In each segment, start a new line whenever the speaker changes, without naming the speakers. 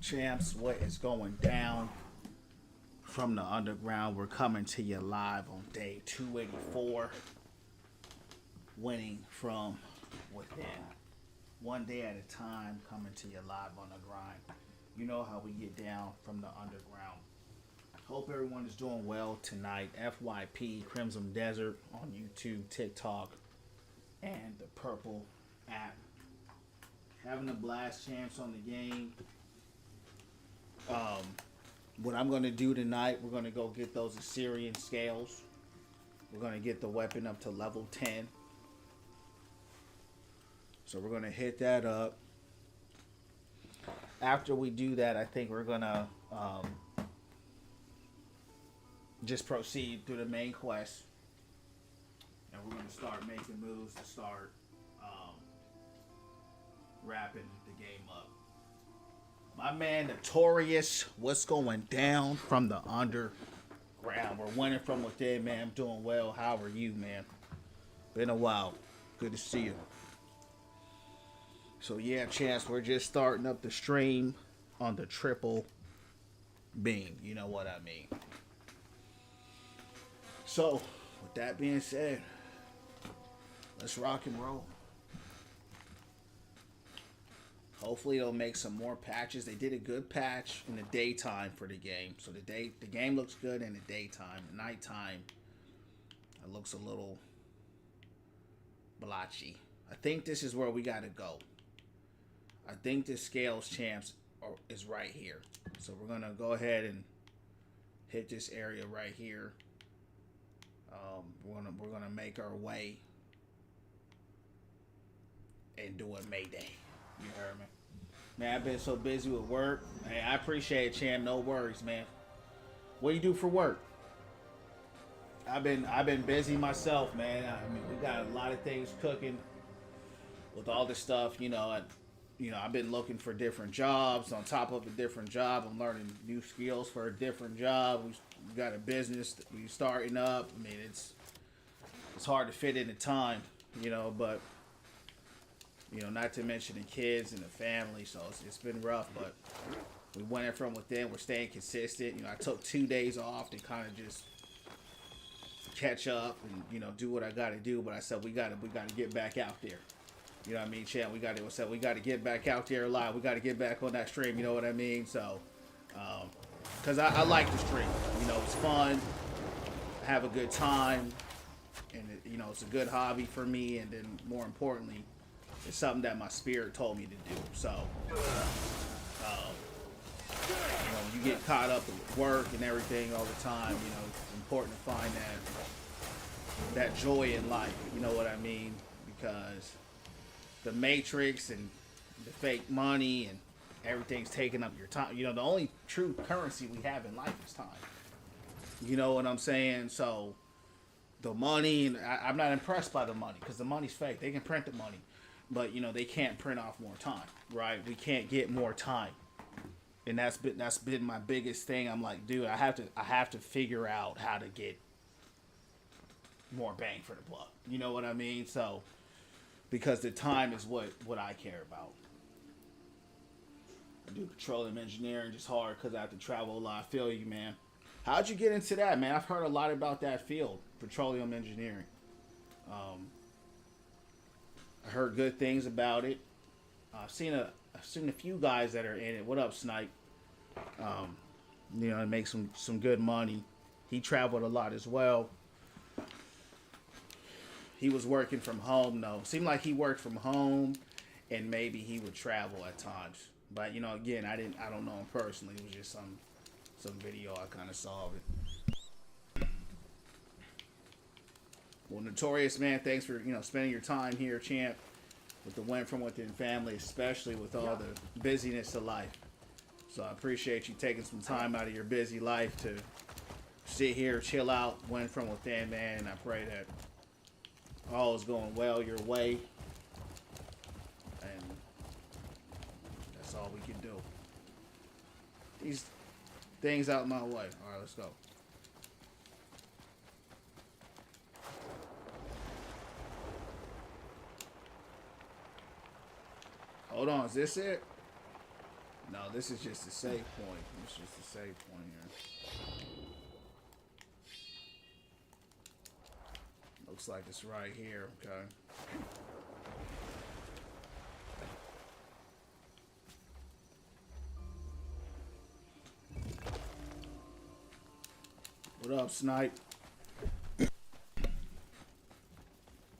Champs, what is going down from the underground? We're coming to you live on day 284, winning from within. One day at a time, coming to you live on the grind. You know how we get down from the underground. Hope everyone is doing well tonight. FYP Crimson Desert on YouTube, TikTok, and the Purple app. Having a blast, champs, on the game. What I'm going to do tonight, we're going to go get those Assyrian scales. We're going to get the weapon up to level 10. So we're going to hit that up. After we do that, I think we're going to just proceed through the main quest. And we're going to start making moves to start wrapping the game up. My man Notorious, what's going down from the underground? We're winning from within, man. I'm doing well. How are you, man? Been a while. Good to see you. So yeah, Chance, we're just starting up the stream on the triple beam. You know what I mean. So, with that being said, let's rock and roll. Hopefully they'll make some more patches. They did a good patch in the daytime for the game. So the game looks good in the daytime. The nighttime, it looks a little blotchy. I think this is where we got to go. I think the scales champs is right here. So we're going to go ahead and hit this area right here. We're gonna make our way and do a Mayday. You heard me? Man, I've been so busy with work. Hey, I appreciate it, champ. No worries, man. What do you do for work? I've been busy myself, man. I mean, we got a lot of things cooking with all this stuff. I've been looking for different jobs. On top of a different job, I'm learning new skills for a different job. We got a business that we starting up. I mean, it's hard to fit into time, but not to mention the kids and the family. So it's been rough, but we went in from within. We're staying consistent. I took 2 days off to kind of just catch up and do what I got to do. But I said we got to get back out there. You know what I mean, Chad? We got to get back out there live. We got to get back on that stream. You know what I mean? So, because I like the stream. It's fun. I have a good time, and it's a good hobby for me. And then more importantly, it's something that my spirit told me to do. So, when you get caught up with work and everything all the time, it's important to find that joy in life. You know what I mean? Because the Matrix and the fake money and everything's taking up your time. The only true currency we have in life is time. You know what I'm saying? So the money, and I'm not impressed by the money because the money's fake. They can print the money, but they can't print off more time, right? We can't get more time, and that's been my biggest thing. I'm like, dude, I have to figure out how to get more bang for the buck. You know what I mean? So. Because the time is what I care about. I do petroleum engineering just hard because I have to travel a lot. I feel you, man. How'd you get into that, man? I've heard a lot about that field, petroleum engineering. I heard good things about it. I've seen a few guys that are in it. What up, Snipe? It makes some good money. He traveled a lot as well. He was working from home, though. Seemed like he worked from home, and maybe he would travel at times. But again, I don't know him personally. It was just some video I kind of saw of it. Well, Notorious, man, thanks for spending your time here, champ, with the Win From Within family, especially with all the busyness of life. So I appreciate you taking some time out of your busy life to sit here, chill out, Win From Within, man. And I pray that all is going well your way, and that's all we can do. These things out my way. All right, let's go. Hold on, is this it? No, this is just a save point. This is just a save point here. Looks like it's right here, okay. What up, Snipe?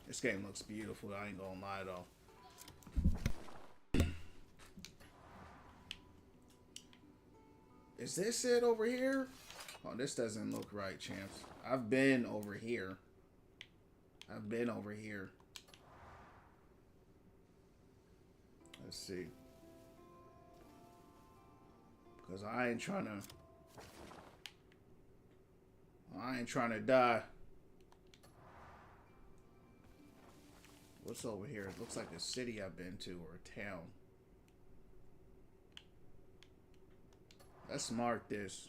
This game looks beautiful, I ain't gonna lie though. Is this it over here? Oh, this doesn't look right, champs. I've been over here. I've been over here. Let's see. Because I ain't trying to die. What's over here? It looks like a city I've been to or a town. Let's mark this.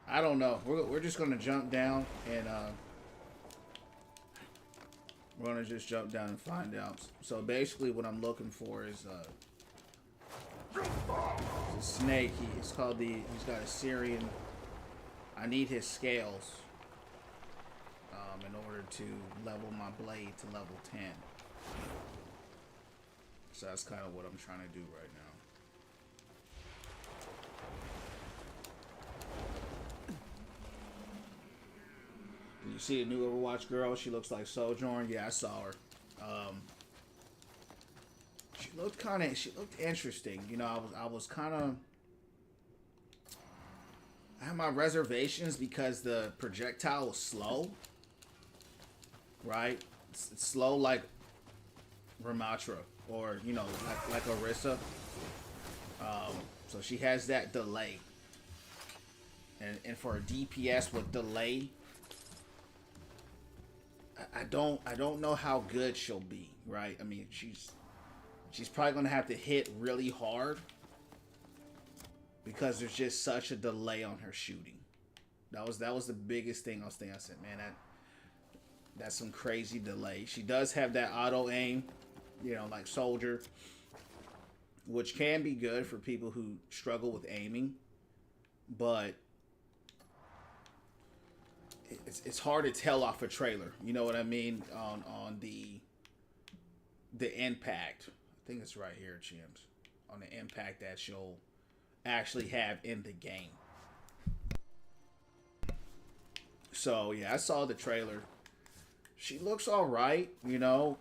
I don't know. We're just gonna jump down and we're gonna just jump down and find out. So basically, what I'm looking for is a snake. He's called the. He's got a Syrian. I need his scales in order to level my blade to level 10. So that's kind of what I'm trying to do right now. You see a new Overwatch girl? She looks like Sojourn. Yeah, I saw her. She looked interesting. You know, I was kind of. I had my reservations because the projectile was slow. Right? It's slow like Ramatra or, you know, like Orisa. So she has that delay. And for a DPS with delay, I don't know how good she'll be, right? I mean, she's probably gonna have to hit really hard because there's just such a delay on her shooting. That was the biggest thing I was thinking. I said, man, that's some crazy delay. She does have that auto aim, you know, like Soldier, which can be good for people who struggle with aiming, but it's hard to tell off a trailer. You know what I mean? On the impact. I think it's right here, Chims. On the impact that she'll actually have in the game. So yeah, I saw the trailer. She looks all right, you know.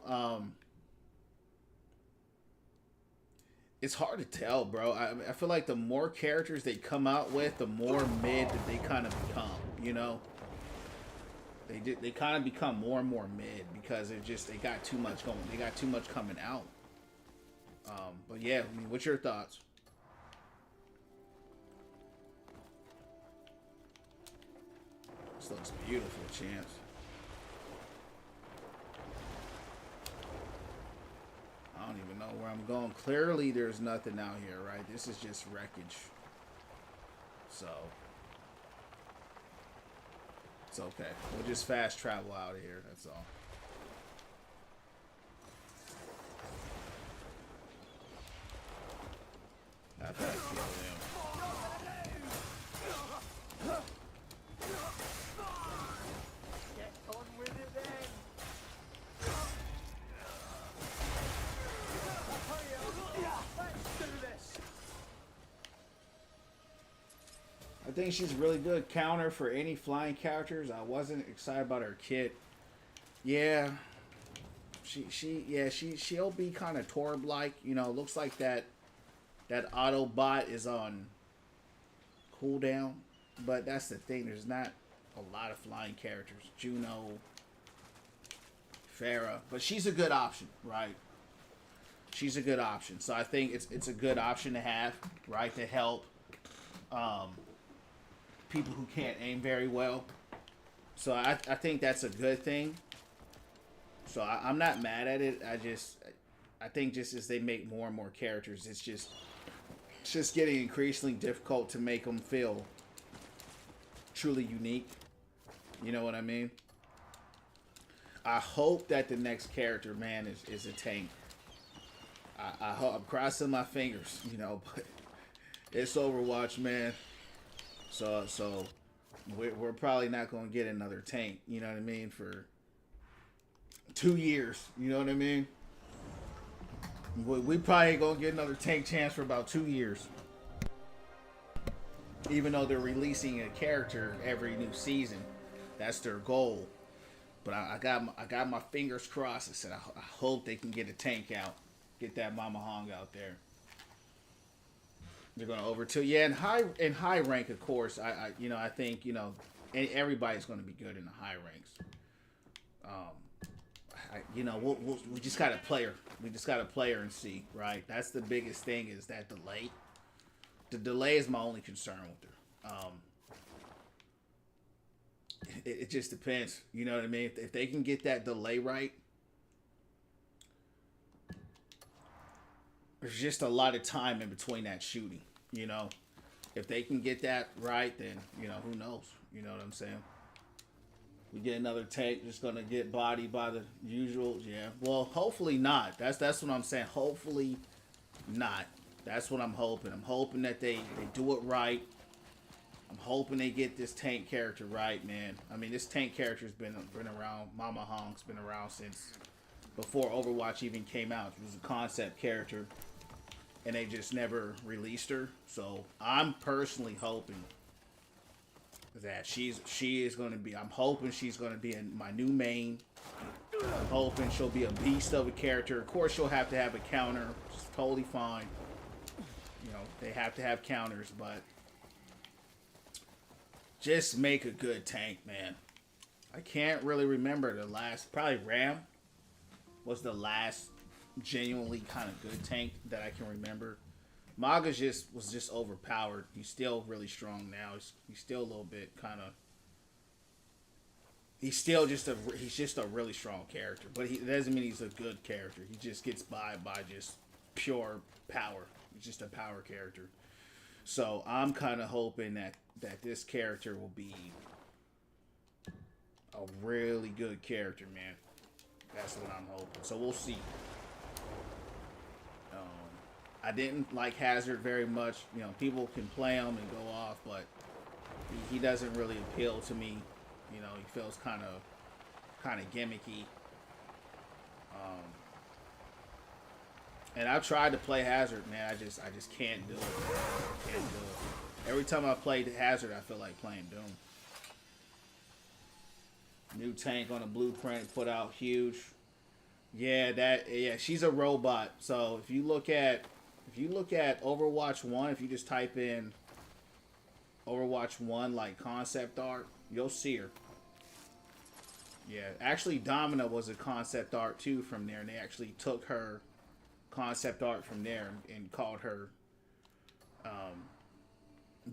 It's hard to tell, bro. I feel like the more characters they come out with, the more mid that they kind of become, you know. They kind of become more and more mid because they got too much going. They got too much coming out. But yeah, I mean, what's your thoughts? This looks beautiful, Chance. I don't even know where I'm going. Clearly, there's nothing out here, right? This is just wreckage. So it's okay. We'll just fast travel out of here. That's all. I've got to kill them.
Get on with it then. Let's do this.
I think she's really good counter for any flying characters. I wasn't excited about her kit. Yeah. She'll be kind of Torb like, you know, looks like that auto bot is on cooldown, but that's the thing, there's not a lot of flying characters. Juno, Pharah, but she's a good option, right? She's a good option. So I think it's a good option to have, right, to help people who can't aim very well. So I think that's a good thing. So I'm not mad at it. I think just as they make more and more characters, it's just getting increasingly difficult to make them feel truly unique. You know what I mean? I hope that the next character, man, is a tank. I hope, I'm crossing my fingers, you know, but it's Overwatch, man. So we're probably not going to get another tank, you know what I mean, for 2 years, you know what I mean? We probably going to get another tank chance for about 2 years. Even though they're releasing a character every new season, that's their goal. But I got my fingers crossed. I said I hope they can get a tank out, get that Mama Hong out there. They're gonna overtake. Yeah, in high rank, of course. I think everybody's gonna be good in the high ranks. We just gotta play her. We just gotta play her and see. Right. That's the biggest thing is that delay. The delay is my only concern with her. It just depends. You know what I mean? If they can get that delay right, there's just a lot of time in between that shooting. You know, if they can get that right, then who knows? You know what I'm saying? We get another tank, just gonna get bodied by the usual. Yeah. Well, hopefully not. That's what I'm saying. Hopefully not. That's what I'm hoping. I'm hoping that they do it right. I'm hoping they get this tank character right, man. I mean, this tank character's been around. Mama Hong's been around since before Overwatch even came out. It was a concept character, and they just never released her. So I'm personally hoping that she is going to be. I'm hoping she's going to be in my new main. I'm hoping she'll be a beast of a character. Of course, she'll have to have a counter. It's totally fine. They have to have counters, but just make a good tank, man. I can't really remember the last. Probably Ram was the last genuinely kind of good tank that I can remember. Maga was just overpowered. He's still really strong now. He's still a little bit kind of. He's just a really strong character, but it doesn't mean he's a good character. He just gets by just pure power. He's just a power character. So I'm kind of hoping that this character will be a really good character, man. That's what I'm hoping. So we'll see. I didn't like Hazard very much. People can play him and go off, but he doesn't really appeal to me. He feels kind of gimmicky. And I've tried to play Hazard, man. I just can't do it. I can't do it. Every time I played Hazard, I feel like playing Doom. New tank on the blueprint put out huge. Yeah, she's a robot. So if you look at Overwatch 1, if you just type in Overwatch 1 like concept art, you'll see her. Yeah, actually Domina was a concept art too from there, and they actually took her concept art from there and called her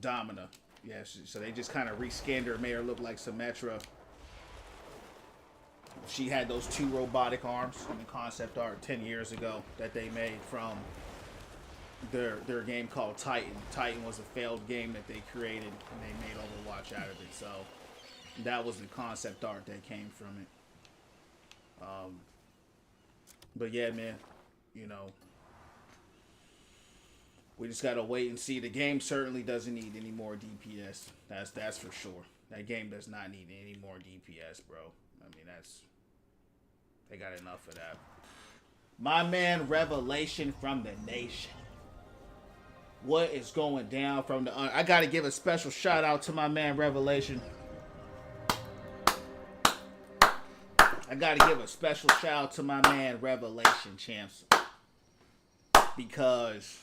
Domina. Yeah, so they just kind of reskinned her, made her look like Symmetra. She had those two robotic arms in the concept art 10 years ago that they made from their game called Titan. Titan was a failed game that they created, and they made Overwatch out of it. So that was the concept art that came from it. But yeah, man, we just gotta wait and see. The game certainly doesn't need any more DPS. That's for sure. That game does not need any more DPS, bro. I mean, they got enough of that. My man, Revelation from the Nation. What is going down from the? I gotta give a special shout out to my man, Revelation. I gotta give a special shout out to my man, Revelation, champs, because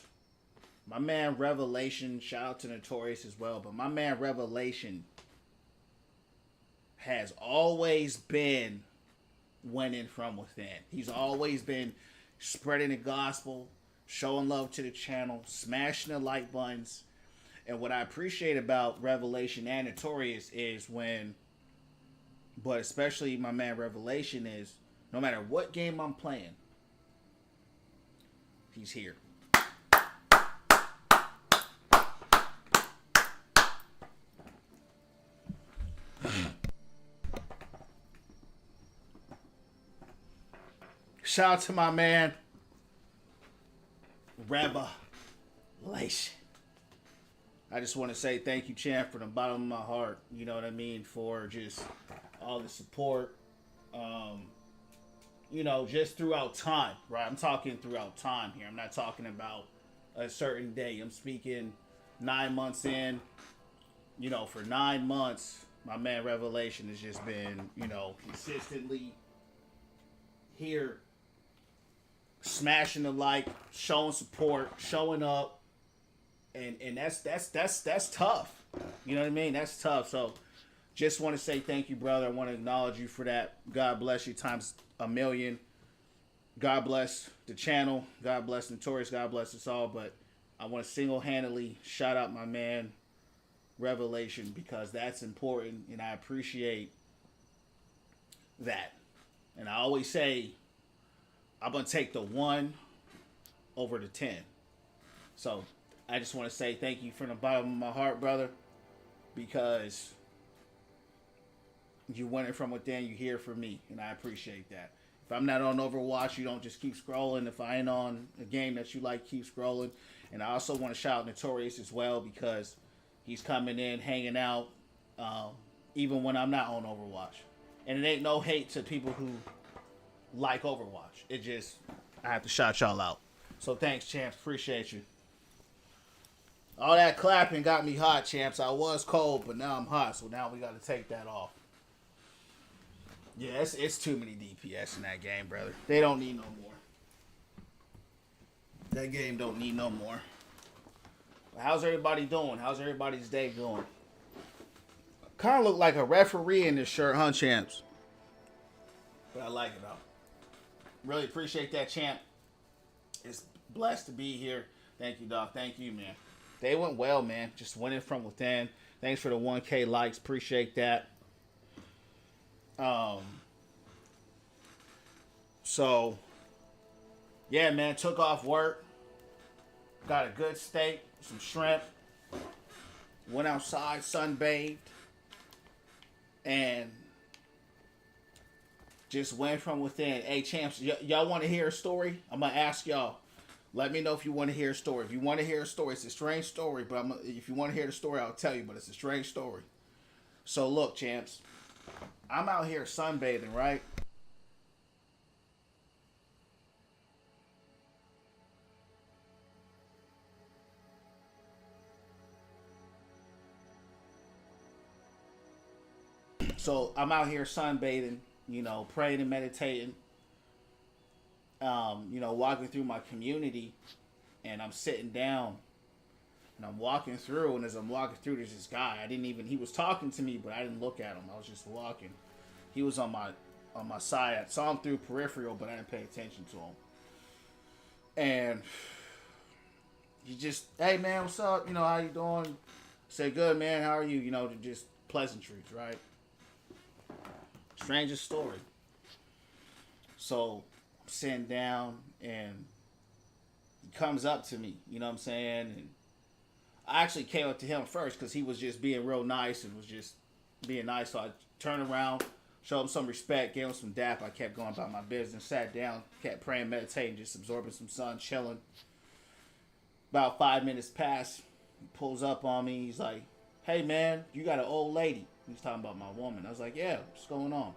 my man Revelation, shout out to Notorious as well, but my man Revelation has always been winning from within. He's always been spreading the gospel, showing love to the channel, smashing the like buttons. And what I appreciate about Revelation and Notorious is but especially my man Revelation, is no matter what game I'm playing, he's here. Shout out to my man, Revelation. I just want to say thank you, champ, from the bottom of my heart. You know what I mean? For just all the support. You know, just throughout time, right? I'm talking throughout time here. I'm not talking about a certain day. I'm speaking 9 months in. You know, for 9 months, my man Revelation has just been, you know, consistently here, smashing the like, showing support, showing up, and that's tough. You know what I mean? That's tough. So, just want to say thank you, brother. I want to acknowledge you for that. God bless you times a million. God bless the channel. God bless Notorious. God bless us all. But I want to single-handedly shout out my man Revelation, because that's important, and I appreciate that. And I always say I'm gonna take the 1 over the 10. So I just want to say thank you from the bottom of my heart, brother, because you win it from within, you hear from me, and I appreciate that. If I'm not on Overwatch, you don't just keep scrolling. If I ain't on a game that you like, keep scrolling. And I also want to shout out Notorious as well, because he's coming in, hanging out, even when I'm not on Overwatch. And it ain't no hate to people who like Overwatch. It just, I have to shout y'all out. So thanks, champs. Appreciate you. All that clapping got me hot, champs. I was cold, but now I'm hot, so now we got to take that off. Yeah, it's too many DPS in that game, brother. They don't need no more. That game don't need no more. How's everybody doing? How's everybody's day going? Kind of look like a referee in this shirt, huh, champs? But I like it, though. Really appreciate that, champ. It's blessed to be here. Thank you, Doc. Thank you, man. They went well, man. Just winning from within. Thanks for the 1K likes. Appreciate that. So, yeah, man. Took off work. Got a good steak, some shrimp. Went outside, sunbathed. And just went from within. Hey, champs, y'all want to hear a story? I'm going to ask y'all. Let me know if you want to hear a story. If you want to hear a story, it's a strange story, but if you want to hear the story, I'll tell you, but it's a strange story. So, look, champs. I'm out here sunbathing, right? So I'm out here sunbathing, you know, praying and meditating, you know, walking through my community, and I'm sitting down, and I'm walking through, and as I'm walking through, there's this guy. He was talking to me, but I didn't look at him. I was just walking. He was on my side. I saw him through peripheral, but I didn't pay attention to him. And he just, hey man, what's up? You know, how you doing? I said, good man, how are you? You know, just pleasantries, right? Strangest story. So I'm sitting down, and he comes up to me, you know what I'm saying? And I actually came up to him first because he was just being real nice and was just being nice. So I turned around, showed him some respect, gave him some dap. I kept going about my business, sat down, kept praying, meditating, just absorbing some sun, chilling. About 5 minutes passed. He pulls up on me. He's like, hey man, you got an old lady. He's talking about my woman. I was like, yeah, what's going on?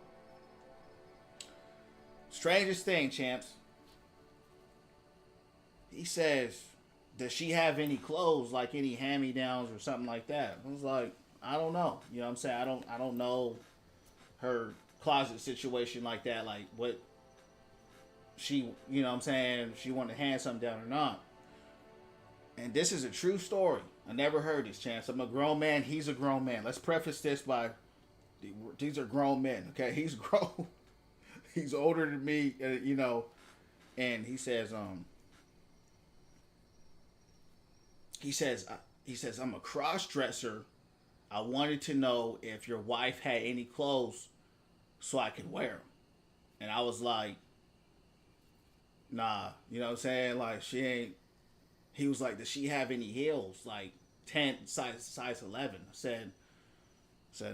Strangest thing, champs. He says, does she have any clothes, like any hand-me-downs or something like that? I was like, I don't know. You know what I'm saying? I don't know her closet situation like that, like what she, you know what I'm saying, she wanted to hand something down or not. And this is a true story. I never heard this, Chance. I'm a grown man. He's a grown man. Let's preface this by, these are grown men, okay? He's grown. He's older than me, you know. And he says, I'm a cross-dresser. I wanted to know if your wife had any clothes so I could wear them. And I was like, nah, you know what I'm saying? Like, she ain't. He was like, does she have any heels? Like 10, size 11. I said,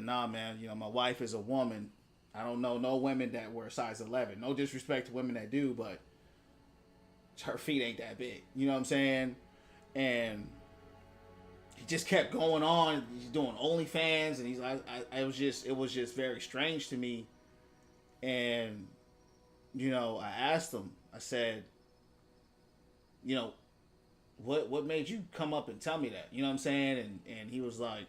nah, man, you know, my wife is a woman. I don't know no women that wear size 11. No disrespect to women that do, but her feet ain't that big. You know what I'm saying? And he just kept going on. He's doing OnlyFans, and it was just very strange to me. And I asked him. I said, what made you come up and tell me that? You know what I'm saying? And he was like,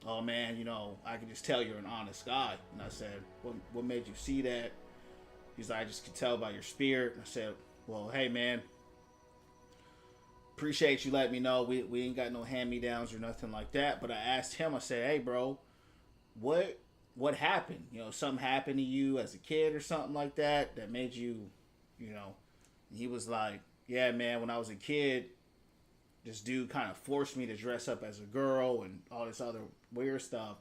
oh man, I can just tell you're an honest guy. And I said, what made you see that? He's like, I just could tell by your spirit. And I said, well, hey man, appreciate you letting me know. We ain't got no hand-me-downs or nothing like that. But I asked him, I said, hey bro, what happened? Something happened to you as a kid or something like that made you, And he was like, yeah man, when I was a kid, this dude kind of forced me to dress up as a girl and all this other weird stuff.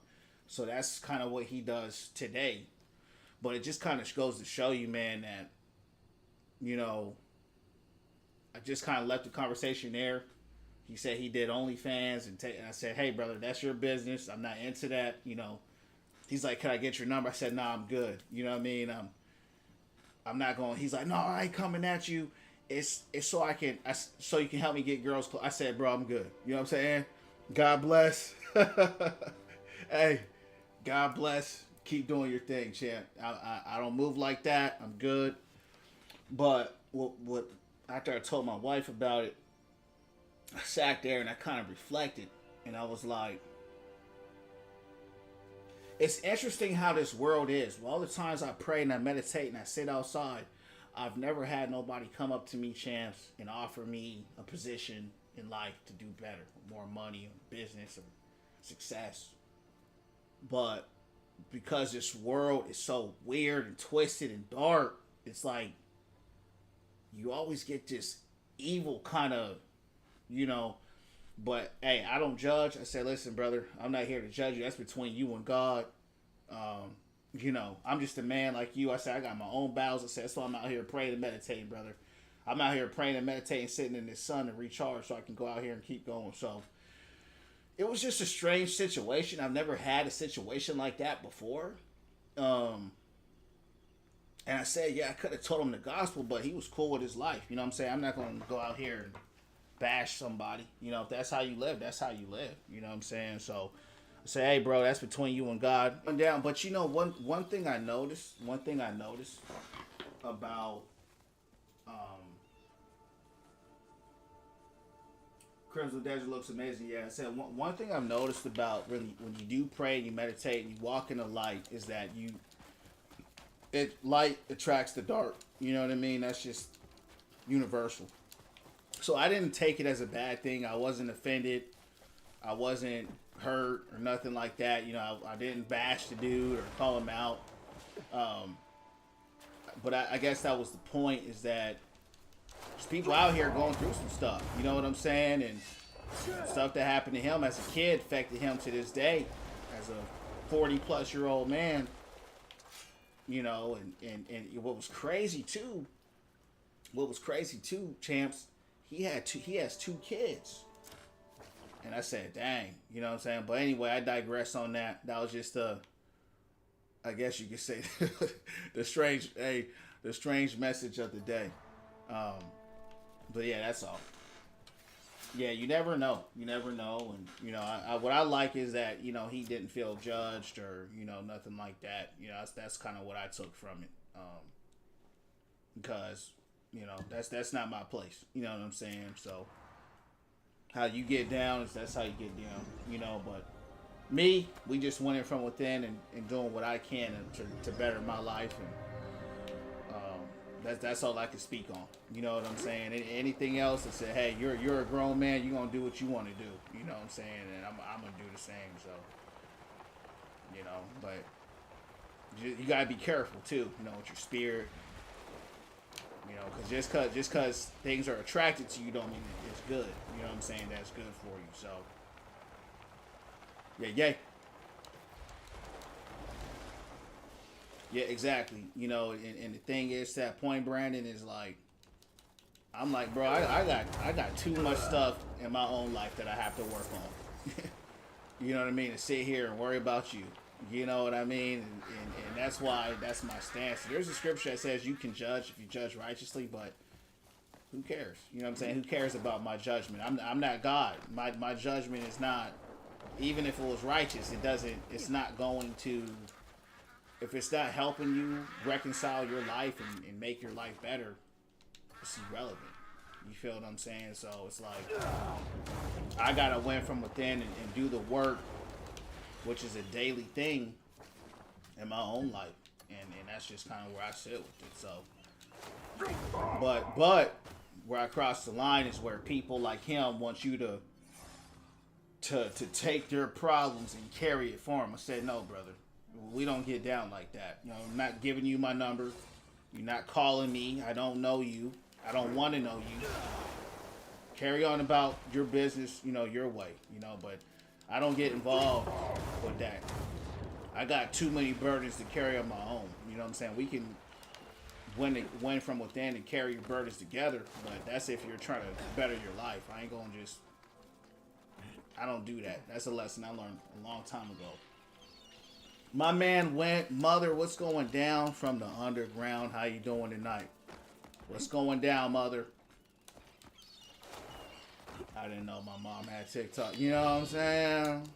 So that's kind of what he does today. But it just kind of goes to show you, man, that, I just kind of left the conversation there. He said he did OnlyFans, and I said, hey, brother, that's your business. I'm not into that, He's like, can I get your number? I said, nah, I'm good. You know what I mean? I'm not going. He's like, no, I ain't coming at you. It's so so you can help me get girls clothes. I said, bro, I'm good. You know what I'm saying? God bless. Hey, God bless. Keep doing your thing, champ. I don't move like that. I'm good. But what after I told my wife about it, I sat there and I kind of reflected, and I was like, it's interesting how this world is. Well, all the times I pray and I meditate and I sit outside, I've never had nobody come up to me, champs, and offer me a position in life to do better, more money, or business, or success. But because this world is so weird and twisted and dark, it's like you always get this evil kind of, But hey, I don't judge. I said, listen, brother, I'm not here to judge you. That's between you and God. I'm just a man like you. I said, I got my own battles. I said, so I'm out here praying and meditating, brother. I'm out here praying and meditating, sitting in this sun to recharge so I can go out here and keep going. So it was just a strange situation. I've never had a situation like that before. And I said, yeah, I could have told him the gospel, but he was cool with his life. You know what I'm saying? I'm not going to go out here and bash somebody. If that's how you live, that's how you live. You know what I'm saying? So I say, hey, bro, that's between you and God. Down. But one thing I noticed about Crimson Desert looks amazing. Yeah, I said one thing I've noticed about really when you do pray and you meditate and you walk in the light is that light attracts the dark. You know what I mean? That's just universal. So I didn't take it as a bad thing. I wasn't offended. I wasn't hurt or nothing like that. I didn't bash the dude or call him out. But I guess that was the point, is that there's people out here going through some stuff. You know what I'm saying? And stuff that happened to him as a kid affected him to this day as a 40-plus-year-old man. And what was crazy too, champs, he has two kids. And I said, dang, you know what I'm saying? But anyway, I digress on that. That was just I guess you could say the strange message of the day. But yeah, that's all. Yeah, you never know. And what I like is that he didn't feel judged or nothing like that. That's kind of what I took from it. Because that's not my place. You know what I'm saying? So how you get down that's how you get down. But me, we just went in from within and doing what I can to better my life, and that's all I can speak on. You know what I'm saying? Anything else that said, hey, you're a grown man, you're gonna do what you want to do. You know what I'm saying? And I'm gonna do the same. So but you gotta be careful too. With your spirit. Because just cause things are attracted to you don't mean it's good. You know what I'm saying? That's good for you. So yeah. Yeah, exactly. And the thing is, that point, Brandon, is like, I'm like, bro, I got too much stuff in my own life that I have to work on. You know what I mean? To sit here and worry about you. You know what I mean? And that's why that's my stance. There's a scripture that says you can judge if you judge righteously, but who cares? You know what I'm saying? Who cares about my judgment? I'm not God. My judgment is not, even if it was righteous, it's not going to, if it's not helping you reconcile your life and make your life better, it's irrelevant. You feel what I'm saying? So it's like, I gotta win from within and do the work, which is a daily thing in my own life. And that's just kind of where I sit with it. So, but where I cross the line is where people like him want you to take their problems and carry it for them. I said, no, brother, we don't get down like that. You know, I'm not giving you my number. You're not calling me. I don't know you. I don't want to know you. Carry on about your business, you know, your way, you know, but I don't get involved with that. I got too many burdens to carry on my own. You know what I'm saying? We can win from within and carry your burdens together, but that's if you're trying to better your life. I ain't gonna just, I don't do that. That's a lesson I learned a long time ago. My man went, Mother, what's going down from the underground? How you doing tonight? What's going down, Mother? I didn't know my mom had TikTok. You know what I'm saying?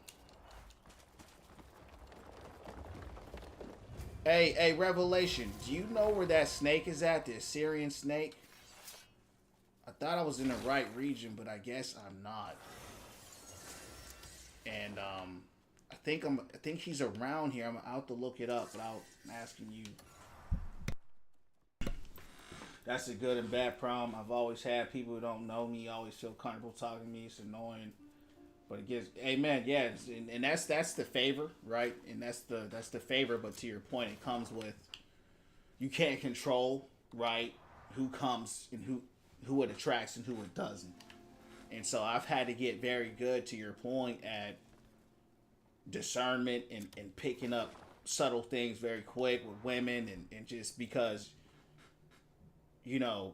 Hey, Revelation, do you know where that snake is at? The Assyrian snake? I thought I was in the right region, but I guess I'm not. And I think he's around here. I'm out to look it up, but I'm asking you. That's a good and bad problem. I've always had people who don't know me always feel comfortable talking to me. It's annoying, but it gives. Amen. Yeah, and that's the favor, right? And that's the favor. But to your point, it comes with, you can't control, right? Who comes and who it attracts and who it doesn't. And so I've had to get very good, to your point, at discernment and picking up subtle things very quick with women, and just because, you know,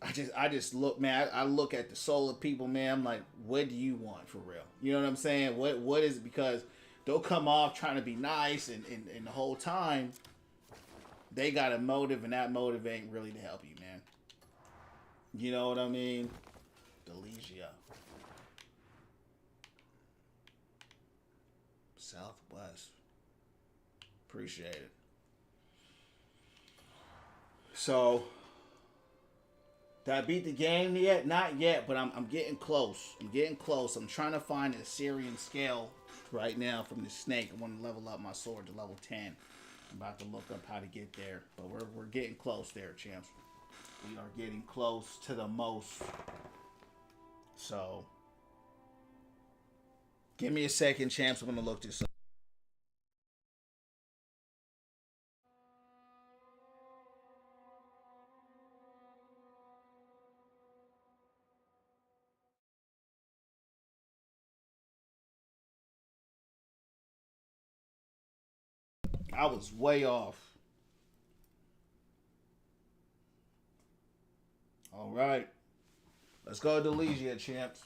I just look, man, I look at the soul of people, man. I'm like, what do you want for real? You know what I'm saying? What is it? Because they'll come off trying to be nice, and the whole time they got a motive, and that motive ain't really to help you, man. You know what I mean? Delegia. Southwest. Appreciate it. So, did I beat the game yet? Not yet, but I'm getting close. I'm getting close. I'm trying to find a Syrian scale right now from the snake. I want to level up my sword to level 10. I'm about to look up how to get there, but we're getting close there, champs. We are getting close to the most. So, give me a second, champs. I'm gonna look this up. I was way off. All right. Let's go to Legia, champs.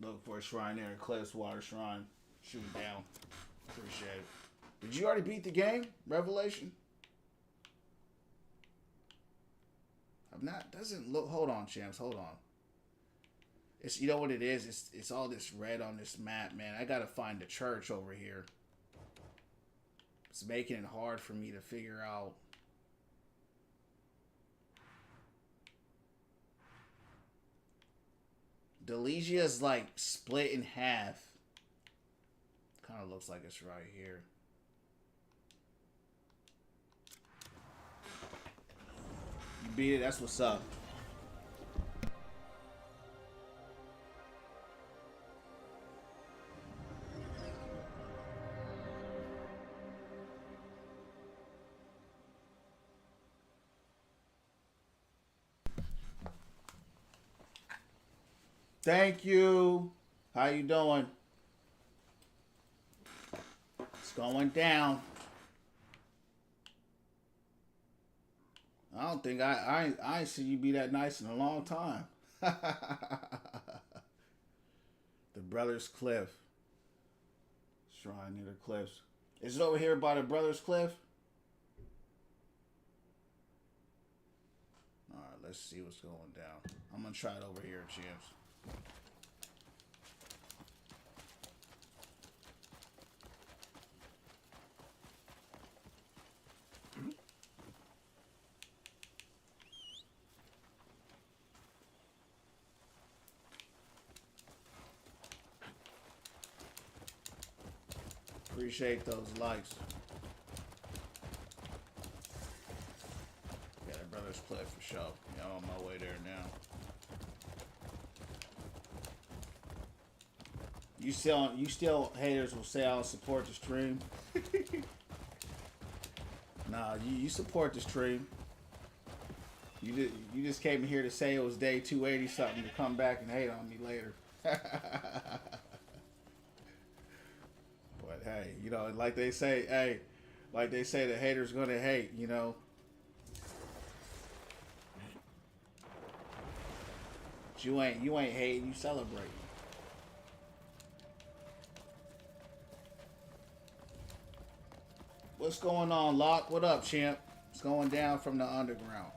Look for a shrine there. Eclipse Water Shrine. Shoot it down. Appreciate it. Did you already beat the game? Revelation? I'm not. Doesn't look. Hold on, champs. Hold on. It's, you know what it is? It's all this red on this map, man. I gotta find the church over here. It's making it hard for me to figure out. Delegia is like split in half. Kind of looks like it's right here. You beat it. That's what's up. Thank you. How you doing? It's going down. I don't think I ain't seen you be that nice in a long time. The Brothers Cliff. Shrine near the cliffs. Is it over here by the Brothers Cliff? Alright, let's see what's going down. I'm gonna try it over here, champs. Appreciate those likes. Yeah, that Brothers Cliff for sure. Yeah, I'm on my way there now. You still haters will say I'll support the stream. Nah, you support the stream. You just came here to say it was day 280 something to come back and hate on me later. But hey, you know, like they say, the haters gonna hate, you know. But you ain't hating, you celebrating. What's going on, Locke? What up, champ? What's going down from the underground?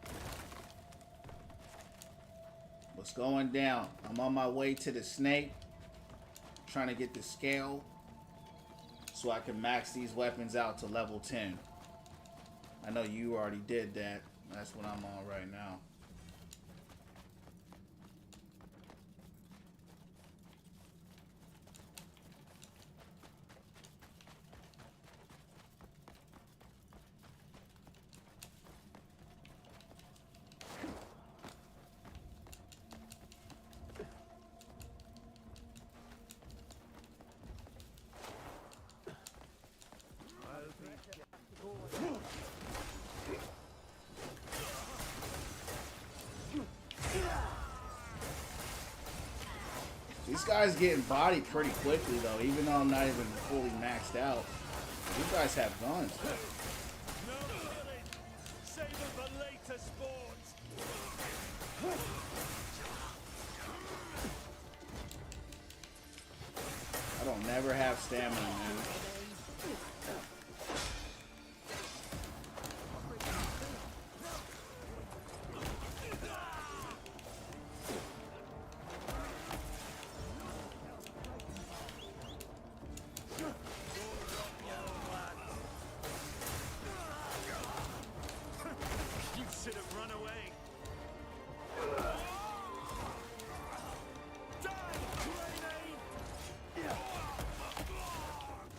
What's going down? I'm on my way to the snake. Trying to get the scale so I can max these weapons out to level 10. I know you already did that. That's what I'm on right now. These guys getting bodied pretty quickly though, even though I'm not even fully maxed out. These guys have guns. I don't never have stamina, man.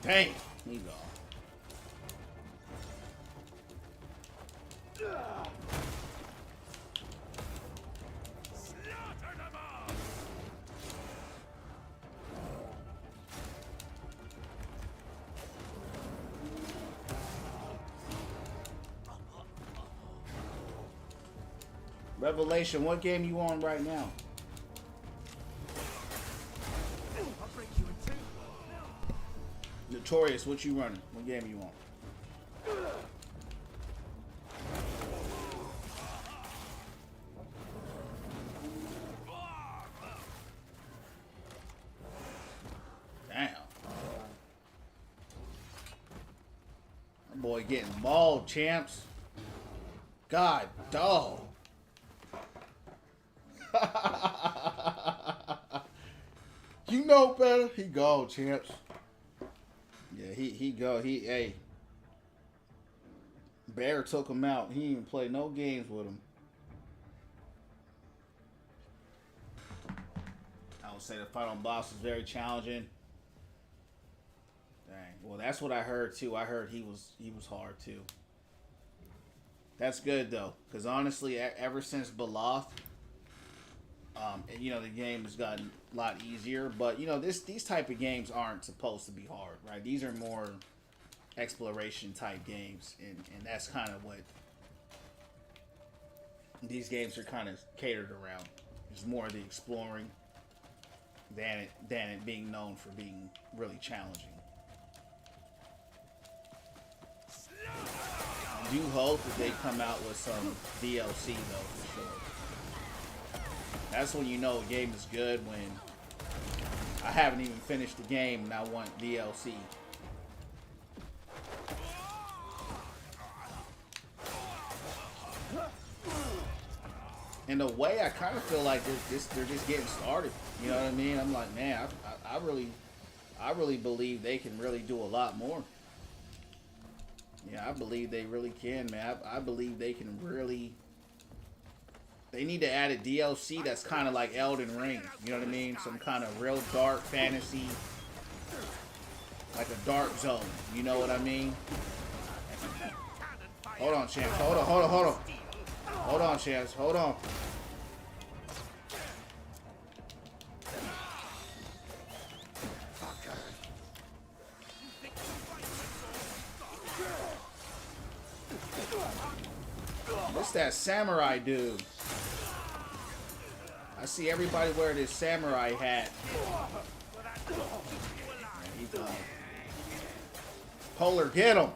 Dang, he gone. Revelation, what game you on right now? Notorious, what you running? What game you on? Damn. That boy getting mauled, champs. God, dog. You know better. He go, champs. Yeah, he go. Hey. Bear took him out. He didn't even play no games with him. I would say the final boss is very challenging. Dang. Well, that's what I heard too. I heard he was hard too. That's good though, because honestly, ever since Baloth, you know, the game has gotten a lot easier. But you know, these type of games aren't supposed to be hard, right? These are more exploration type games, and that's kind of what these games are kind of catered around. It's more the exploring than it being known for being really challenging. I do hope that they come out with some DLC though, for sure. That's when you know a game is good, when I haven't even finished the game and I want DLC. in a way, I kind of feel like they're just getting started. You know what I mean? I'm like, man, I really believe they can really do a lot more. Yeah, I believe they really can, man. I believe they can really. They need to add a DLC that's kind of like Elden Ring. You know what I mean? Some kind of real dark fantasy, like a dark zone. You know what I mean? Hold on, Champs. Hold on, hold on, hold on. Hold on, Champs. Hold on. What's that samurai dude? I see everybody wear this samurai hat. Man, he done. Polar, get him!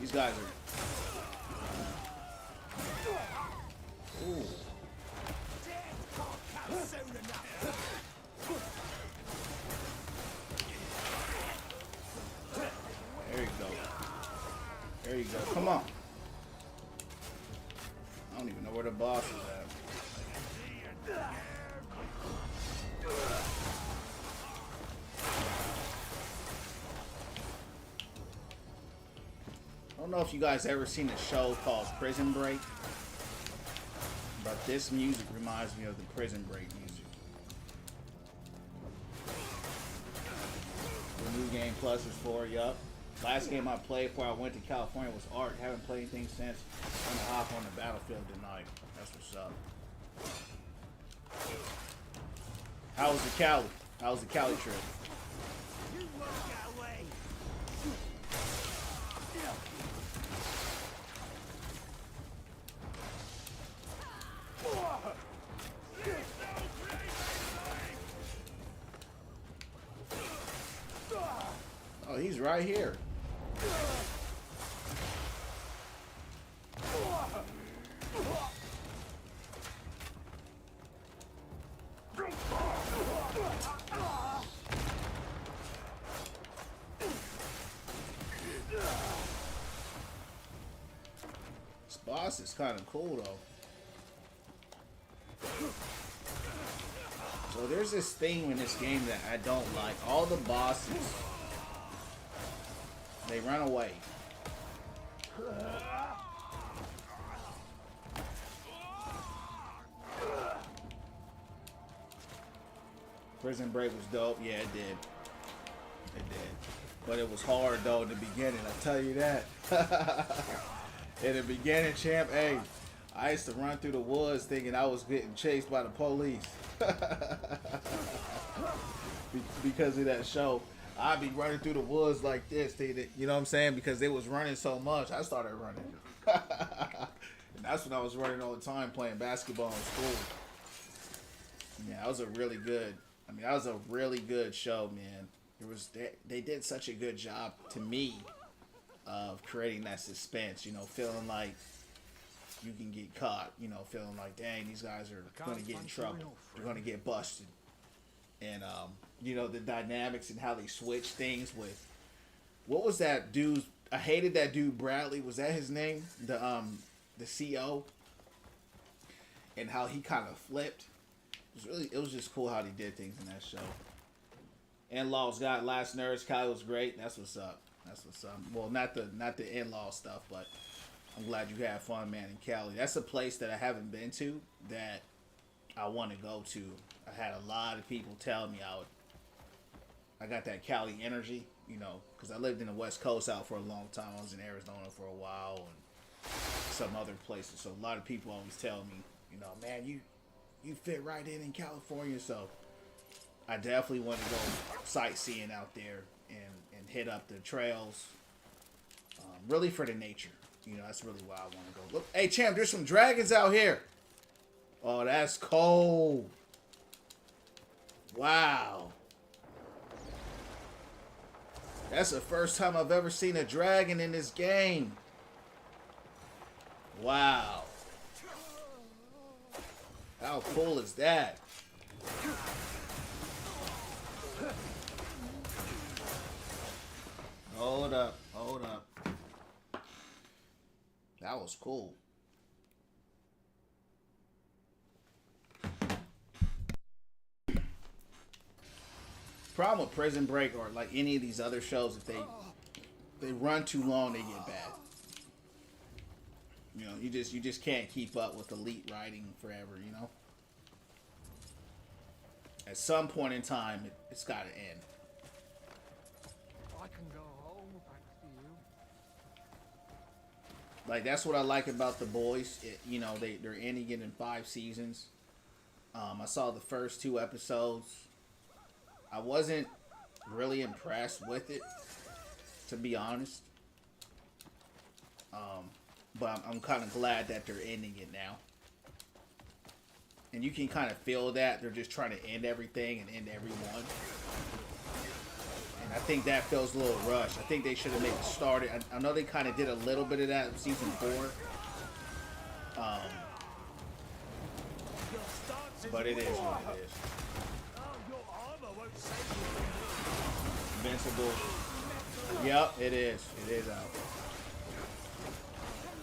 These guys are. Ooh. There you go. There you go. Come on. I don't even know where the boss is at. I don't know if you guys ever seen a show called Prison Break, but this music reminds me of the Prison Break music. The new game Plus is for, yup. Last game I played before I went to California was Ark. Haven't played anything since. I'm gonna hop on the battlefield tonight. That's what's up. How was the Cali? How was the Cali trip? Oh, he's right here. This boss is kind of cool though. So there's this thing in this game that I don't like. All the bosses, they run away. Prison Break was dope. Yeah, it did. It did. But it was hard though in the beginning, I'll tell you that. In the beginning, champ, hey, I used to run through the woods thinking I was getting chased by the police. Because of that show. I'd be running through the woods like this, you know what I'm saying? Because they was running so much, I started running. And that's when I was running all the time playing basketball in school. Yeah, that was a really good, that was a really good show, man. They did such a good job, to me, of creating that suspense, feeling like you can get caught, feeling like, dang, these guys are going to get in trouble. They're going to get busted. And, the dynamics and how they switch things with, what was that dude? I hated that dude, Bradley. Was that his name? The CO? And how he kind of flipped. It was just cool how they did things in that show. In-laws got Last Nerds. Kyle was great. That's what's up. That's what's up. Well, not the in-law stuff, but I'm glad you had fun, man, in Cali. That's a place that I haven't been to that I want to go to. I had a lot of people tell me I got that Cali energy, because I lived in the West Coast out for a long time. I was in Arizona for a while and some other places. So a lot of people always tell me, man, you fit right in California. So I definitely want to go sightseeing out there and hit up the trails, really for the nature. That's really why I want to go. Look, hey, champ, there's some dragons out here. Oh, that's cold. Wow. That's the first time I've ever seen a dragon in this game. Wow. How cool is that? Hold up, hold up. That was cool. Problem with Prison Break or like any of these other shows, if they run too long, they get bad. You know, you just can't keep up with elite writing forever. You know, at some point in time, it's got to end.
I can go home thanks to you.
Like that's what I like about The Boys. You know, they're ending it in 5 seasons. I saw the first 2 episodes. I wasn't really impressed with it, to be honest. But I'm kind of glad that they're ending it now. And you can kind of feel that they're just trying to end everything and end everyone. And I think that feels a little rushed. I think they should have maybe started. I know they kind of did a little bit of that in season 4. But it is what it is. Invincible. Yep, it is. It is out.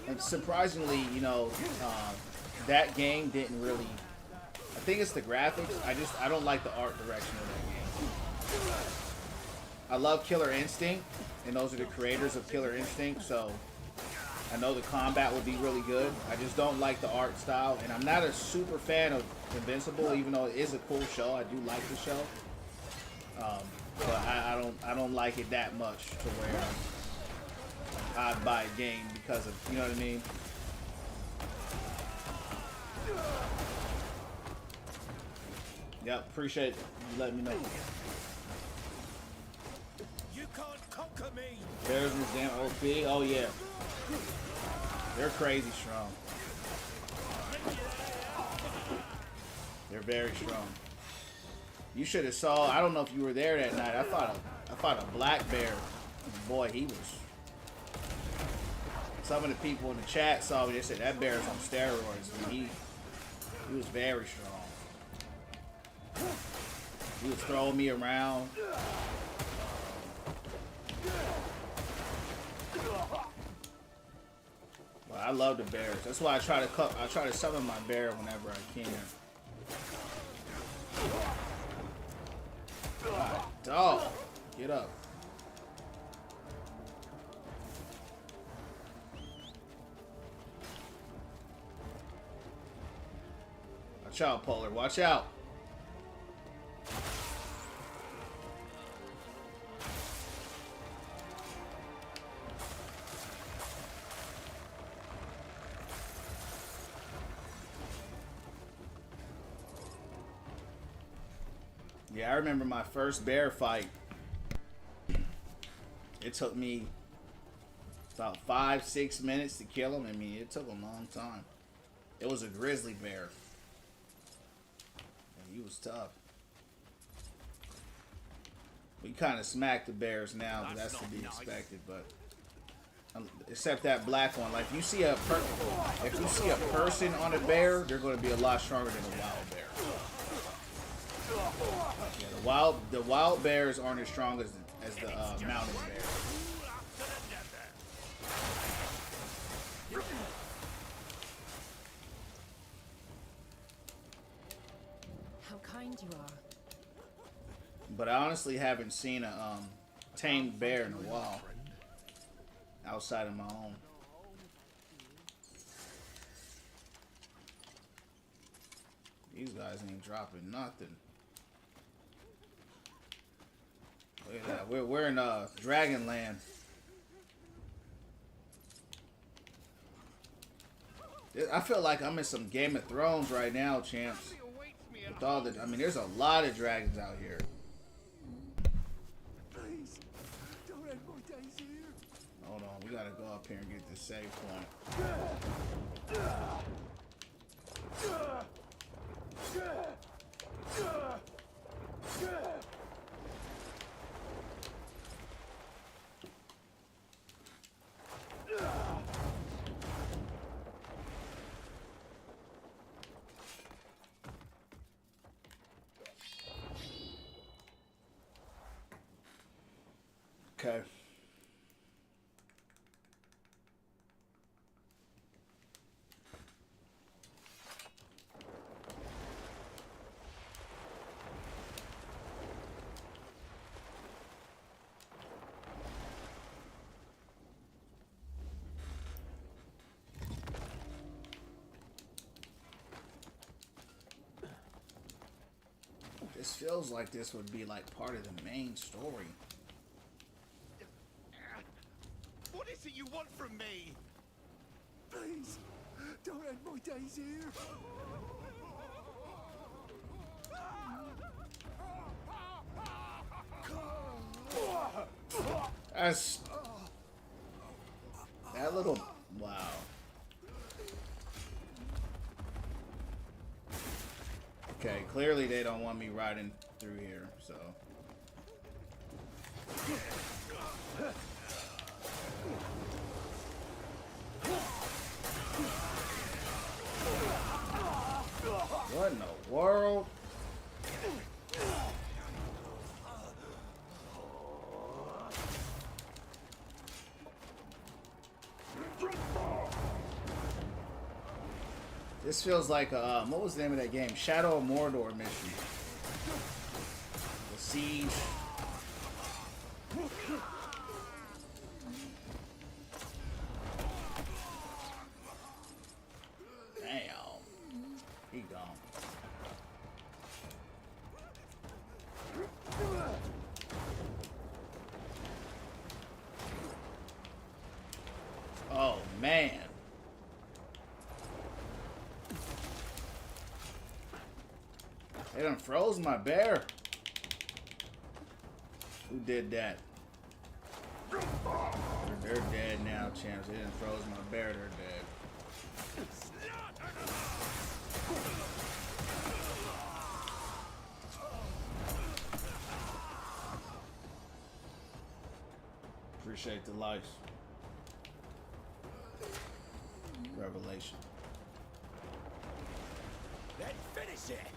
And surprisingly, you know, that game didn't really. I think it's the graphics. I don't like the art direction of that game. I love Killer Instinct, and those are the creators of Killer Instinct, so I know the combat will be really good. I just don't like the art style, and I'm not a super fan of Invincible, even though it is a cool show. I do like the show, but I don't like it that much to where I'd buy a game because of, you know what I mean? Yep, appreciate you letting me know.
You can't conquer me.
There's this damn OP. Oh yeah, they're crazy strong. They're very strong. You should have saw. I don't know if you were there that night. I fought a black bear. Boy, he was. Some of the people in the chat saw me. They said that bear's on steroids. I mean, he was very strong. He was throwing me around. Well, I love the bears. That's why I try to summon my bear whenever I can. God, dog, get up. Watch out, Polar. Watch out. Yeah, I remember my first bear fight. It took me about 5-6 minutes to kill him. I mean, it took a long time. It was a grizzly bear. And he was tough. We kind of smacked the bears now, but that's to be expected. But except that black one, like if you see a person on a bear, they're going to be a lot stronger than a wild bear. Yeah, the wild bears aren't as strong as the mountain bears.
How kind you are.
But I honestly haven't seen a tamed bear in a while outside of my own. These guys ain't dropping nothing. Look at that. We're in Dragonland. I feel like I'm in some Game of Thrones right now, champs. With all the, I mean, there's a lot of dragons out here.
Please, don't end my days here.
Hold on, we gotta go up here and get this save point. Okay. This feels like this would be like part of the main story.
What is it you want from me?
Please, don't end my days here.
That's that little wow. Okay, clearly they don't want me riding through here, so. What in the world? This feels like what was the name of that game? Shadow of Mordor mission. The Siege. Damn. He gone. Oh man. They done froze my bear. Who did that? They're dead now, champs. They done froze my bear. They're dead. Appreciate the likes. Revelation.
Then finish it.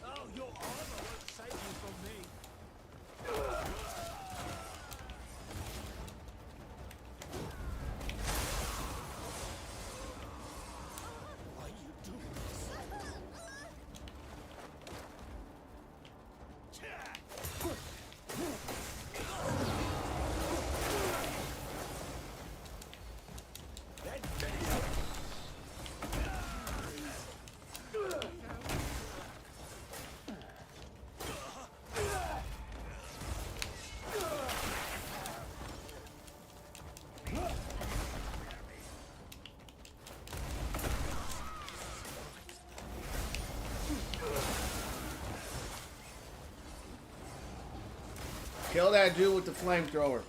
Oh, your armor won't save you from me. Why you doing this? Then finish it.
Kill that dude with the flamethrower.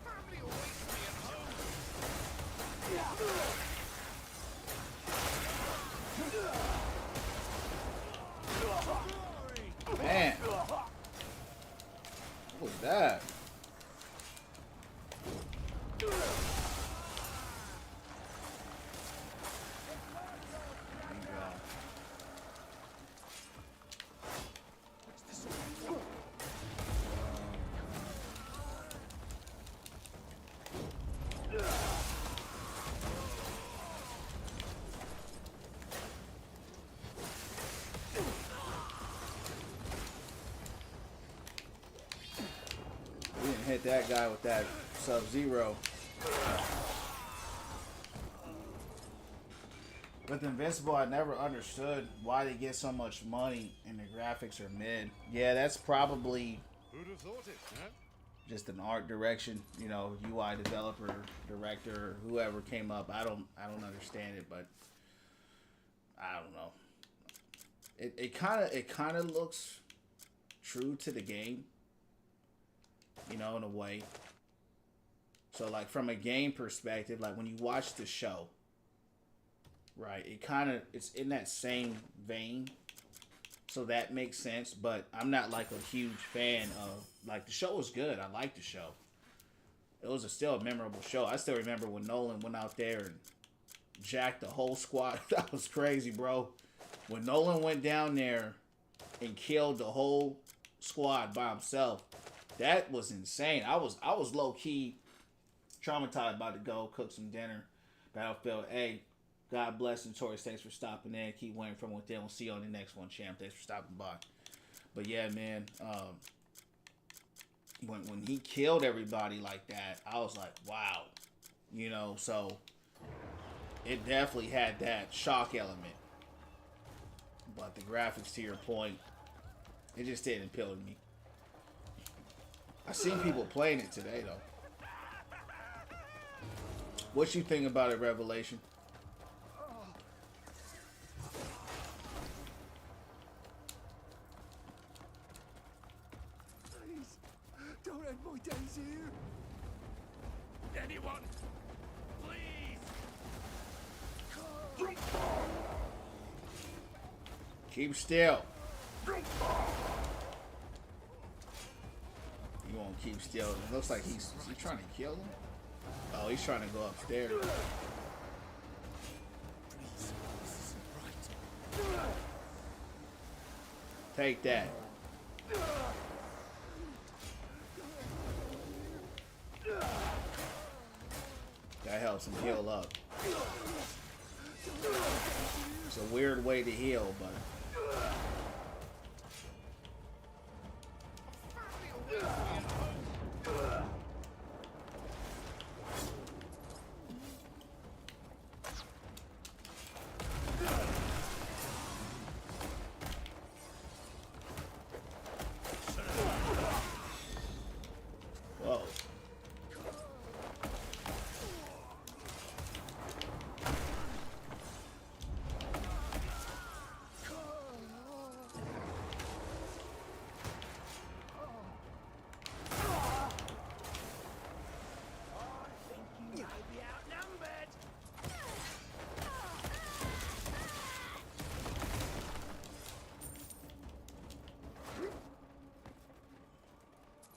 Family awaits me at home.
Man. What was that? There you go. We didn't hit that guy with that Sub-Zero. With Invincible, I never understood why they get so much money and the graphics are mid. Yeah, that's probably
Who'd have thought it, huh?
just an art direction, you know, UI developer, director, whoever came up. I don't understand it, but I don't know. It kind of looks true to the game, you know, in a way. So like from a game perspective, like when you watch the show, right, it's in that same vein. So that makes sense, but I'm not like a huge fan of, like, the show was good. I liked the show. It was still a memorable show. I still remember when Nolan went out there and jacked the whole squad. That was crazy, bro. When Nolan went down there and killed the whole squad by himself, that was insane. I was low key traumatized, about to go cook some dinner. Battlefield. Hey, God bless Notorious. Thanks for stopping in. Keep winning from within. We'll see you on the next one, champ. Thanks for stopping by. But yeah, man. When he killed everybody like that, I was like, wow. You know, so it definitely had that shock element. But the graphics, to your point, it just didn't appeal to me. I seen people playing it today, though. What you think about it, Revelation?
Please, don't end my days here. Anyone, please.
Keep still. You won't keep still. It looks like he's trying to kill him. Oh, he's trying to go upstairs. Take that. That helps him heal up. It's a weird way to heal, but whoa.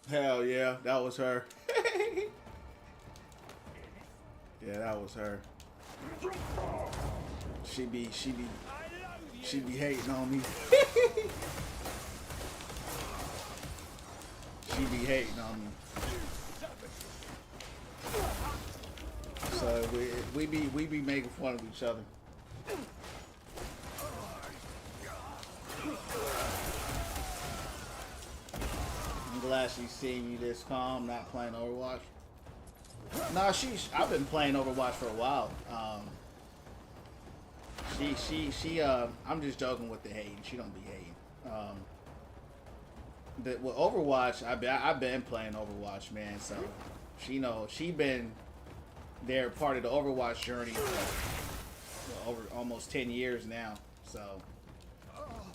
Hell yeah, that was her. Yeah, that was her. She be hating on me. She be hating on me. So we be making fun of each other. I'm glad she's seeing you this calm, not playing Overwatch. Nah, I've been playing Overwatch for a while. I'm just joking with the hating. She don't be hating. With Overwatch, I've been playing Overwatch, man. So she been there, part of the Overwatch journey for over almost 10 years now. So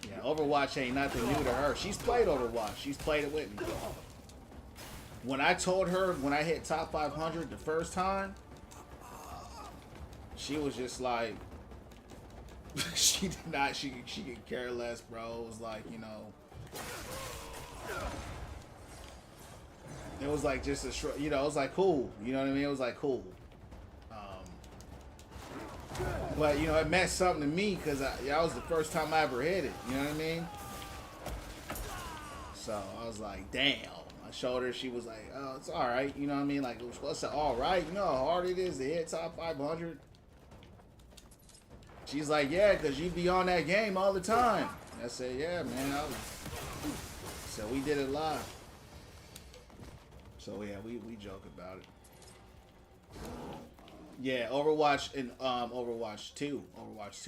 yeah, Overwatch ain't nothing new to her. She's played Overwatch. She's played it with me. When I told her when I hit top 500 the first time, she was just like, she could care less, bro. It was like, you know, it was like just it was like cool. You know what I mean? It was like cool. But you know, it meant something to me because that was the first time I ever hit it. You know what I mean? So I was like, damn. I showed her. She was like, oh, it's all right. You know what I mean? Like, what's all right? You know how hard it is to hit top 500? She's like, yeah, because you be on that game all the time. I said, yeah, man. So we did it live. So yeah, we joke about it. Yeah, Overwatch and Overwatch 2.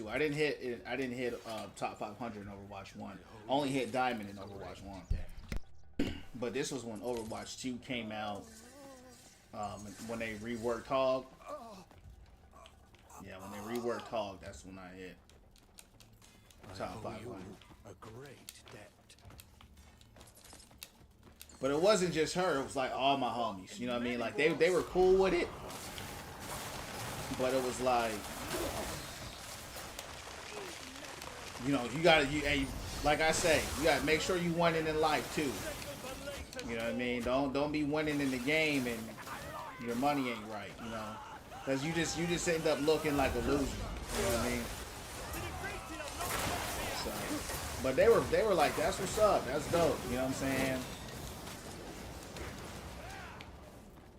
I didn't hit top 500 in Overwatch 1. Only hit Diamond in Overwatch 1. But this was when Overwatch 2 came out. When they reworked Hog. Yeah, when they reworked Hog, that's when I hit top 500.
A great debt.
But it wasn't just her. It was like all my homies. You know what I mean? Like they were cool with it. But it was like, you know, you gotta, hey, like I say, you gotta make sure you winning in life too. You know what I mean? Don't be winning in the game and your money ain't right. You know, because you just end up looking like a loser. You know what I mean? So, but they were like, that's what's up. That's dope. You know what I'm saying?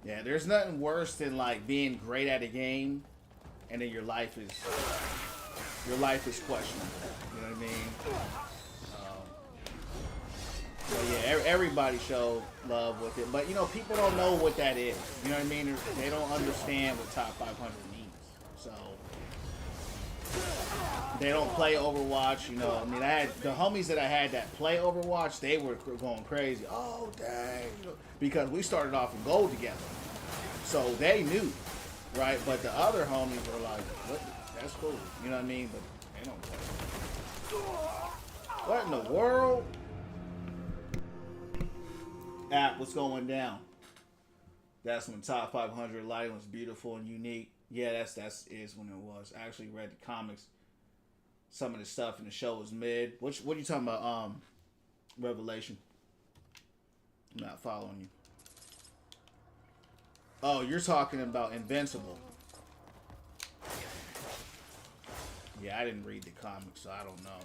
Yeah, there's nothing worse than like being great at a game and then your life is questionable. You know what I mean? So yeah, everybody showed love with it, but you know, people don't know what that is. You know what I mean? They don't understand what top 500 means. So they don't play Overwatch. You know, I mean, I had the homies that I had that play Overwatch. They were going crazy. Oh dang! You know, because we started off in gold together, so they knew, right? But the other homies were like, "What? That's cool." You know what I mean? But they don't play. What in the world? App, what's going down? That's when top 500 lighting was beautiful and unique. Yeah, that's is when it was. I actually read the comics. Some of the stuff in the show was mid. What are you talking about? Revelation. I'm not following you. Oh, you're talking about Invincible. Yeah, I didn't read the comics, so I don't know.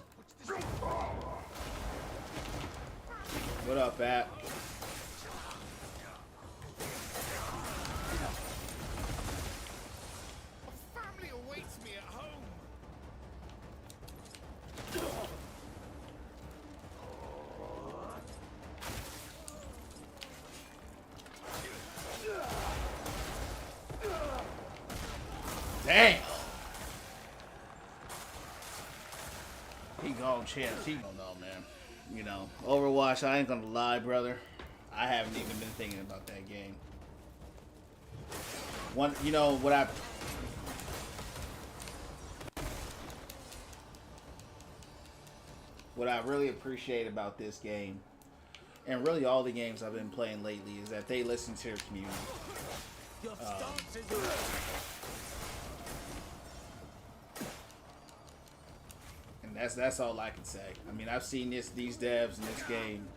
What up, App? Damn. He gone, champs. He don't know, man. You know, Overwatch, I ain't gonna lie, brother. I haven't even been thinking about that game. One, you know, what I really appreciate about this game, and really all the games I've been playing lately, is that they listen to their community. And that's all I can say. I mean, I've seen these devs in this game.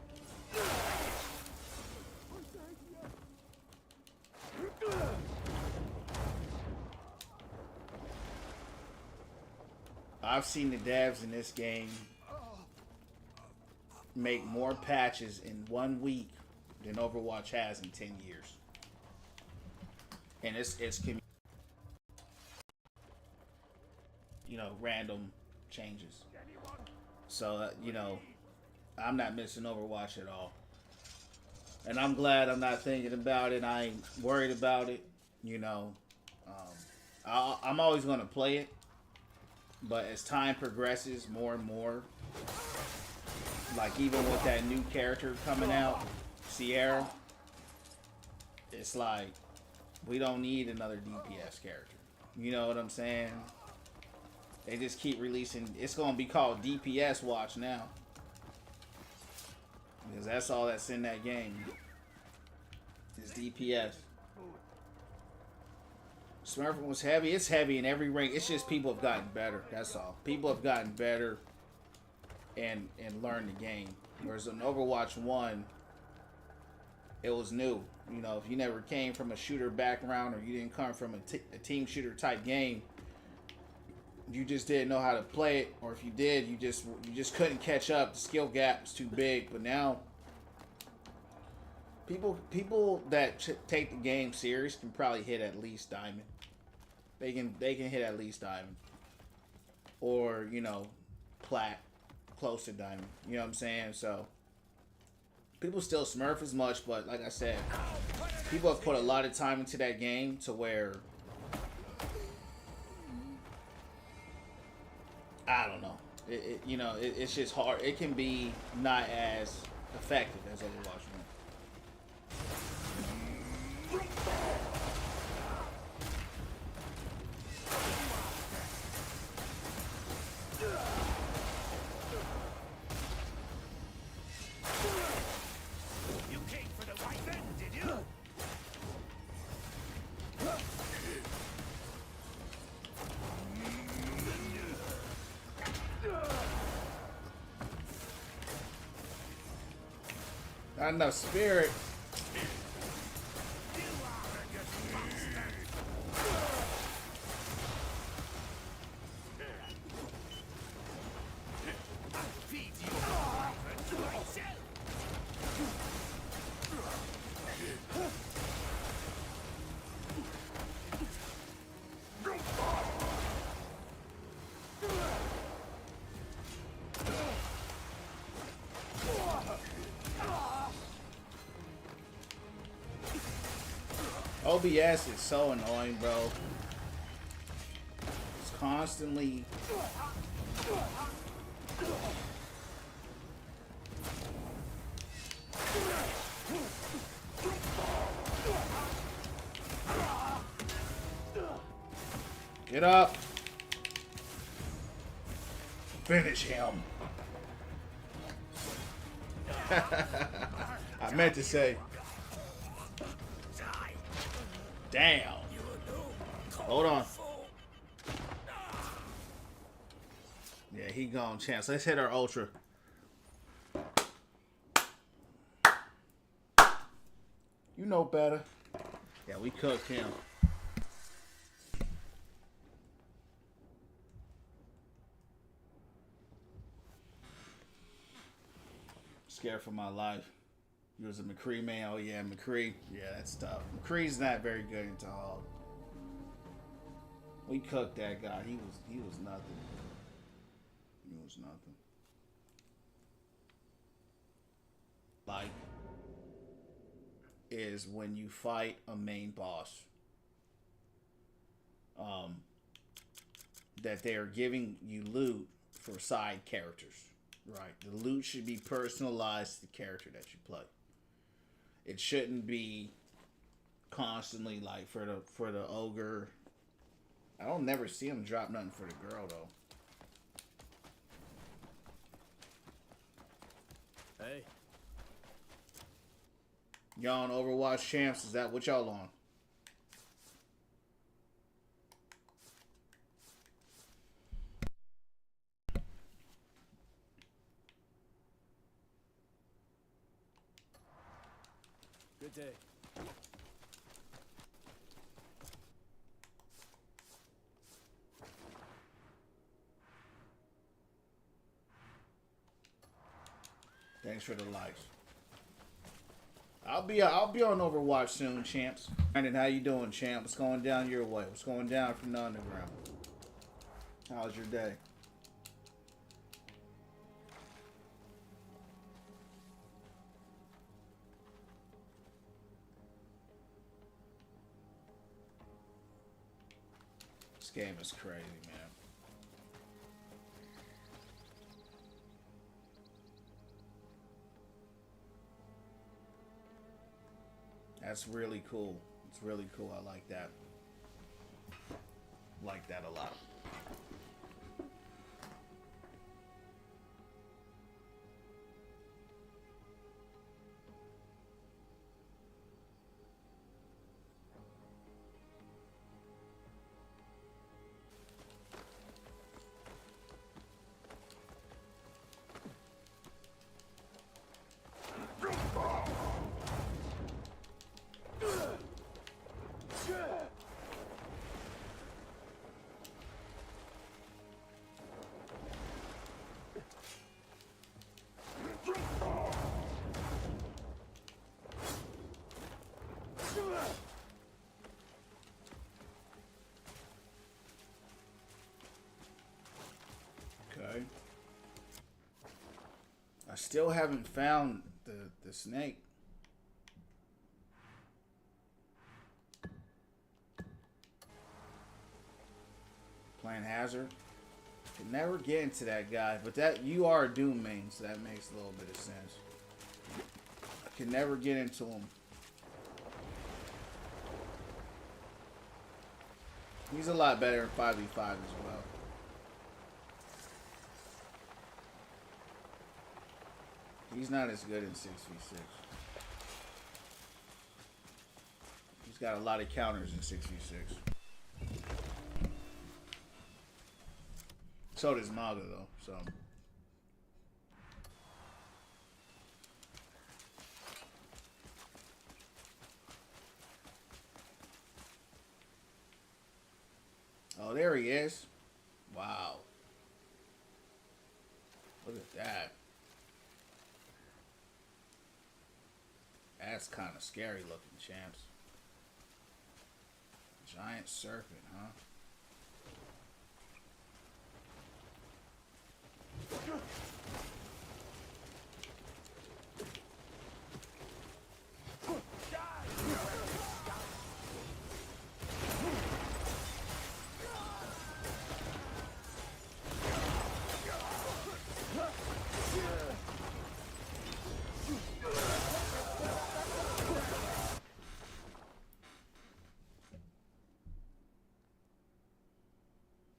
I've seen the devs in this game make more patches in 1 week than Overwatch has in 10 years. And it's you know, random changes. So, you know, I'm not missing Overwatch at all. And I'm glad I'm not thinking about it. I ain't worried about it. You know, I'm always going to play it. But as time progresses, more and more, like even with that new character coming out, Sierra, it's like, we don't need another DPS character. You know what I'm saying? They just keep releasing. It's going to be called DPS Watch now. Because that's all that's in that game. Is DPS. Smurfing was heavy. It's heavy in every rank. It's just people have gotten better. That's all. People have gotten better and learned the game. Whereas in Overwatch 1, it was new. You know, if you never came from a shooter background or you didn't come from a team shooter type game, you just didn't know how to play it. Or if you did, you just couldn't catch up. The skill gap was too big. But now, people that take the game serious can probably hit at least diamond. They can hit at least diamond, or you know, plat, close to diamond. You know what I'm saying? So people still smurf as much, but like I said, people have put a lot of time into that game to where I don't know. You know, it's just hard. It can be not as effective as Overwatch 1. Not enough spirit. OBS is so annoying, bro. It's constantly... Get up! Finish him! I meant to say... Damn. Hold on. Yeah, he gone, chance. Let's hit our ultra. You know better. Yeah, we cooked him. Scared for my life. He was a McCree man. Oh yeah, McCree. Yeah, that's tough. McCree's not very good into hog. We cooked that guy. He was nothing. He was nothing. Like is when you fight a main boss. That they are giving you loot for side characters. Right. The loot should be personalized to the character that you play. It shouldn't be constantly like for the ogre. I don't never see him drop nothing for the girl though.
Hey.
Y'all on Overwatch champs? Is that what y'all on?
Good day.
Thanks for the likes. I'll be on Overwatch soon, champs. Brandon, how you doing, champ? What's going down your way? What's going down from the underground? How's your day? This game is crazy, man. That's really cool. It's really cool. I like that. Like that a lot. Okay. I still haven't found the snake. Playing Hazard. Could never get into that guy, but that you are a Doom main, so that makes a little bit of sense. I can never get into him. He's a lot better in 5v5 as well. He's not as good in 6v6. He's got a lot of counters in 6v6. So does Maga though, so. Oh, there he is. Wow. Look at that. That's kind of scary looking, champs. Giant serpent, huh?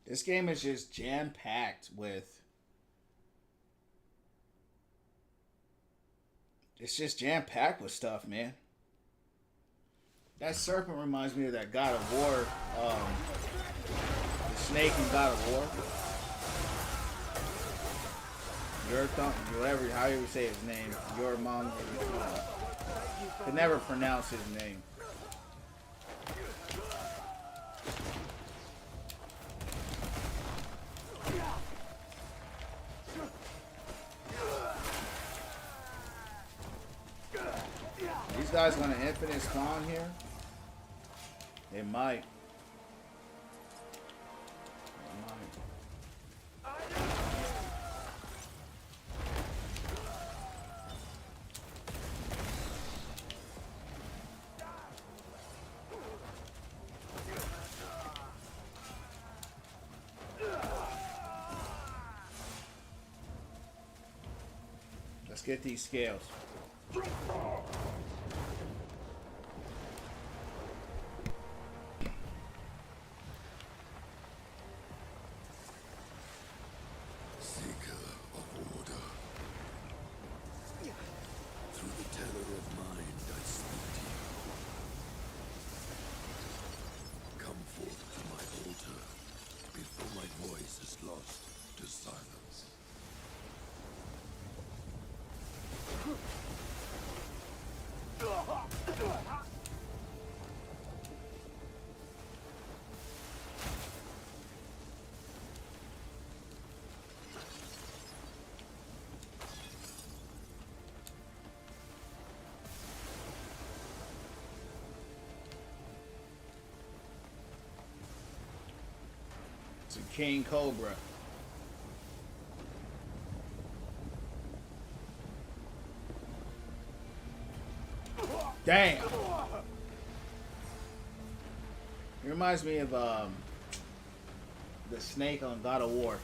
This game is just jam-packed with... It's just jam-packed with stuff, man. That serpent reminds me of that God of War, the snake in God of War. Whatever, how you would say his name. Your mom. Could never pronounce his name. These guys gonna infinite spawn here? They might. Let's get these scales. It's a King Cobra. Damn. It reminds me of the snake on God of War.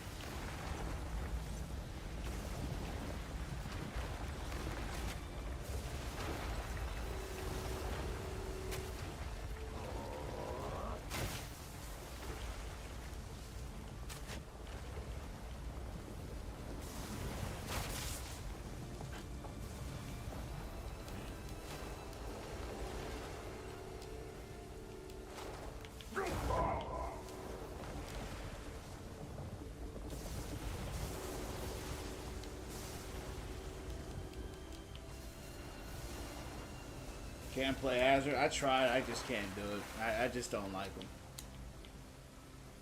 Can't play Hazard. I tried. I just can't do it. I just don't like him.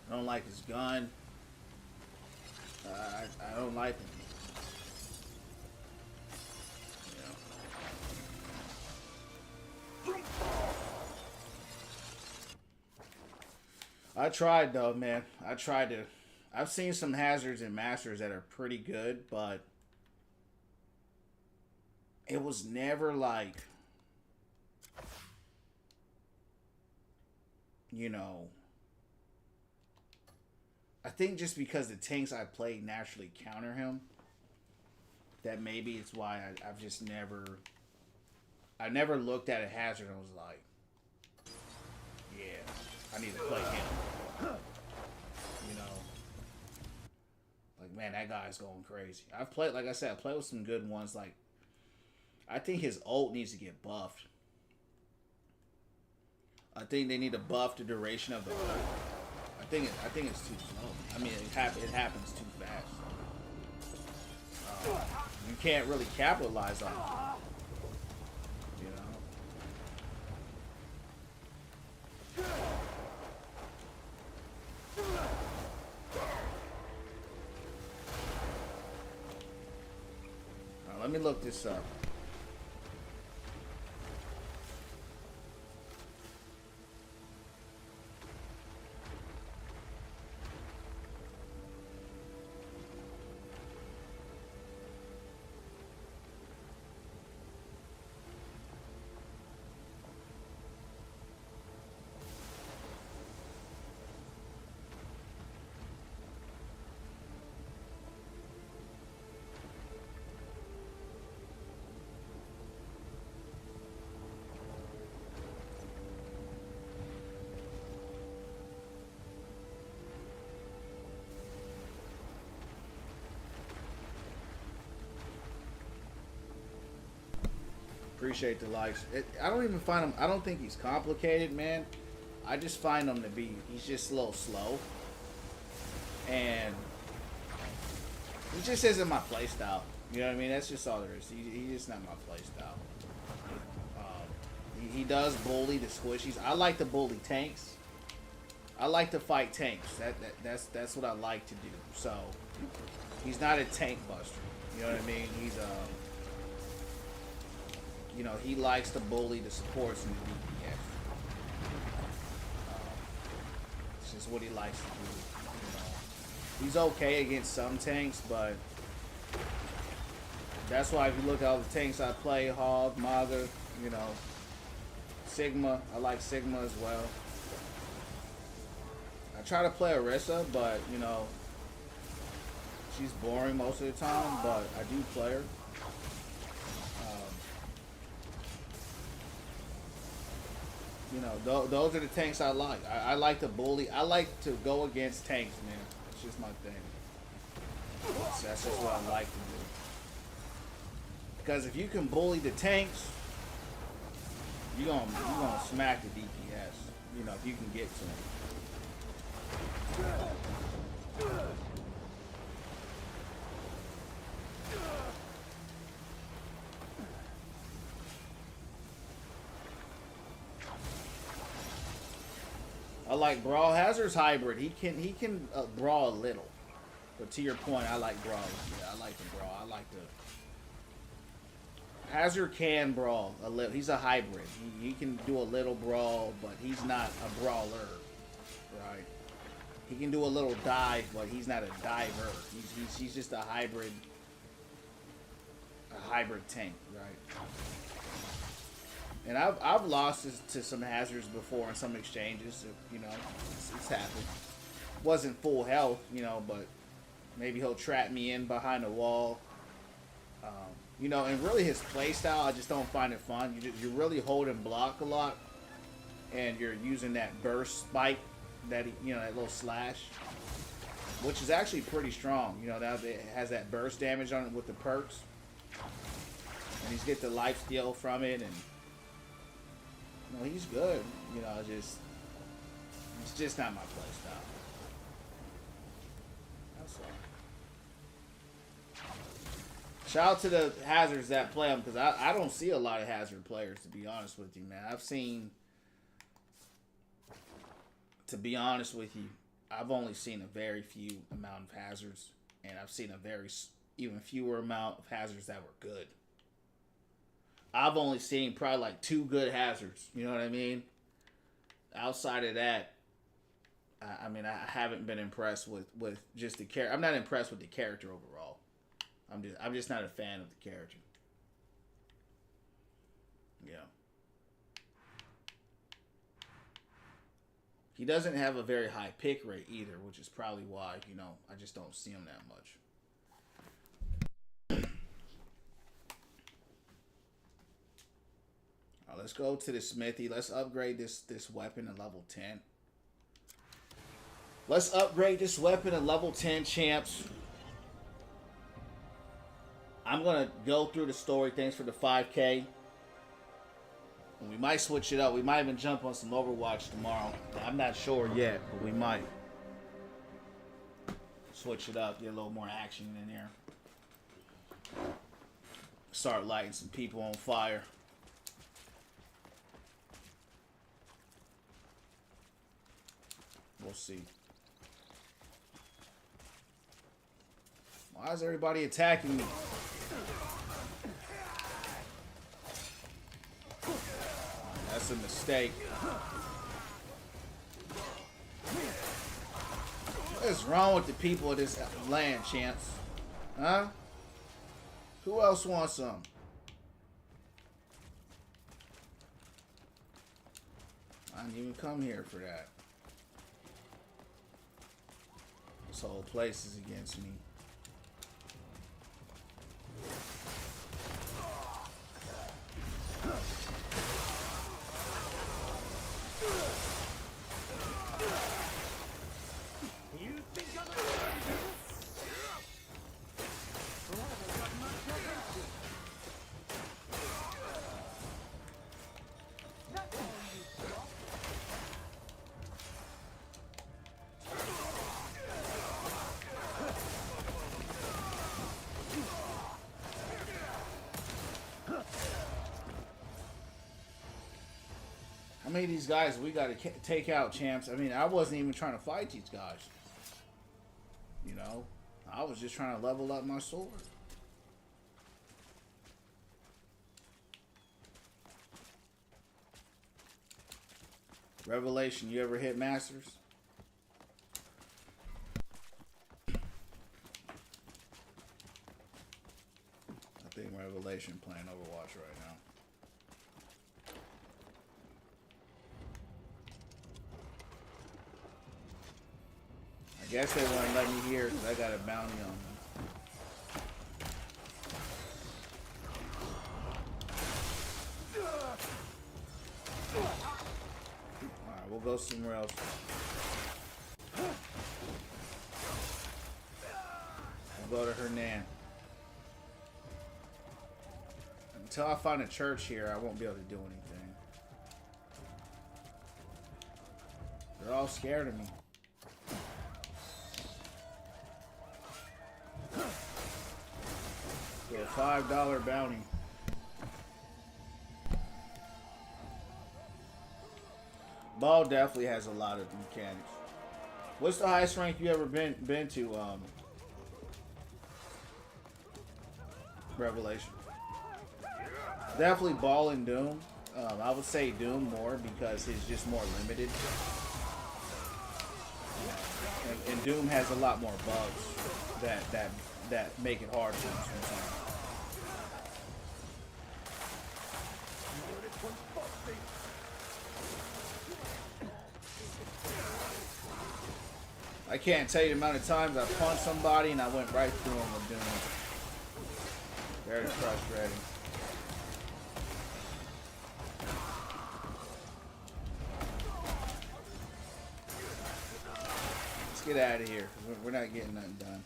I don't like his gun. I don't like him. You know. I tried though, man. I tried to. I've seen some Hazards and Masters that are pretty good, but it was never like, you know, I think just because the tanks I played naturally counter him, that maybe it's why I've just never, I never looked at a Hazard and was like, yeah, I need to play him. You know, like, man, that guy's going crazy. I've played, like I said, I played with some good ones. Like, I think his ult needs to get buffed. I think they need to buff the duration of the ult. I think it's too slow. I mean, it happens too fast. You can't really capitalize on it. You know. Let me look this up. Appreciate the likes. I don't even find him. I don't think he's complicated, man. I just find him to be. He's just a little slow, and he just isn't my playstyle. You know what I mean? That's just all there is. He's just not my playstyle. He does bully the squishies. I like to bully tanks. I like to fight tanks. That's what I like to do. So he's not a tank buster. You know what I mean? He's you know, he likes to bully the supports in the DPS. It's just what he likes to do. You know, he's okay against some tanks, but that's why if you look at all the tanks I play, Hog, Maga, you know, Sigma. I like Sigma as well. I try to play Orisa, but you know, she's boring most of the time. But I do play her. You know, those are the tanks I like. I like to bully. I like to go against tanks, man. It's just my thing. That's just what I like to do. Because if you can bully the tanks, you're gonna smack the DPS. You know, if you can get to them. I like Brawl. Hazard's hybrid. He can brawl a little, but to your point, I like brawl. Yeah, I like to brawl. I like to. Hazard can brawl a little. He's a hybrid. He can do a little brawl, but he's not a brawler, right? He can do a little dive, but he's not a diver. He's just a hybrid tank, right? And I've lost to some hazards before in some exchanges. You know, it's happened. Wasn't full health, you know, but maybe he'll trap me in behind a wall. You know, and really his playstyle, I just don't find it fun. You're really holding block a lot, and you're using that burst spike, that that little slash, which is actually pretty strong. You know, that it has that burst damage on it with the perks, and he's get the life steal from it, and no, he's good. You know, it's just not my playstyle. That's all. Shout out to the hazards that play him, because I don't see a lot of hazard players, to be honest with you, man. To be honest with you, I've only seen a very few amount of hazards, and I've seen a even fewer amount of hazards that were good. I've only seen probably like 2 good hazards. You know what I mean? Outside of that, I mean, I haven't been impressed with just the character. I'm not impressed with the character overall. I'm just not a fan of the character. Yeah. He doesn't have a very high pick rate either, which is probably why, you know, I just don't see him that much. Let's go to the smithy. Let's upgrade this weapon to level 10. Let's upgrade this weapon to level 10, champs. I'm going to go through the story. Thanks for the 5K. And we might switch it up. We might even jump on some Overwatch tomorrow. I'm not sure yet, but we might. Switch it up. Get a little more action in there. Start lighting some people on fire. We'll see. Why is everybody attacking me? That's a mistake. What is wrong with the people of this land, champs? Huh? Who else wants some? I didn't even come here for that. This whole place is against me.
You think I'm a
How many of these guys we got to take out, champs? I mean, I wasn't even trying to fight these guys. You know, I was just trying to level up my sword. Revelation, you ever hit Masters? I think Revelation playing Overwatch right now. I guess they won't let me hear because I got a bounty on them. Alright, we'll go somewhere else. We'll go to Hernan. Until I find a church here, I won't be able to do anything. They're all scared of me. A $5 bounty. Ball definitely has a lot of mechanics. What's the highest rank you ever been to? Revelation. Definitely Ball and Doom. I would say Doom more because it's just more limited. And Doom has a lot more bugs that make it hard for him sometimes. I can't tell you the amount of times I punched somebody and I went right through them with Doom. Very frustrating. Let's get out of here. We're not getting nothing done.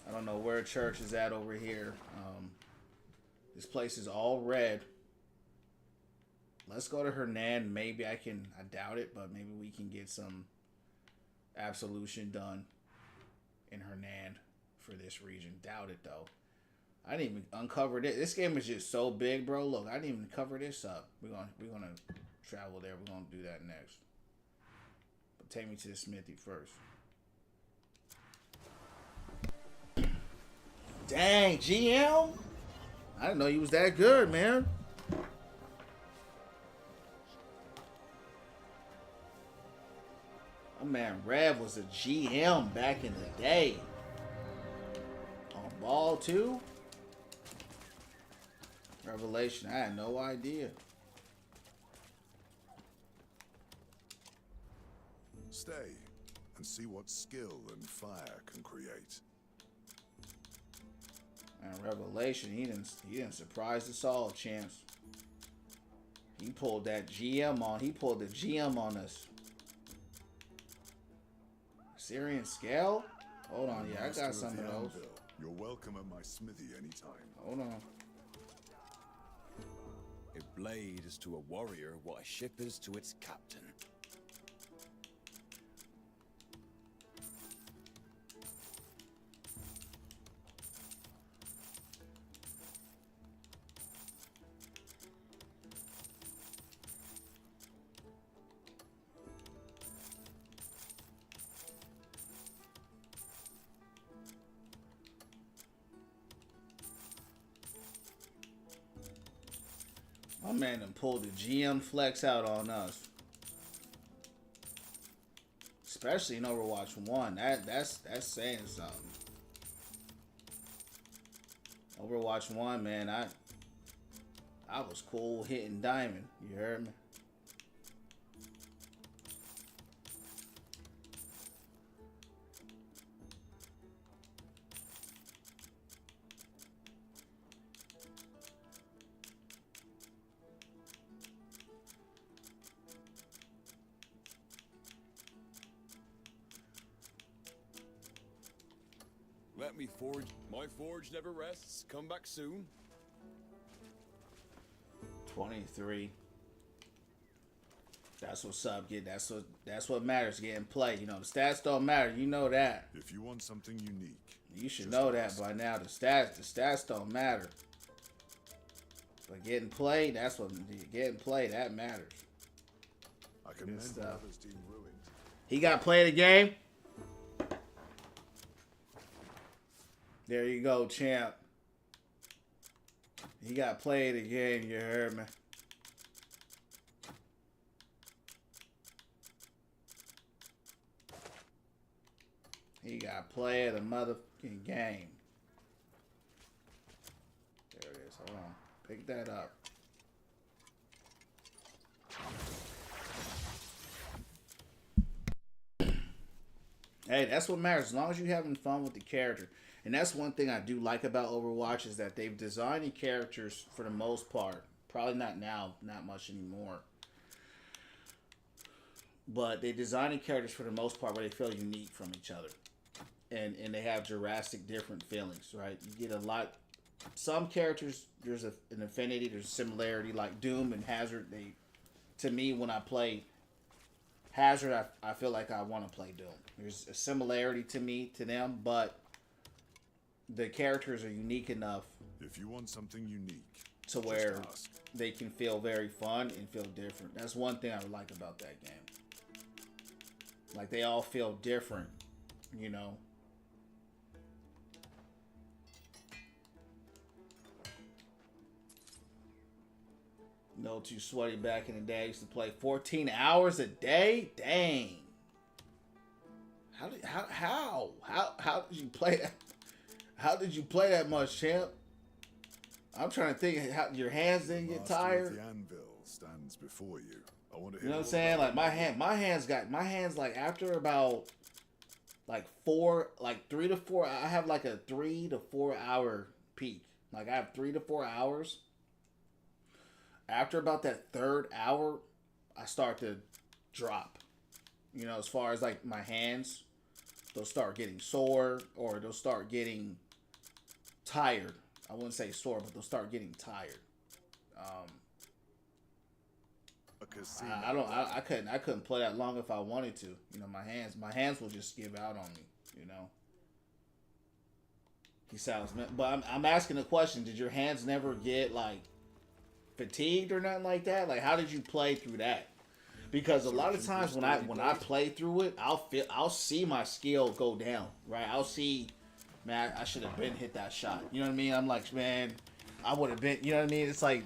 I don't know where church is at over here. This place is all red. Let's go to Hernan. Maybe I doubt it, but maybe we can get some absolution done in Hernan for this region. Doubt it, though. I didn't even uncover this. This game is just so big, bro. Look, I didn't even cover this up. We're gonna travel there. We're gonna do that next. But take me to the smithy first. Dang, GM? I didn't know you was that good, man. My man Rev was a GM back in the day. On Ball too? Revelation, I had no idea.
Stay and see what skill and fire can create.
And Revelation, he didn't surprise us all, champs. He pulled that GM on. He pulled the GM on us. Syrian scale? Hold on, yeah, I got some of those.
You're welcome at my smithy anytime.
Hold on.
A blade is to a warrior what a ship is to its captain.
man done pulled the GM flex out on us. Especially in Overwatch 1. That's saying something. Overwatch 1, man, I was cool hitting diamond. You heard me?
Let me forge. My forge never rests. Come back soon.
23. That's what's up, kid. That's what matters. Getting play. You know, the stats don't matter. You know that.
If you want something unique,
You should
just
know that
ask.
by now. The stats don't matter. But getting played, that's what getting played, that matters.
I can mend
stuff.
whatever's deemed ruined.
He got play the game. There you go, champ. He got play the game, you heard me. He got play of the motherfucking game. There it is. Hold on. Pick that up. Hey, that's what matters. As long as you're having fun with the character. And that's one thing I do like about Overwatch is that they've designed the characters for the most part. Probably not now, not much anymore. But they design the characters for the most part where they feel unique from each other. And they have drastic different feelings, right? You get a lot. Some characters, there's an affinity, there's a similarity. Like Doom and Hazard, to me, when I play Hazard, I feel like I want to play Doom. There's a similarity to me, to them, but the characters are unique enough
If you want something unique,
to
just
where
ask.
they can feel very fun and feel different. That's one thing I like about that game. Like, they all feel different, you know? No too sweaty back in the day. I used to play 14 hours a day? Dang. How did you play that? How did you play that much, champ? I'm trying to think how your hands didn't get
Master of
tired.
the anvil stands before you. I want to
You know what I'm saying? Like my hands like after about like 3 to 4, I have like a 3 to 4 hour peak. Like I have 3 to 4 hours. After about that third hour, I start to drop. You know, as far as like my hands, they'll start getting sore or they'll start getting tired. I wouldn't say sore, but they'll start getting tired.
a casino.
I couldn't play that long if I wanted to. You know, my hands will just give out on me. You know. He sounds, but I'm asking a question. Did your hands never get like fatigued or nothing like that? Like, how did you play through that? Because a lot of times when I play through it, I'll see my skill go down. Right? I'll see, man, I should have been hit that shot. You know what I mean? I'm like, man, I would have been. You know what I mean? It's like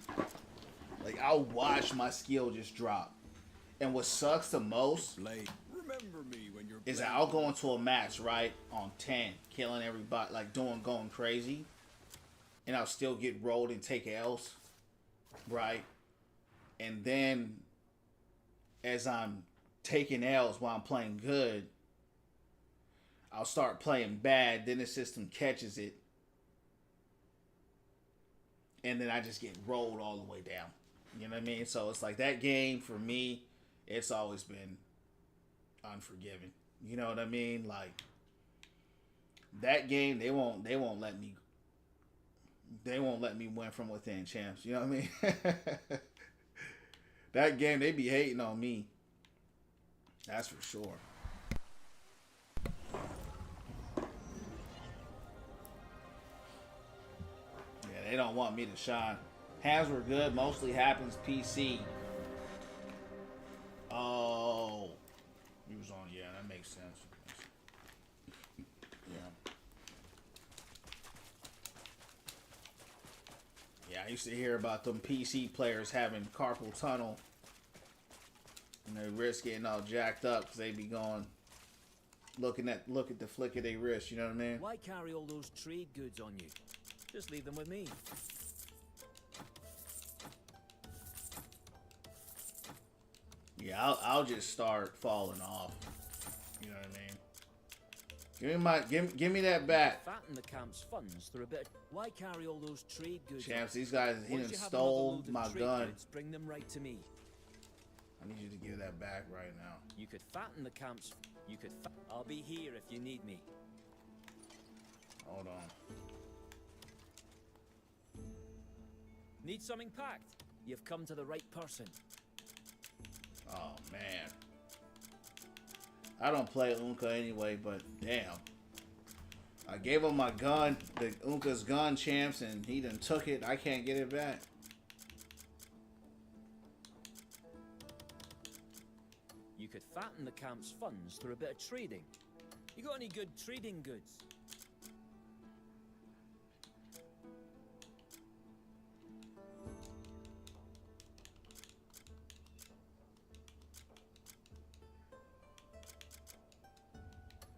I'll watch my skill just drop. And what sucks the most
Blade, remember me when you're.
is that I'll go into a match, right, on 10, killing everybody, like going crazy, and I'll still get rolled and take L's, right? And then as I'm taking L's while I'm playing good, I'll start playing bad, then the system catches it, and then I just get rolled all the way down. You know what I mean? So it's like that game for me, it's always been unforgiving. You know what I mean? Like that game, they won't let me win from within, champs. You know what I mean? That game, they be hating on me. That's for sure. Yeah, they don't want me to shine. Hands were good. Mostly happens PC. Oh. He was on, yeah, that makes sense. Yeah. Yeah, used to hear about them PC players having carpal tunnel and their wrist getting all jacked up because they be going look at the flick of their wrist. You know what I mean?
Why carry all those trade goods on you? Just leave them with me.
Yeah, I'll just start falling off. You know what I mean? Give me that back.
Fatten the camp's funds through a bit. Why carry all those trade goods?
Champs, these guys, he
Once
done
you have
stole
another load of
my
trade
gun.
goods, bring them right to me.
I need you to give that back right now.
You could fatten the camp's. You could. I'll be here if you need me.
Hold on.
Need something packed? You've come to the right person.
Oh man. I don't play Unka anyway, but damn. I gave him my gun, the Unka's gun, champs, and he done took it. I can't get it back.
You could fatten the camp's funds through a bit of trading. You got any good trading goods?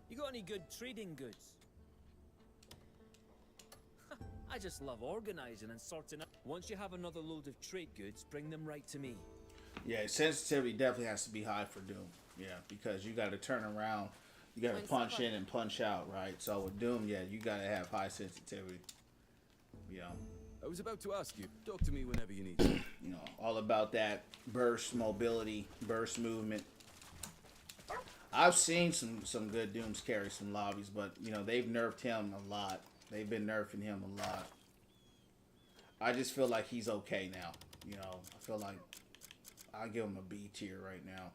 You got any good trading goods? I just love organizing and sorting out. Once you have another load of trade goods, bring them right to me.
Yeah, sensitivity definitely has to be high for Doom. Yeah, because you got to turn around, you got to punch in and punch out, right? So with Doom, yeah, you got to have high sensitivity. You know,
I was about to ask you. Talk to me whenever you need.
you know, all about that burst mobility, burst movement. I've seen some good Dooms carry some lobbies, but you know they've nerfed him a lot. They've been nerfing him a lot. I just feel like he's okay now. You know, I feel like I'll give him a B tier right now.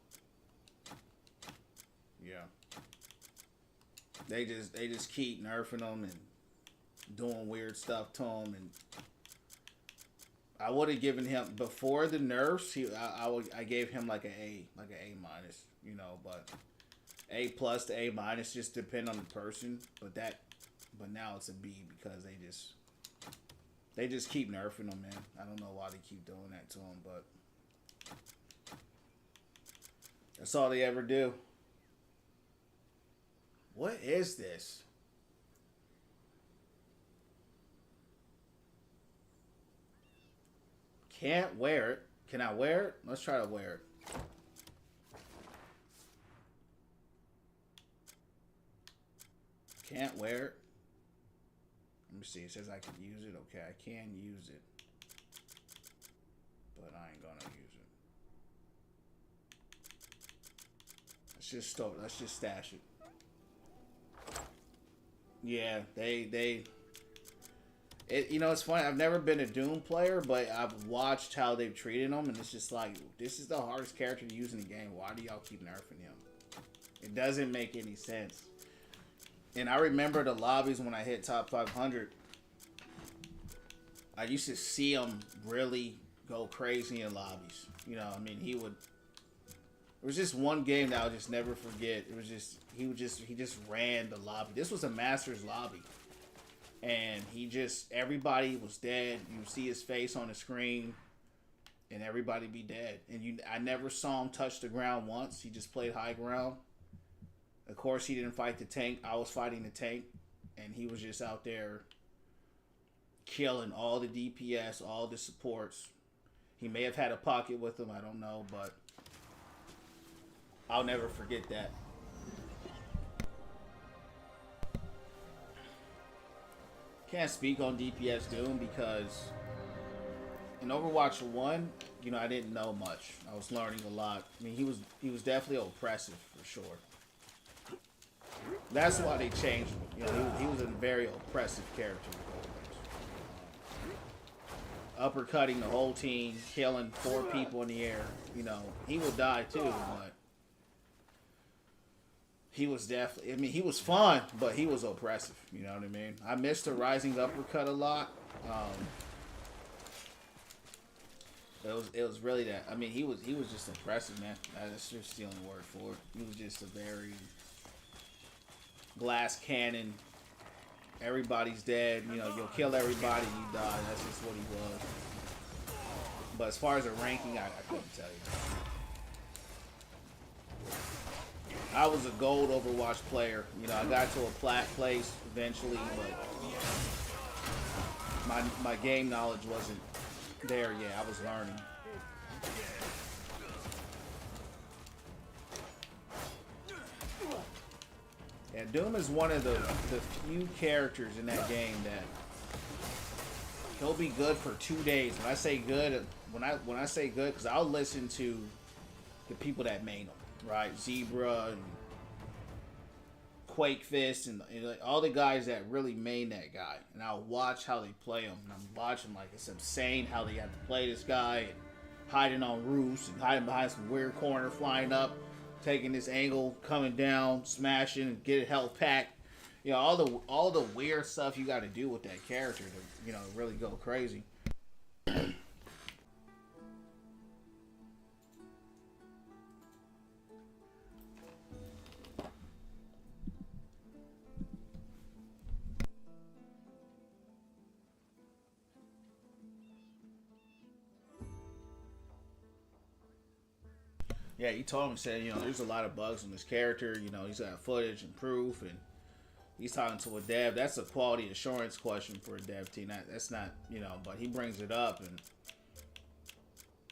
Yeah. They just keep nerfing him and doing weird stuff to him, and I would have given him before the nerfs. I gave him like an A minus. You know, but A plus to A minus just depend on the person. But now it's a B because they just keep nerfing him, man. I don't know why they keep doing that to him, but that's all they ever do. What is this? Can't wear it. Can I wear it? Let's try to wear it. Can't wear it. Let me see. It says I can use it. Okay, I can use it. But I ain't gonna use it. Let's just stash it. Yeah, you know, it's funny. I've never been a Doom player, but I've watched how they've treated him, and it's just like, this is the hardest character to use in the game. Why do y'all keep nerfing him? It doesn't make any sense. And I remember the lobbies when I hit top 500. I used to see him really go crazy in lobbies. You know, I mean, it was just one game that I'll just never forget. It was just, he just ran the lobby. This was a Masters lobby. And everybody was dead. You see his face on the screen, and everybody be dead. And I never saw him touch the ground once. He just played high ground. Of course, he didn't fight the tank. I was fighting the tank, and he was just out there killing all the DPS, all the supports. He may have had a pocket with him. I don't know, but I'll never forget that. Can't speak on DPS Doom because in Overwatch 1, you know, I didn't know much. I was learning a lot. I mean, he was definitely oppressive for sure. That's why they changed him. You know, he was a very oppressive character. Uppercutting the whole team, killing 4 people in the air. You know, he would die too, but he was definitely, I mean, he was fun, but he was oppressive. You know what I mean? I missed the rising uppercut a lot. It was really that. I mean, he was just oppressive, man. That's just the only word for it. He was just a very glass cannon. Everybody's dead. You know, you'll kill everybody, you die. That's just what he was. But as far as a ranking, I couldn't tell you. I was a gold Overwatch player. You know, I got to a plat place eventually, but my game knowledge wasn't there yet. I was learning. Yeah, Doom is one of the few characters in that game that he'll be good for 2 days. When I say good, when I say good, because I'll listen to the people that made him, right? Zebra and Quake Fist and like all the guys that really made that guy, and I'll watch how they play him. And I'm watching like it's insane how they have to play this guy, and hiding on roofs and hiding behind some weird corner, flying up, taking this angle, coming down, smashing, and get a health pack. You know, all the weird stuff you got to do with that character to, you know, really go crazy. Yeah, he told me, said, you know, there's a lot of bugs in this character. You know, he's got footage and proof, and he's talking to a dev. That's a quality assurance question for a dev team. That's not, you know, but he brings it up, and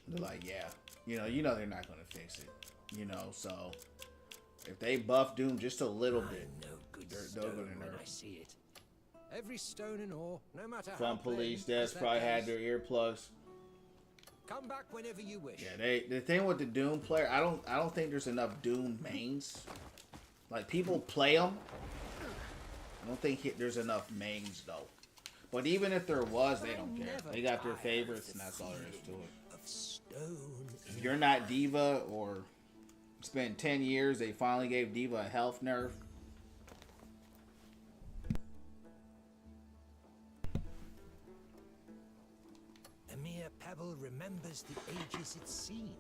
they're like, yeah, you know they're not going to fix it, you know. So if they buff Doom just a little bit, they're going to nerf.
I see it. Every stone and ore, no matter how
Fun Police
plain,
devs
as
probably
that
had
goes.
their earplugs.
Come back whenever you wish.
Yeah, the thing with the Doom player, I don't think there's enough Doom mains. Like, people play them. I don't think there's enough mains though. But even if there was, they don't care. They got their favorites, and that's all there is to it.
Of stone.
If you're not D.Va, or it's been 10 years, they finally gave D.Va a health nerf.
A mere pebble remembers the ages it's seen.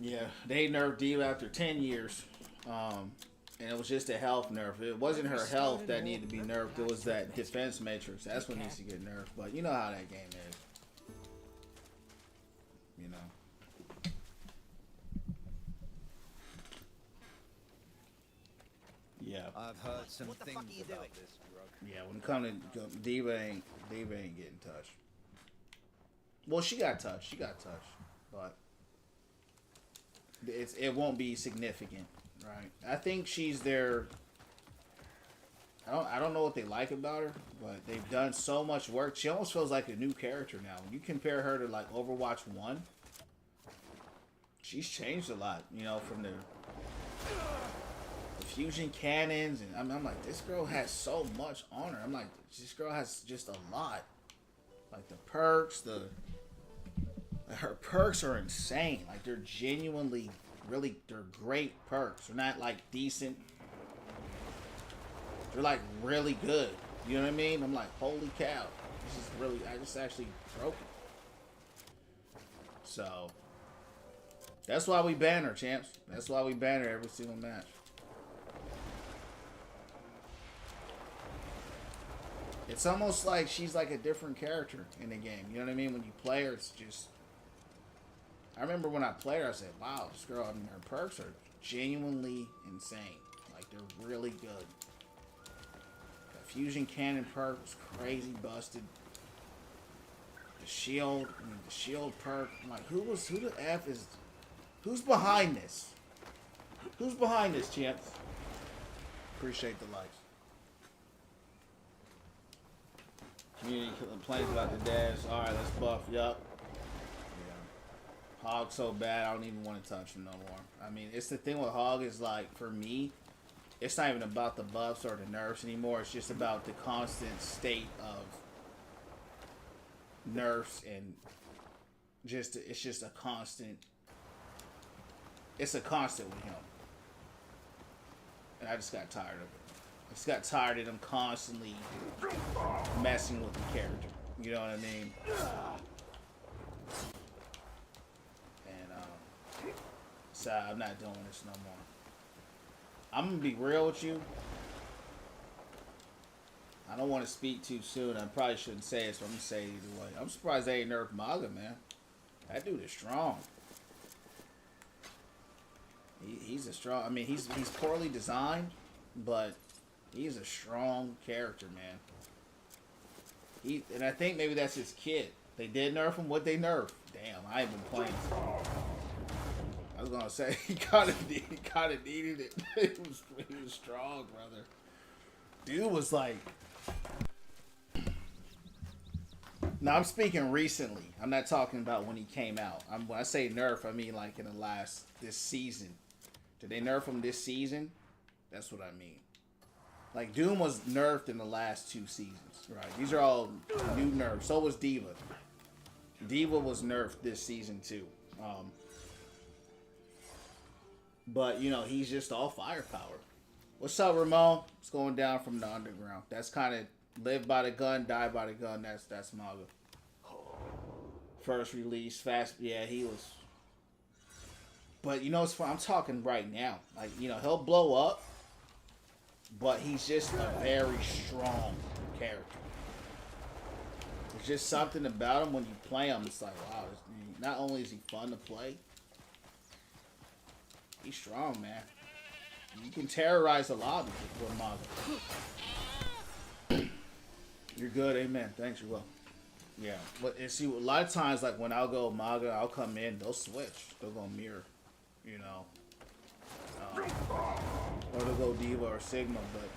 Yeah, they nerfed D.Va after 10 years. And it was just a health nerf. It wasn't her health that needed to be nerfed. It was that defense matrix. That's what needs to get nerfed. But you know how that game is. You know. Yeah.
I've heard some things about this drug.
Yeah, when it comes to D.Va ain't getting touched. Well, she got touched. But it won't be significant, right? I think she's their. I don't know what they like about her, but they've done so much work. She almost feels like a new character now. When you compare her to like Overwatch 1, she's changed a lot. You know, from the fusion cannons, and I'm like, this girl has so much on her. I'm like, this girl has just a lot. Like the perks, her perks are insane. Like they're genuinely, really, they're great perks. They're not like decent. They're like really good. You know what I mean? I'm like, holy cow. This is really, I just actually broke it. So, that's why we ban her, champs. That's why we ban her every single match. It's almost like she's like a different character in the game. You know what I mean? When you play her, it's just... I remember when I played her, I said, wow, this girl, I mean, her perks are genuinely insane. Like, they're really good. The fusion cannon perk was crazy busted. The shield perk. I'm like, who the F is... Who's behind this? Who's behind this, champs? Appreciate the likes. Community complains about the dash. Alright, let's buff. Yup. Yeah. Hog so bad, I don't even want to touch him no more. I mean, it's the thing with Hog is like, for me, it's not even about the buffs or the nerfs anymore. It's just about the constant state of nerfs, and it's just a constant. It's a constant with him. And I just got tired of it. I just got tired of them constantly messing with the character. You know what I mean? And So I'm not doing this no more. I'm gonna be real with you. I don't want to speak too soon. I probably shouldn't say it, so I'm gonna say it either way. I'm surprised they ain't nerfed Maga, man. That dude is strong. He's a strong. I mean, he's poorly designed, but he's a strong character, man. And I think maybe that's his kid. They did nerf him. What they nerfed? Damn, I ain't been playing. I was gonna say he kind of needed it. he was strong, brother. Dude was like. Now I'm speaking recently. I'm not talking about when he came out. When I say nerf, I mean like in this season. Did they nerf him this season? That's what I mean. Like Doom was nerfed in the last 2 seasons, right? These are all new nerfs. So was D.Va. D.Va was nerfed this season too. But you know he's just all firepower. What's up, Ramon? It's going down from the underground. That's kind of live by the gun, die by the gun. That's Maga. First release, fast. Yeah, he was. But you know, it's fun. I'm talking right now. Like you know, he'll blow up, but he's just a very strong character. There's just something about him when you play him. It's like wow. Not only is he fun to play, he's strong, man. You can terrorize a lobby with Maga. You're good, amen. Thanks, you're well. Yeah, but and see, a lot of times, like when I'll go Maga, I'll come in, they'll switch. They'll go mirror, you know. Or they'll go D.Va or Sigma, but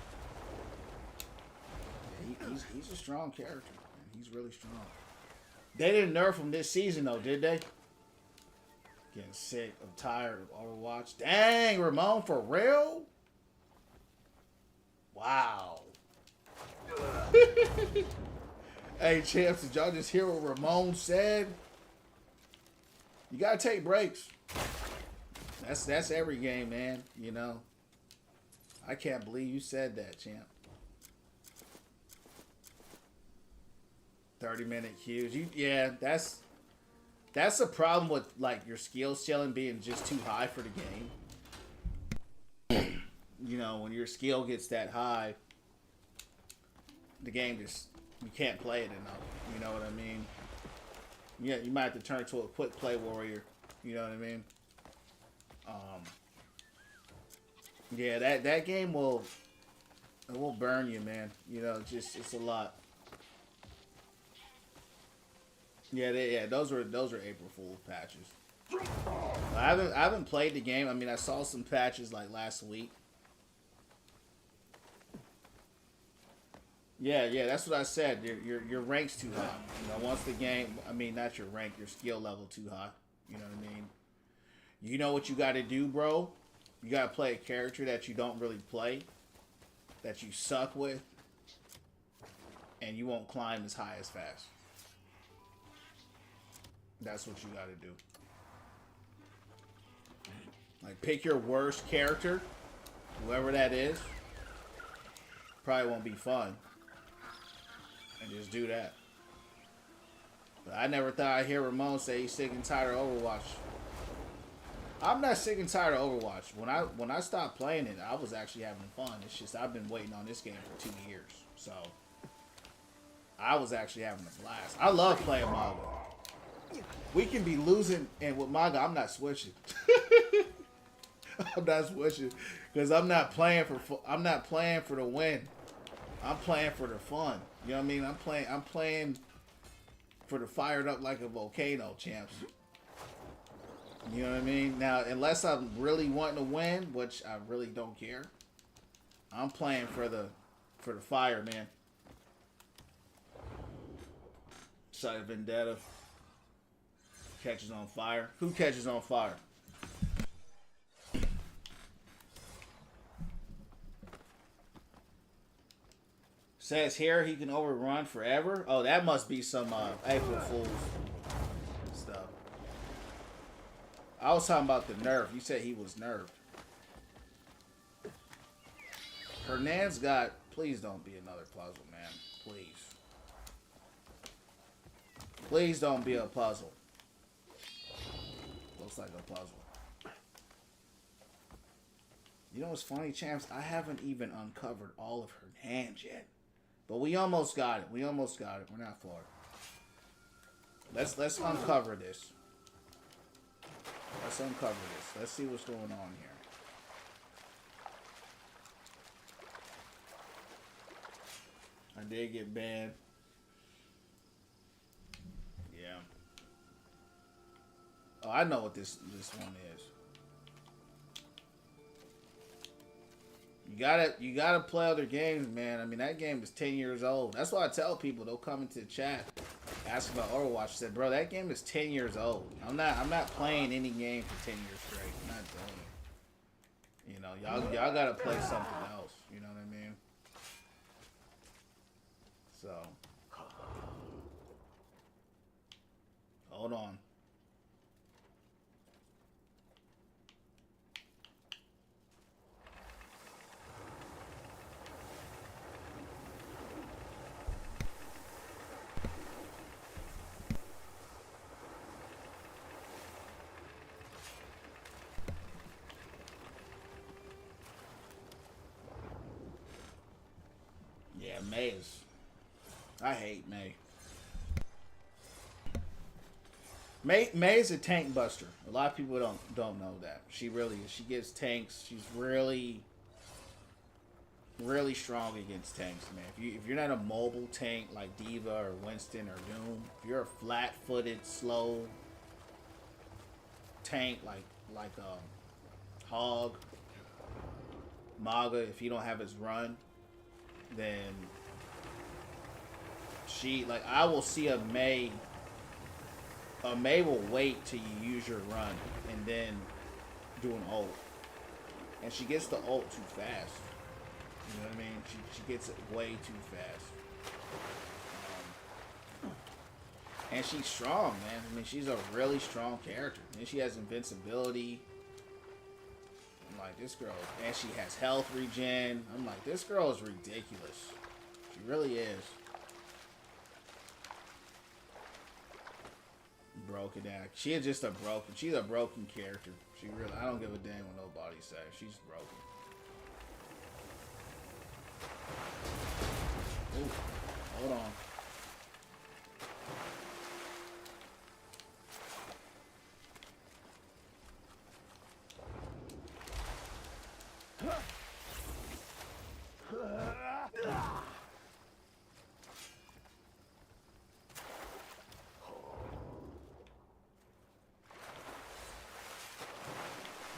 he's a strong character. Man. He's really strong. They didn't nerf him this season, though, did they? Getting sick. I'm tired of Overwatch. Dang, Ramon, for real? Wow. Hey, champs, did y'all just hear what Ramon said? You gotta take breaks. That's every game, man. You know. I can't believe you said that, champ. 30-minute queues. Yeah, that's a problem with like your skill ceiling being just too high for the game. You know, when your skill gets that high, the game just you can't play it enough. You know what I mean? Yeah, you might have to turn to a quick play warrior. You know what I mean? Yeah, that game will burn you, man. You know, it's a lot. Yeah, those were April Fool patches. I haven't played the game. I mean, I saw some patches like last week. Yeah, that's what I said. Your rank's too high. You know, once the game, I mean, not your rank, your skill level too high. You know what I mean? You know what you got to do, bro? You got to play a character that you don't really play, that you suck with, and you won't climb as high as fast. That's what you got to do. Like, pick your worst character, whoever that is. Probably won't be fun. And just do that. But I never thought I'd hear Ramon say he's sick and tired of Overwatch. I'm not sick and tired of Overwatch. When I stopped playing it, I was actually having fun. It's just I've been waiting on this game for 2 years. So I was actually having a blast. I love playing Maga. We can be losing, and with Maga, I'm not switching. I'm not switching because I'm not playing for the win. I'm playing for the fun. You know what I mean? I'm playing for the fired up like a volcano, champs. You know what I mean? Now, unless I'm really wanting to win, which I really don't care, I'm playing for the fire, man. Side of Vendetta catches on fire. Who catches on fire? Says here he can overrun forever. Oh, that must be some April Fool's stuff. I was talking about the nerf. You said he was nerfed. Hernan's got... Please don't be another puzzle, man. Please. Please don't be a puzzle. Looks like a puzzle. You know what's funny, champs? I haven't even uncovered all of her hands yet. But we almost got it. We almost got it. We're not far. Let's uncover this. Let's uncover this. Let's see what's going on here. I did get banned. Yeah. Oh, I know what this one is. You gotta play other games, man. I mean, that game is 10 years old. That's why I tell people, they'll come into the chat, ask about Overwatch. I said, bro, that game is 10 years old. I'm not playing any game for 10 years straight. I'm not doing it. You know, y'all gotta play something else. You know what I mean? So, hold on. Yeah, May is. I hate May. May is a tank buster. A lot of people don't know that. She really is. She gets tanks. She's really strong against tanks, man. If you're not a mobile tank like Diva or Winston or Doom, if you're a flat-footed, slow tank like Hog, Maga, if you don't have his run, then I will see a May will wait till you use your run and then do an ult. And she gets the ult too fast. You know what I mean? She gets it way too fast. And she's strong, man. I mean, she's a really strong character. And she has invincibility. I'm like, this girl, and she has health regen. I'm like, this girl is ridiculous. She really is. Broken down. She's just she's a broken character. She really, I don't give a damn what nobody says. She's broken. Ooh, hold on.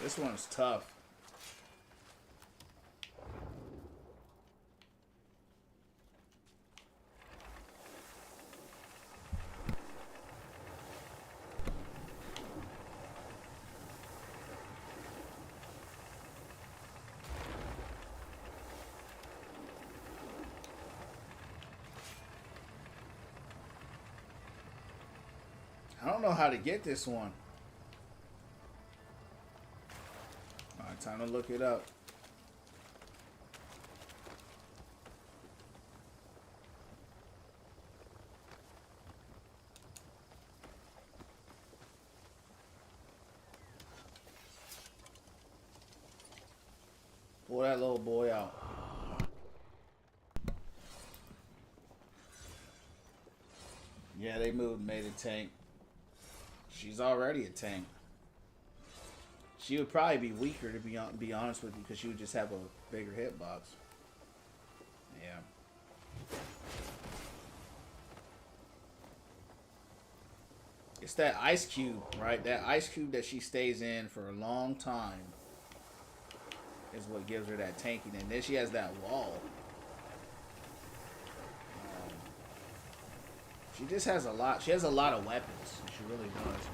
This one's tough. I don't know how to get this one. Alright, time to look it up. Pull that little boy out. Yeah, they made a tank. She's already a tank. She would probably be weaker, to be honest with you, because she would just have a bigger hitbox. Yeah. It's that ice cube, right? That ice cube that she stays in for a long time is what gives her that tanking. And then she has that wall. She just has a lot. She has a lot of weapons. She really does.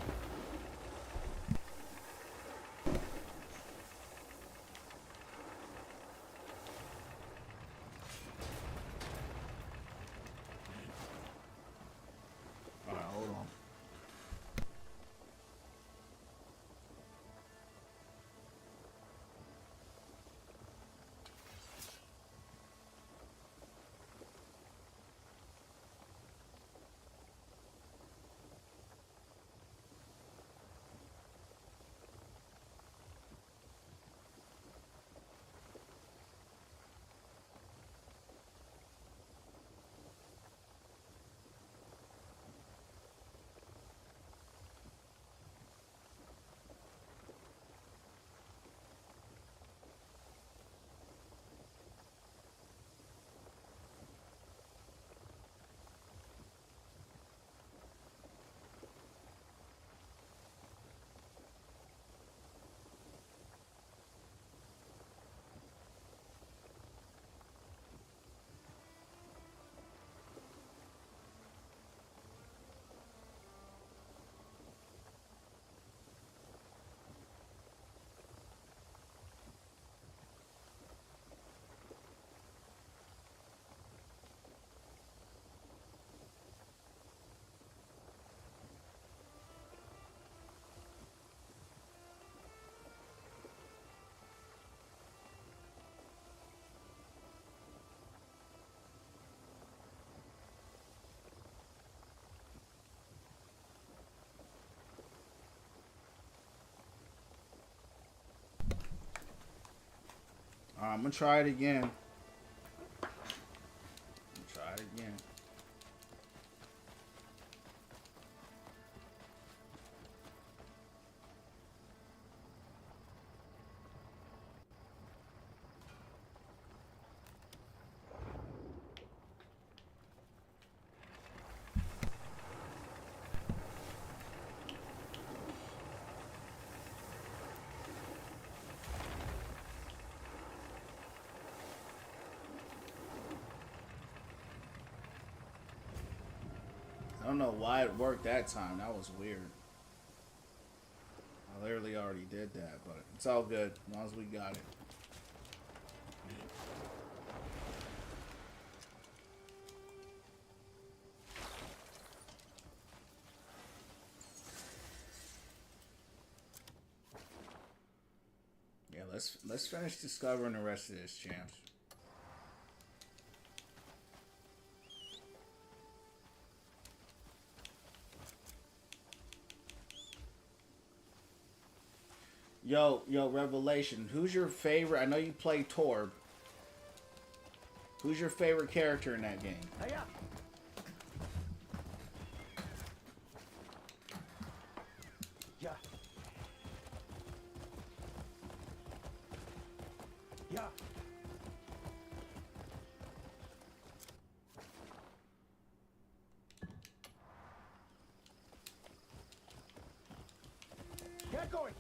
All right, hold on. I'm gonna try it again. Try it again. I don't know why it worked that time. That was weird. I literally already did that, but it's all good as long as we got it. Yeah, let's finish discovering the rest of this, champs. Yo, Revelation, who's your favorite? I know you play Torb. Who's your favorite character in that game?
Hey, yeah. Yeah. Get going.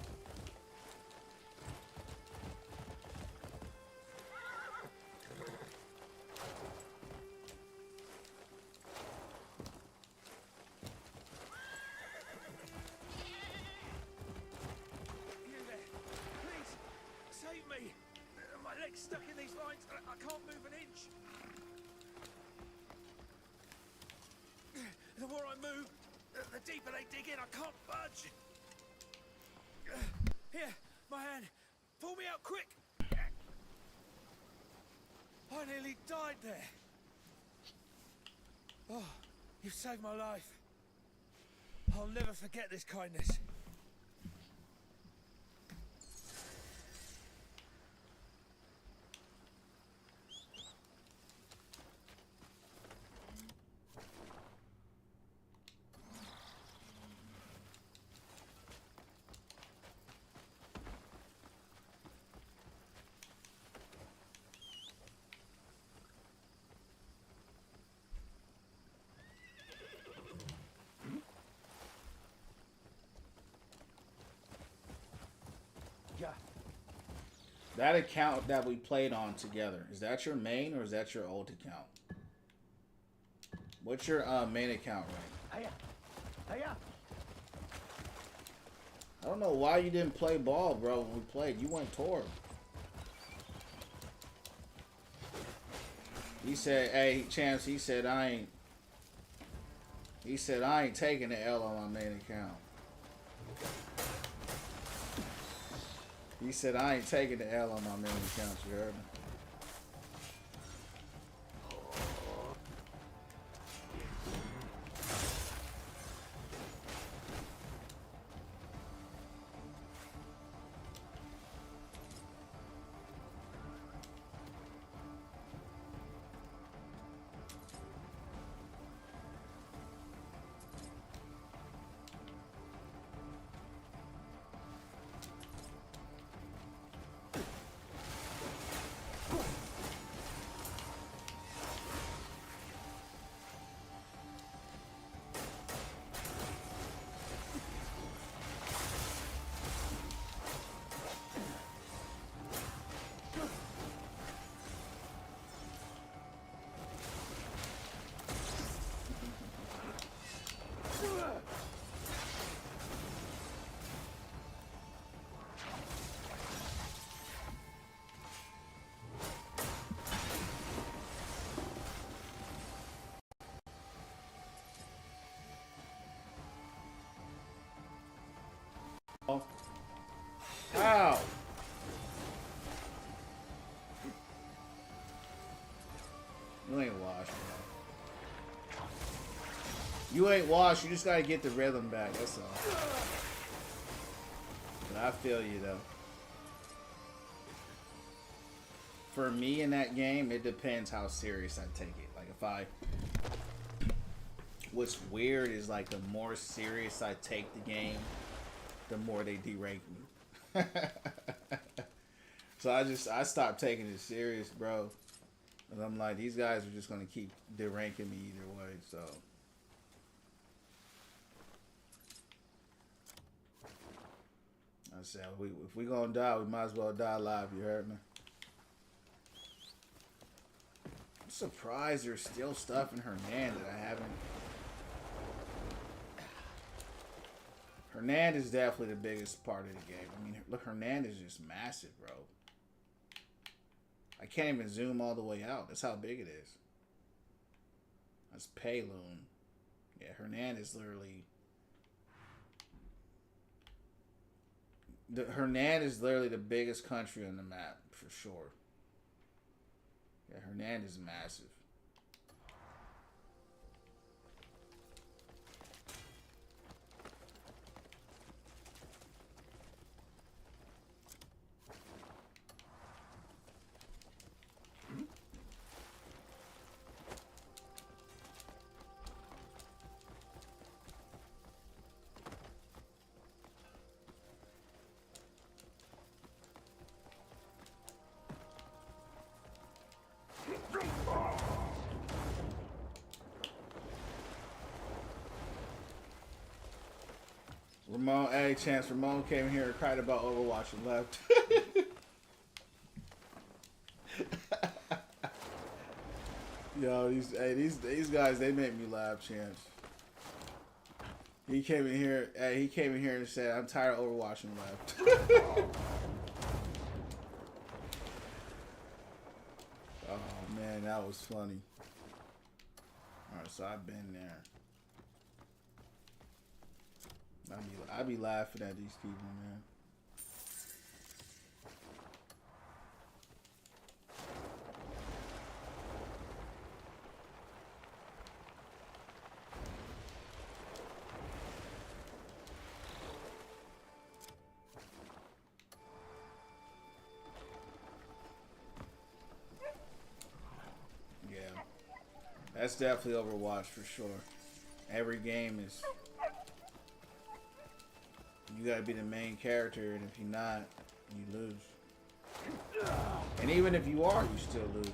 Save me! My leg's stuck in these lines. I can't move an inch. The more I move, the deeper they dig in. I can't budge. Here, my hand. Pull me out quick. I nearly died there. Oh, you've saved my life. I'll never forget this kindness.
Yeah.
That account that we played on together, is that your main or is that your old account? What's your main account rank?
Hey,
I don't know why you didn't play ball, bro, when we played. You went Torb. He said, hey, Champs, he said I ain't taking the L on my main account. He said I ain't taking the L on my main account, you heard me? Ow! You ain't washed, bro. You ain't washed. You just gotta get the rhythm back. That's all. But I feel you though. for me in that game, it depends how serious I take it. Like if I, what's weird is like the more serious I take the game, the more they derank me. So I stopped taking it serious, bro. And I'm like, these guys are just gonna keep deranking me either way. So I said, if we gonna die, we might as well die live. You heard me? I'm surprised there's still stuff in Hernan that I haven't. Hernan is definitely the biggest part of the game. I mean, look, Hernan is just massive, bro. I can't even zoom all the way out. That's how big it is. That's Payloon. Yeah, Hernan is literally... Hernan is literally the biggest country on the map, for sure. Yeah, Hernan is massive. Ramon, hey, Chance, Ramon came here and cried about Overwatch and left. Yo, these guys, they make me laugh, Chance. He came in here and said, I'm tired of Overwatch and left. Oh man, that was funny. Alright, so I've been there. I be laughing at these people, man. Yeah. That's definitely Overwatch for sure. Every game is... You gotta be the main character, and if you're not, you lose. And even if you are, you still lose.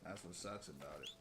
That's what sucks about it.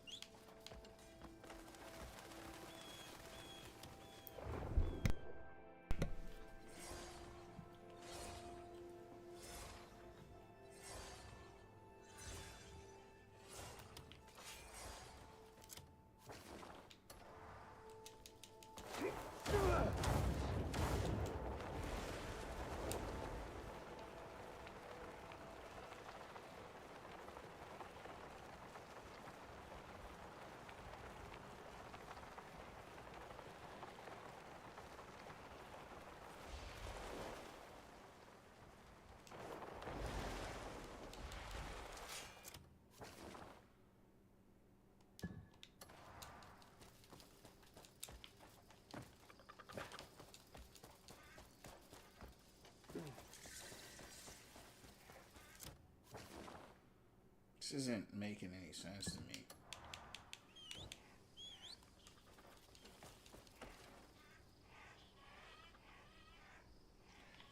This isn't making any sense to me.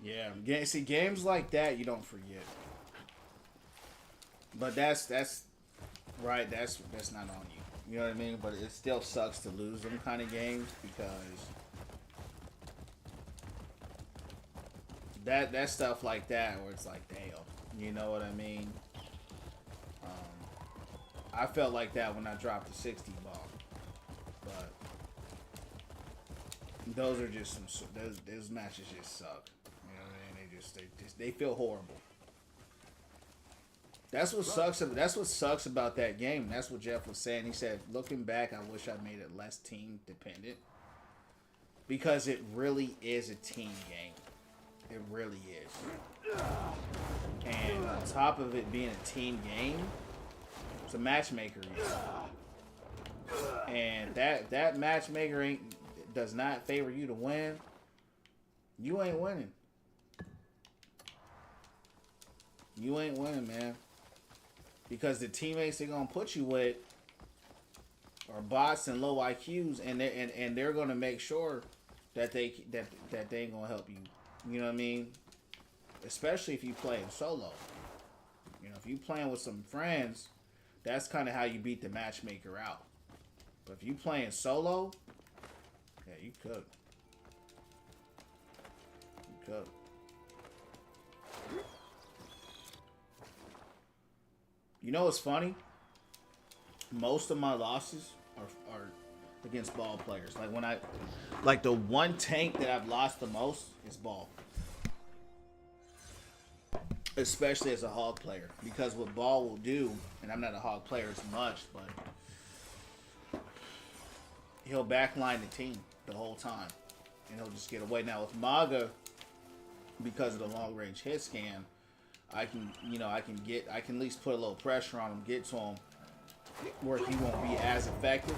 Yeah, see, games like that you don't forget. But that's right. That's not on you. You know what I mean? But it still sucks to lose them kind of games because that stuff like that where it's like, damn, you know what I mean? I felt like that when I dropped the 60 ball, but those are just some those matches just suck. You know what I mean? They feel horrible. That's what sucks. That's what sucks about that game. That's what Jeff was saying. He said, looking back, I wish I made it less team dependent because it really is a team game. It really is. And on top of it being a team game, it's a matchmaker. And that matchmaker does not favor you to win. You ain't winning. You ain't winning, man. Because the teammates they're gonna put you with are bots and low IQs, and they're gonna make sure that they ain't gonna help you. You know what I mean? Especially if you playing solo. You know, if you playing with some friends, that's kind of how you beat the matchmaker out. But if you playing solo, yeah, you cook. You cook. You know what's funny? Most of my losses are against ball players. Like the one tank that I've lost the most is ball. Especially as a hog player. Because what ball will do, and I'm not a hog player as much, but he'll backline the team the whole time. And he'll just get away. Now with Maga, because of the long range hit scan, I can at least put a little pressure on him, get to him where he won't be as effective.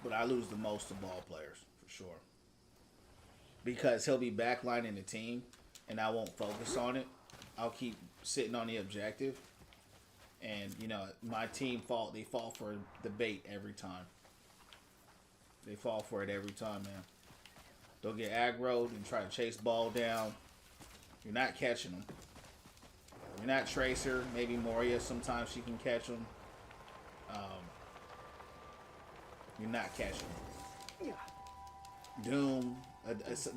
But I lose the most to ball players, for sure. Because he'll be backlining the team, and I won't focus on it. I'll keep sitting on the objective. And, you know, my team they fall for the bait every time. They fall for it every time, man. They'll get aggroed and try to chase ball down. You're not catching them. You're not Tracer. Maybe Moria. Sometimes she can catch them. You're not catching them. Doom.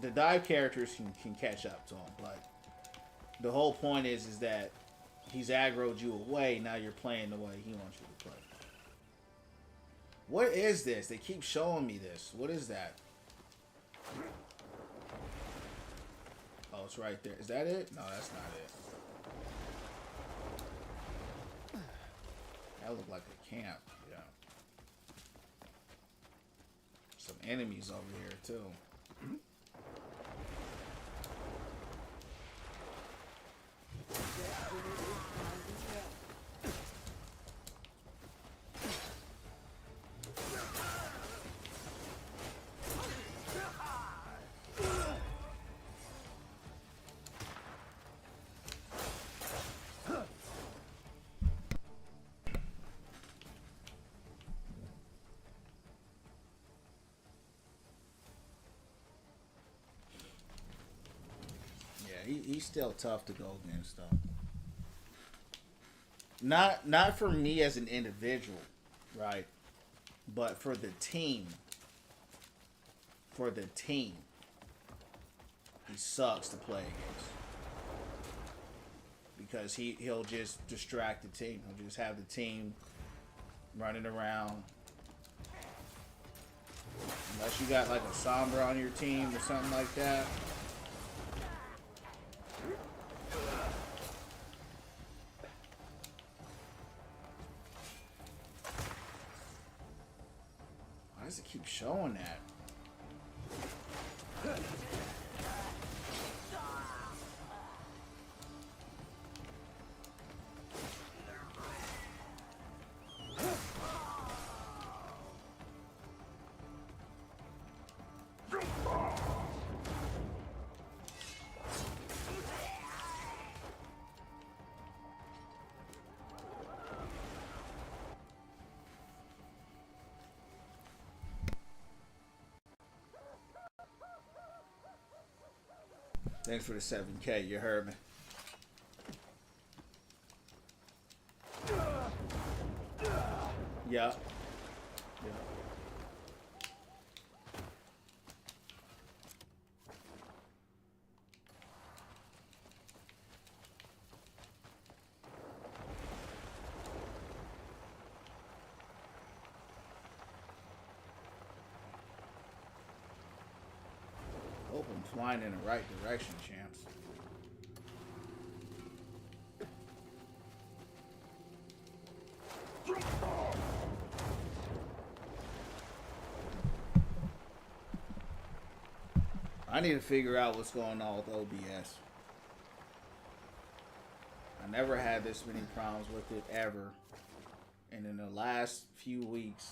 The dive characters can catch up to him. But the whole point is that he's aggroed you away. Now you're playing the way he wants you to play. What is this? They keep showing me this. What is that? Oh, it's right there. Is that it? No, that's not it. That looked like a camp. Yeah. Some enemies over here, too. He's still tough to go against, though. Not for me as an individual, right? But for the team. For the team. He sucks to play against. Because he'll just distract the team. He'll just have the team running around. Unless you got like a Sombra on your team or something like that. Why does it keep showing that? Thanks for the 7K, you heard me. Yeah. Hope I'm flying in the right direction, champs. I need to figure out what's going on with OBS. I never had this many problems with it ever. And in the last few weeks,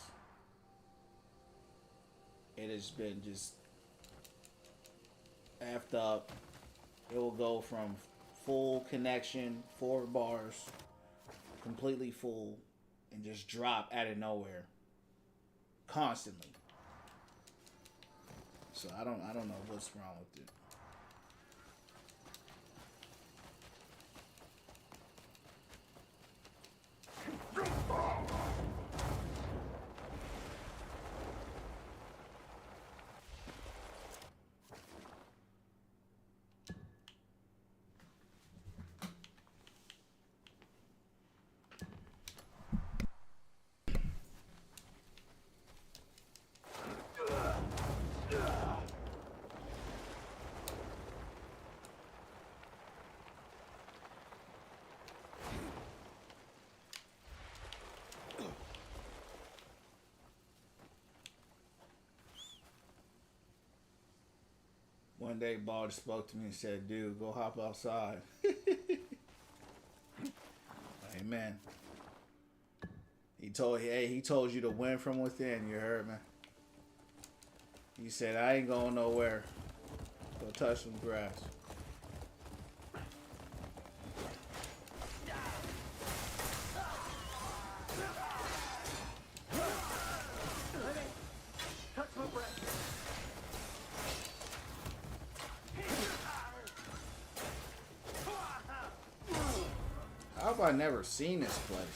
it has been just effed up it will go from full connection, 4 bars, completely full, and just drop out of nowhere, constantly. So I don't know what's wrong with it. One day, Bald spoke to me and said, "Dude, go hop outside." Amen. He told you to win from within. You heard me. He said, "I ain't going nowhere. Go touch some grass."
Touch my breath.
How have I never seen this place?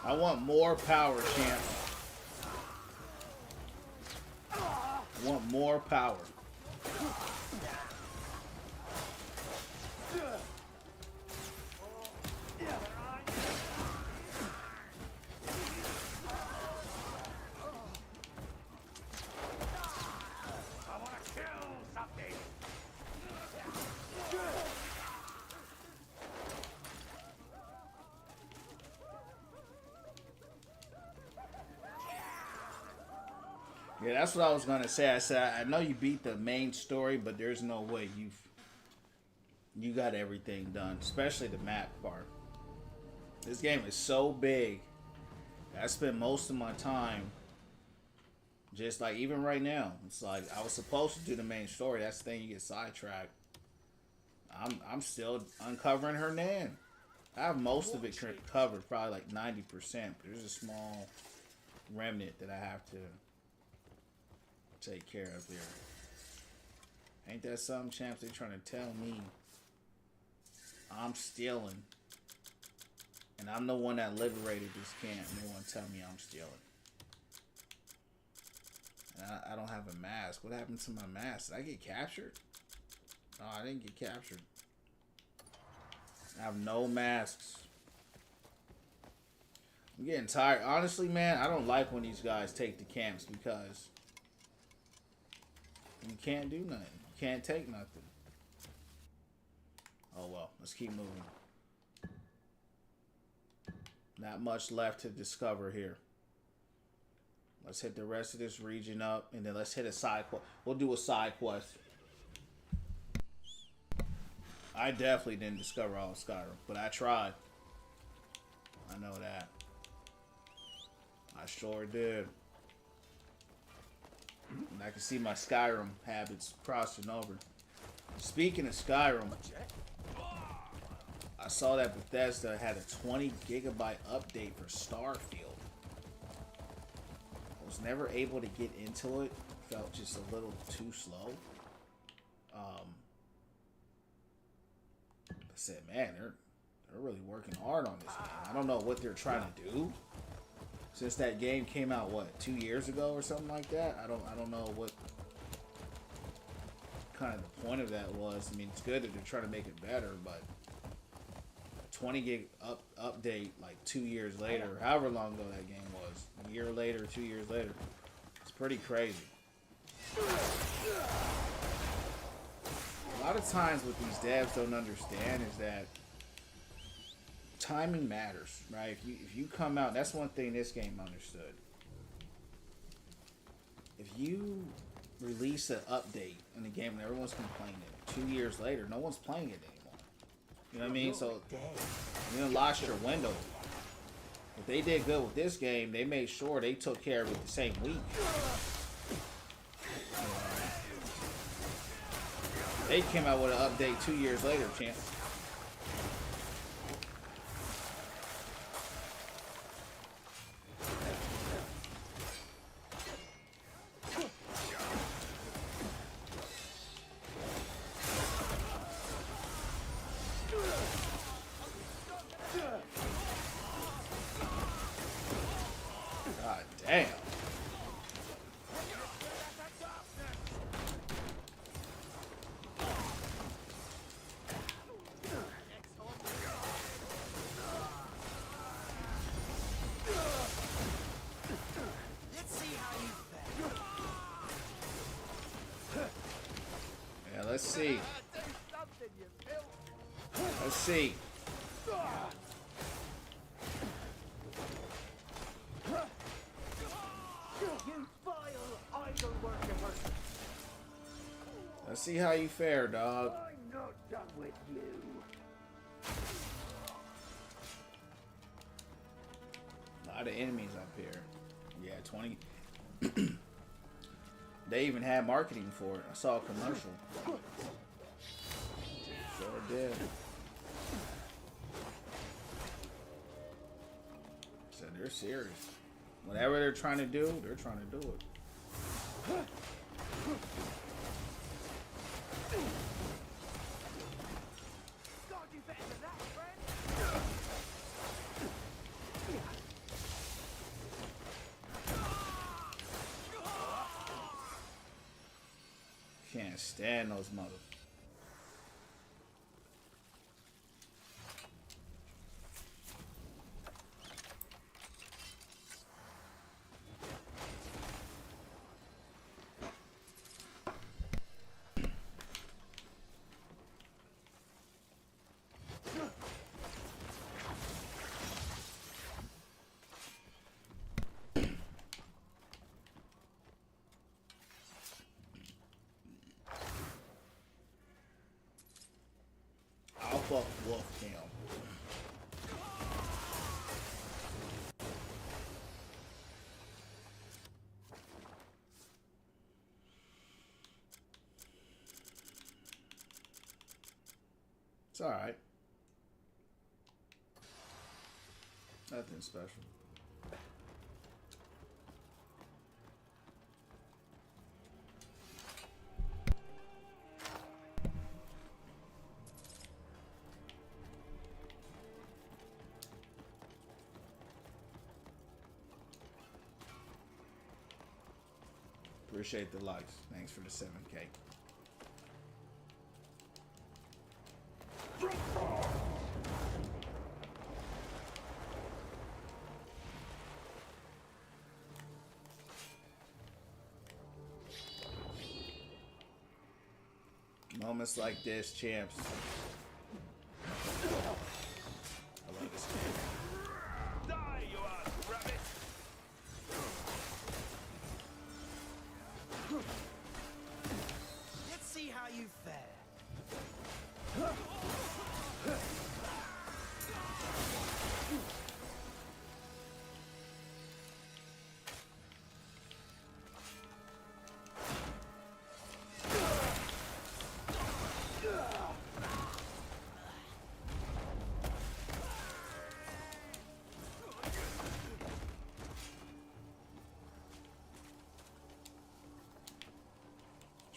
I want more power, champ. I want more power.
I want to kill something.
Yeah, that's what I was gonna say. I said I know you beat the main story, but there's no way you got everything done, especially the map part. This game is so big. I spend most of my time just like even right now. It's like I was supposed to do the main story. That's the thing, you get sidetracked. I'm still uncovering Hernan. I have most of it covered, probably like 90%. But there's a small remnant that I have to take care of there. Ain't that something, champs? They trying to tell me I'm stealing, and I'm the one that liberated this camp. They want to tell me I'm stealing. And I don't have a mask. What happened to my mask? Did I get captured? No, I didn't get captured. I have no masks. I'm getting tired. Honestly, man, I don't like when these guys take the camps because you can't do nothing. You can't take nothing. Oh well, let's keep moving. Not much left to discover here. Let's hit the rest of this region up, and then let's hit a side quest. We'll do a side quest. I definitely didn't discover all of Skyrim, but I tried. I know that. I sure did. And I can see my Skyrim habits crossing over. Speaking of Skyrim, I saw that Bethesda had a 20 gigabyte update for Starfield. I was never able to get into it. Felt just a little too slow. I said, man, they're really working hard on this game. I don't know what they're trying to do. Since that game came out, what, 2 years ago or something like that? I don't know what kind of the point of that was. I mean, it's good that they're trying to make it better, but a 20 gig update like 2 years later, however long ago that game was, a year later, 2 years later, it's pretty crazy. A lot of times what these devs don't understand is that timing matters, right? If you come out, that's one thing this game understood. If you release an update in the game and everyone's complaining, 2 years later, no one's playing it anymore. You know what I mean? So you done lost your window. If they did good with this game, they made sure they took care of it the same week. They came out with an update 2 years later, champ. God damn. Yeah, let's see. Let's see. Let's see how you fare, dog.
I'm not done with you.
A lot of enemies up here. Yeah, 20. They even had marketing for it. I saw a commercial. Sure did. So they're serious. Whatever they're trying to do, they're trying to do it.
God, you better than that, friend.
Can't stand those mother. Alpha Wolf Camp. It's alright. Nothing special. Appreciate the likes. Thanks for the 7K. Moments like this, champs. I love this game.
Die, you ass rabbit!
Let's see how you fare.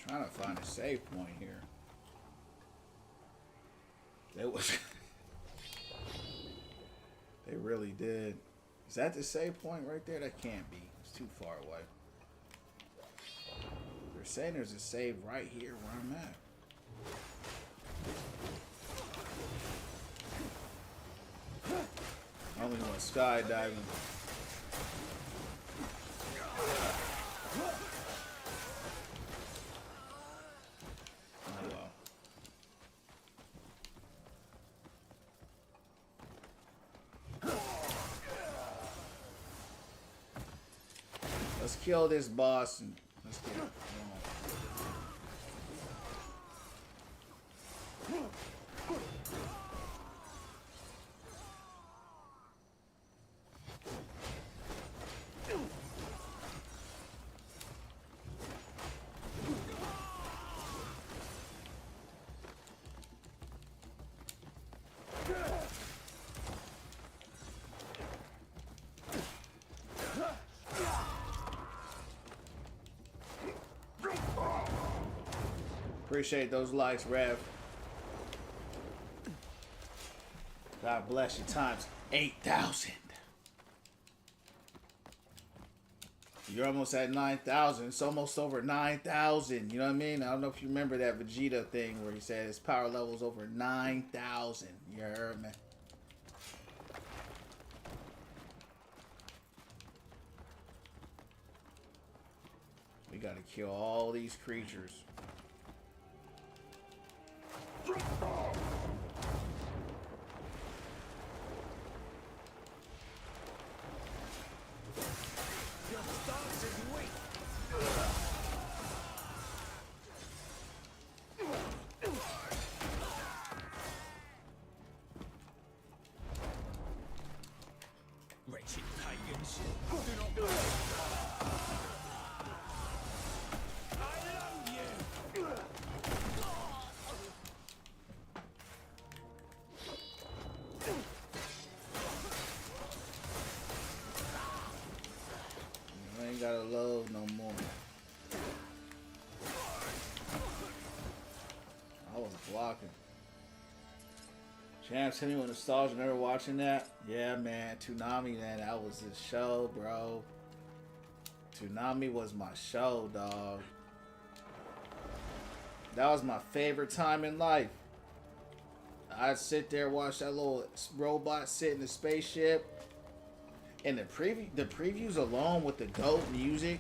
Trying to find a save point here. It was. They really did. Is that the save point right there? That can't be. It's too far away. They're saying there's a save right here where I'm at. Only one skydiving. Let's kill this boss and let's get it. Appreciate those likes, Rev. God bless you times 8,000. You're almost at 9,000. It's almost over 9,000. You know what I mean? I don't know if you remember that Vegeta thing where he said his power level's over 9,000. You heard me? We gotta kill all these creatures.
Wretched pagans. Do not go. I love you.
I ain't gotta load no more. I was blocking. Champs, hit me with nostalgia. Never watching that? Yeah, man. Toonami, man. That was the show, bro. Toonami was my show, dog. That was my favorite time in life. I'd sit there, watch that little robot sit in the spaceship. And the previews alone with the dope music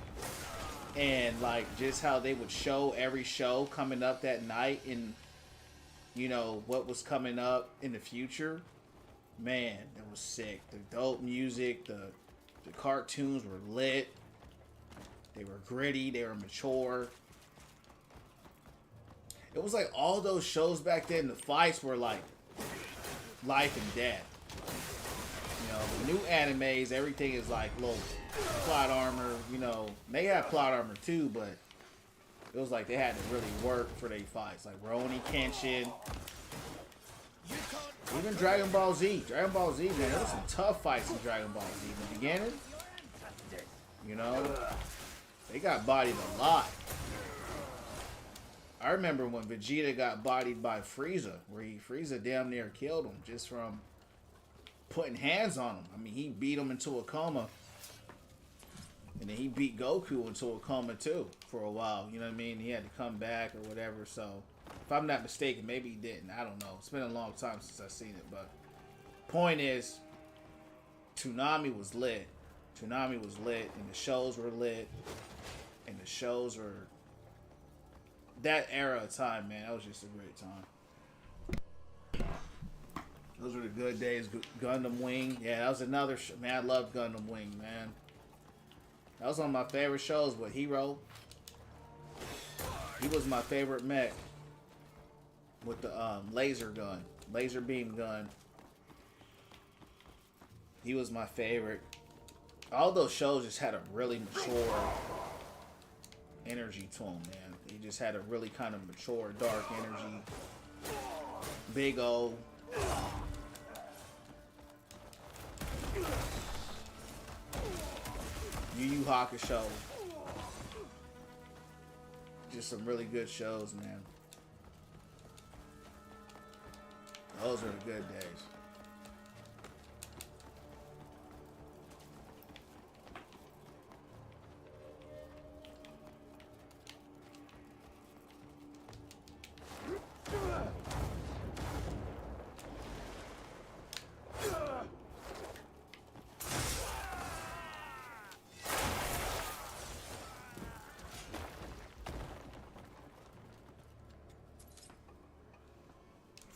and like just how they would show every show coming up that night and you know what was coming up in the future, man, that was sick. The dope music, the cartoons were lit. They were gritty, they were mature. It was like all those shows back then, the fights were like life and death. You know, the new animes, everything is like little plot armor, you know. They had plot armor too, but it was like they had to really work for their fights. Like Rurouni Kenshin. Even Dragon Ball Z. Dragon Ball Z, man, there was some tough fights in Dragon Ball Z. In the beginning, you know, they got bodied a lot. I remember when Vegeta got bodied by Frieza, where Frieza damn near killed him just from putting hands on him. I mean, he beat him into a coma. And then he beat Goku into a coma too for a while. You know what I mean? He had to come back or whatever. So, if I'm not mistaken, maybe he didn't. I don't know. It's been a long time since I've seen it. But, point is, Toonami was lit. Toonami was lit. And the shows were lit. And the shows were... That era of time, man, that was just a great time. Those were the good days. Gundam Wing. Yeah, that was another... Man, I loved Gundam Wing, man. That was one of my favorite shows with Hero. He was my favorite mech with the laser gun, laser beam gun. He was my favorite. All those shows just had a really mature energy to them, man. He just had a really kind of mature, dark energy. Big O. Yu Yu Hakusho. Just some really good shows, man. Those are the good days.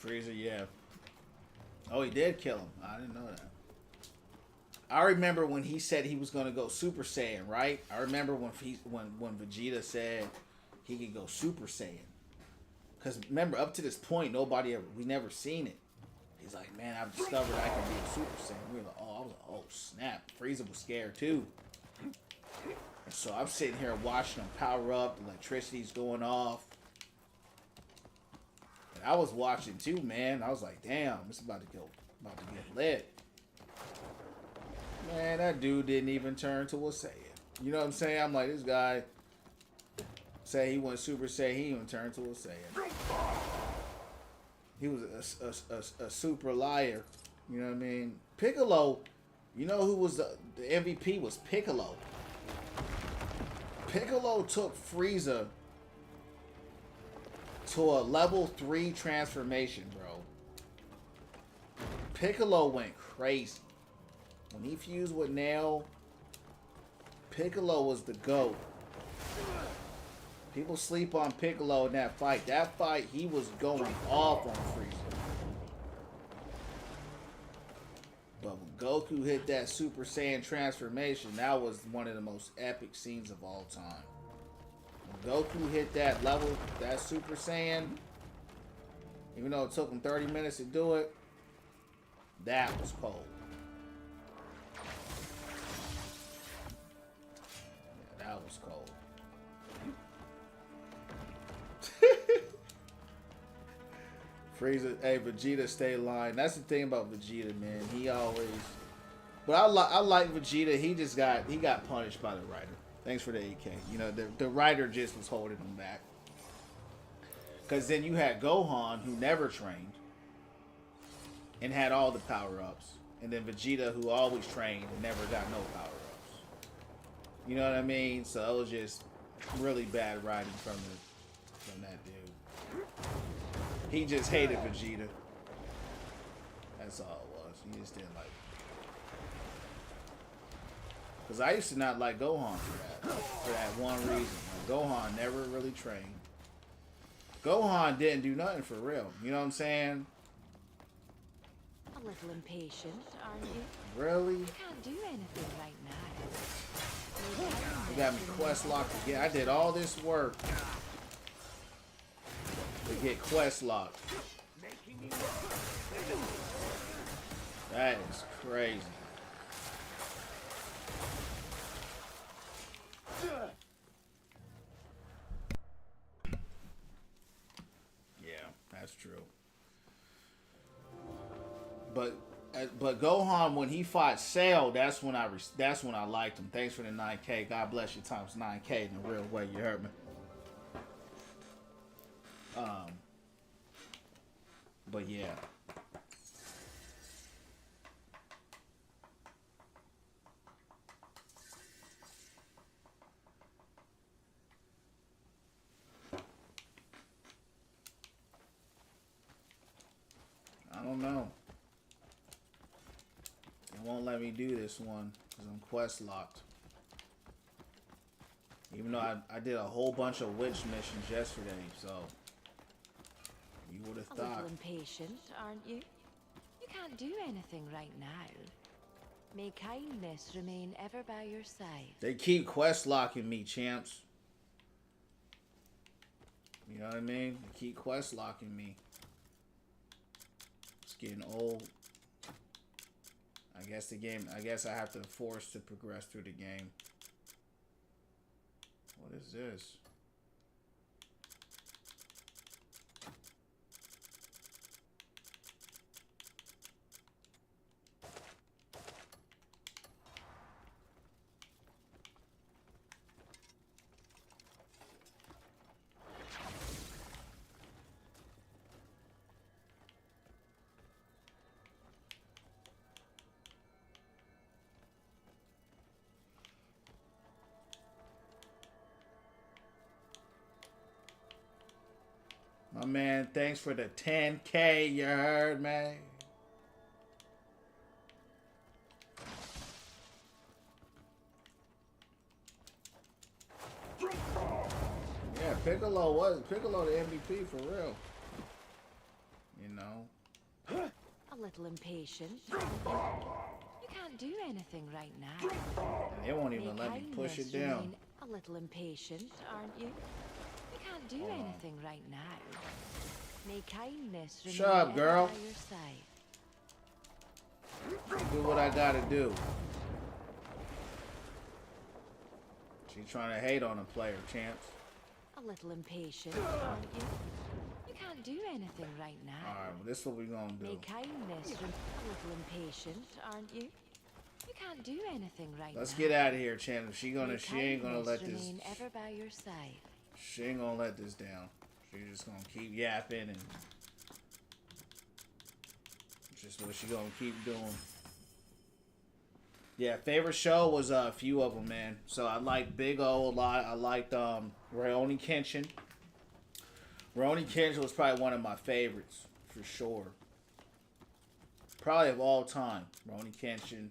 Frieza, yeah. Oh, he did kill him. I didn't know that. I remember when he said he was gonna go Super Saiyan, right? I remember when Vegeta said he could go Super Saiyan. Cause remember, up to this point, we never seen it. He's like, man, I've discovered I can be a Super Saiyan. We were like, oh snap. Frieza was scared too. And so I'm sitting here watching him power up, the electricity's going off. And I was watching too, man. I was like, damn, it's about to get lit. Man, that dude didn't even turn to a Saiyan. You know what I'm saying? I'm like, this guy say he went Super Saiyan, he even turned to a Saiyan. He was a super liar. You know what I mean? Piccolo, you know who was the MVP was Piccolo. Piccolo took Frieza to a level 3 transformation, bro. Piccolo went crazy. When he fused with Nail, Piccolo was the GOAT. People sleep on Piccolo in that fight. That fight, he was going off on Frieza. But when Goku hit that Super Saiyan transformation, that was one of the most epic scenes of all time. When Goku hit that level, that Super Saiyan, even though it took him 30 minutes to do it, that was cold. Yeah, that was cold. Frieza, hey, Vegeta stay lying. That's the thing about Vegeta, man. He always, but I like Vegeta. He got punished by the writer. Thanks for the AK. You know, the writer just was holding him back. Cause then you had Gohan, who never trained and had all the power-ups, and then Vegeta, who always trained and never got no power-ups. You know what I mean? So it was just really bad writing from that dude. He just hated Vegeta. That's all it was. He just didn't like it. Because I used to not like Gohan for that one reason. Like, Gohan never really trained. Gohan didn't do nothing for real. You know what I'm saying?
A little impatient, aren't you?
Really?
You can't do anything right now.
You got me quest locked again. I did all this work to get quest locked. That is crazy. Yeah, that's true. But Gohan, when he fought Cell, that's when I liked him. Thanks for the 9K. God bless you times 9K in a real way. You heard me. But yeah. I don't know. It won't let me do this one because I'm quest locked. Even though I did a whole bunch of witch missions yesterday, so you would have
A
thought.
little impatient, aren't you? You can't do anything right now. May kindness remain ever by your side.
They keep quest locking me, champs. You know what I mean? They keep quest locking me. It's getting old. I guess I have to force to progress through the game. What is this? My man, thanks for the 10K, you heard, man. Yeah, Piccolo the MVP for real. You know.
A little impatient, aren't you? You can't do anything right now.
They won't even
May
let me push it
kindness
down.
remain a little impatient, aren't you? You can't do
Hold on.
anything right now. May kindness remain
Shut up,
ever
girl.
by your side.
Do what I gotta do. She trying to hate on a player, champs.
A little impatient, aren't you? You can't do anything right now.
Alright, well, this is what we gonna
May
do.
kindness remain a little impatient, aren't you? You can't do anything right
Let's
now.
get out of here, champ. She ain't gonna
May
let
kindness
this.
remain ever by your side.
She ain't gonna let this down. She's just gonna keep yapping and just what she gonna keep doing. Yeah, favorite show was a few of them, man. So I liked Big O a lot. I liked Rurouni Kenshin. Rurouni Kenshin was probably one of my favorites for sure. Probably of all time, Rurouni Kenshin.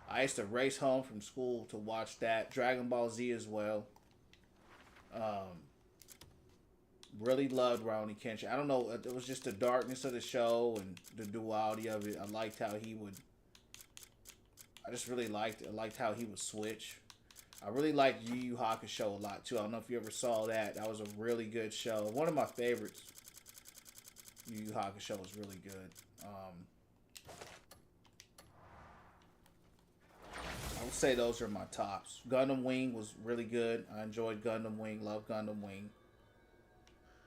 I used to race home from school to watch that. Dragon Ball Z as well. Really loved Rurouni Kenshin. I don't know, it was just the darkness of the show and the duality of it. I liked how he would. I just really liked it. I liked how he would switch. I really liked Yu Yu Hakusho a lot too. I don't know if you ever saw that. That was a really good show. One of my favorites. Yu Yu Hakusho was really good. I would say those are my tops. Gundam Wing was really good. I enjoyed Gundam Wing. Love Gundam Wing.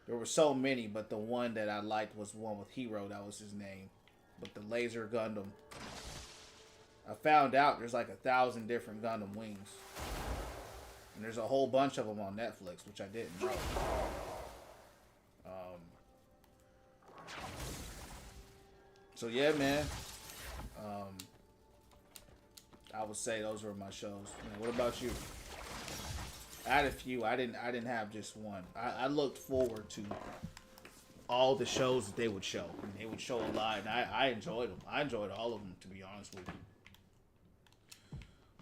There were so many, but the one that I liked was one with Hero. That was his name. But the Laser Gundam. I found out there's like 1,000 different Gundam Wings. And there's a whole bunch of them on Netflix, which I didn't know. So yeah, man. I would say those were my shows. Man, what about you? I had a few. I didn't have just one. I looked forward to all the shows that they would show. And they would show a lot, and I enjoyed them. I enjoyed all of them, to be honest with you.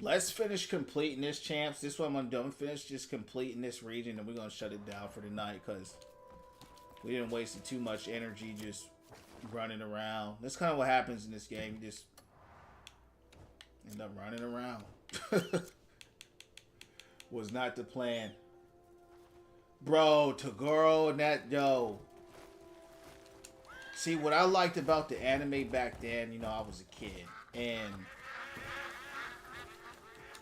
Let's finish completing this, champs. This one I'm going to do. I'm going to finish just completing this region, and we're going to shut it down for the night because we didn't waste too much energy just running around. That's kind of what happens in this game. You just end up running around. Was not the plan. Bro, Toguro and that, yo. See, what I liked about the anime back then, you know, I was a kid. And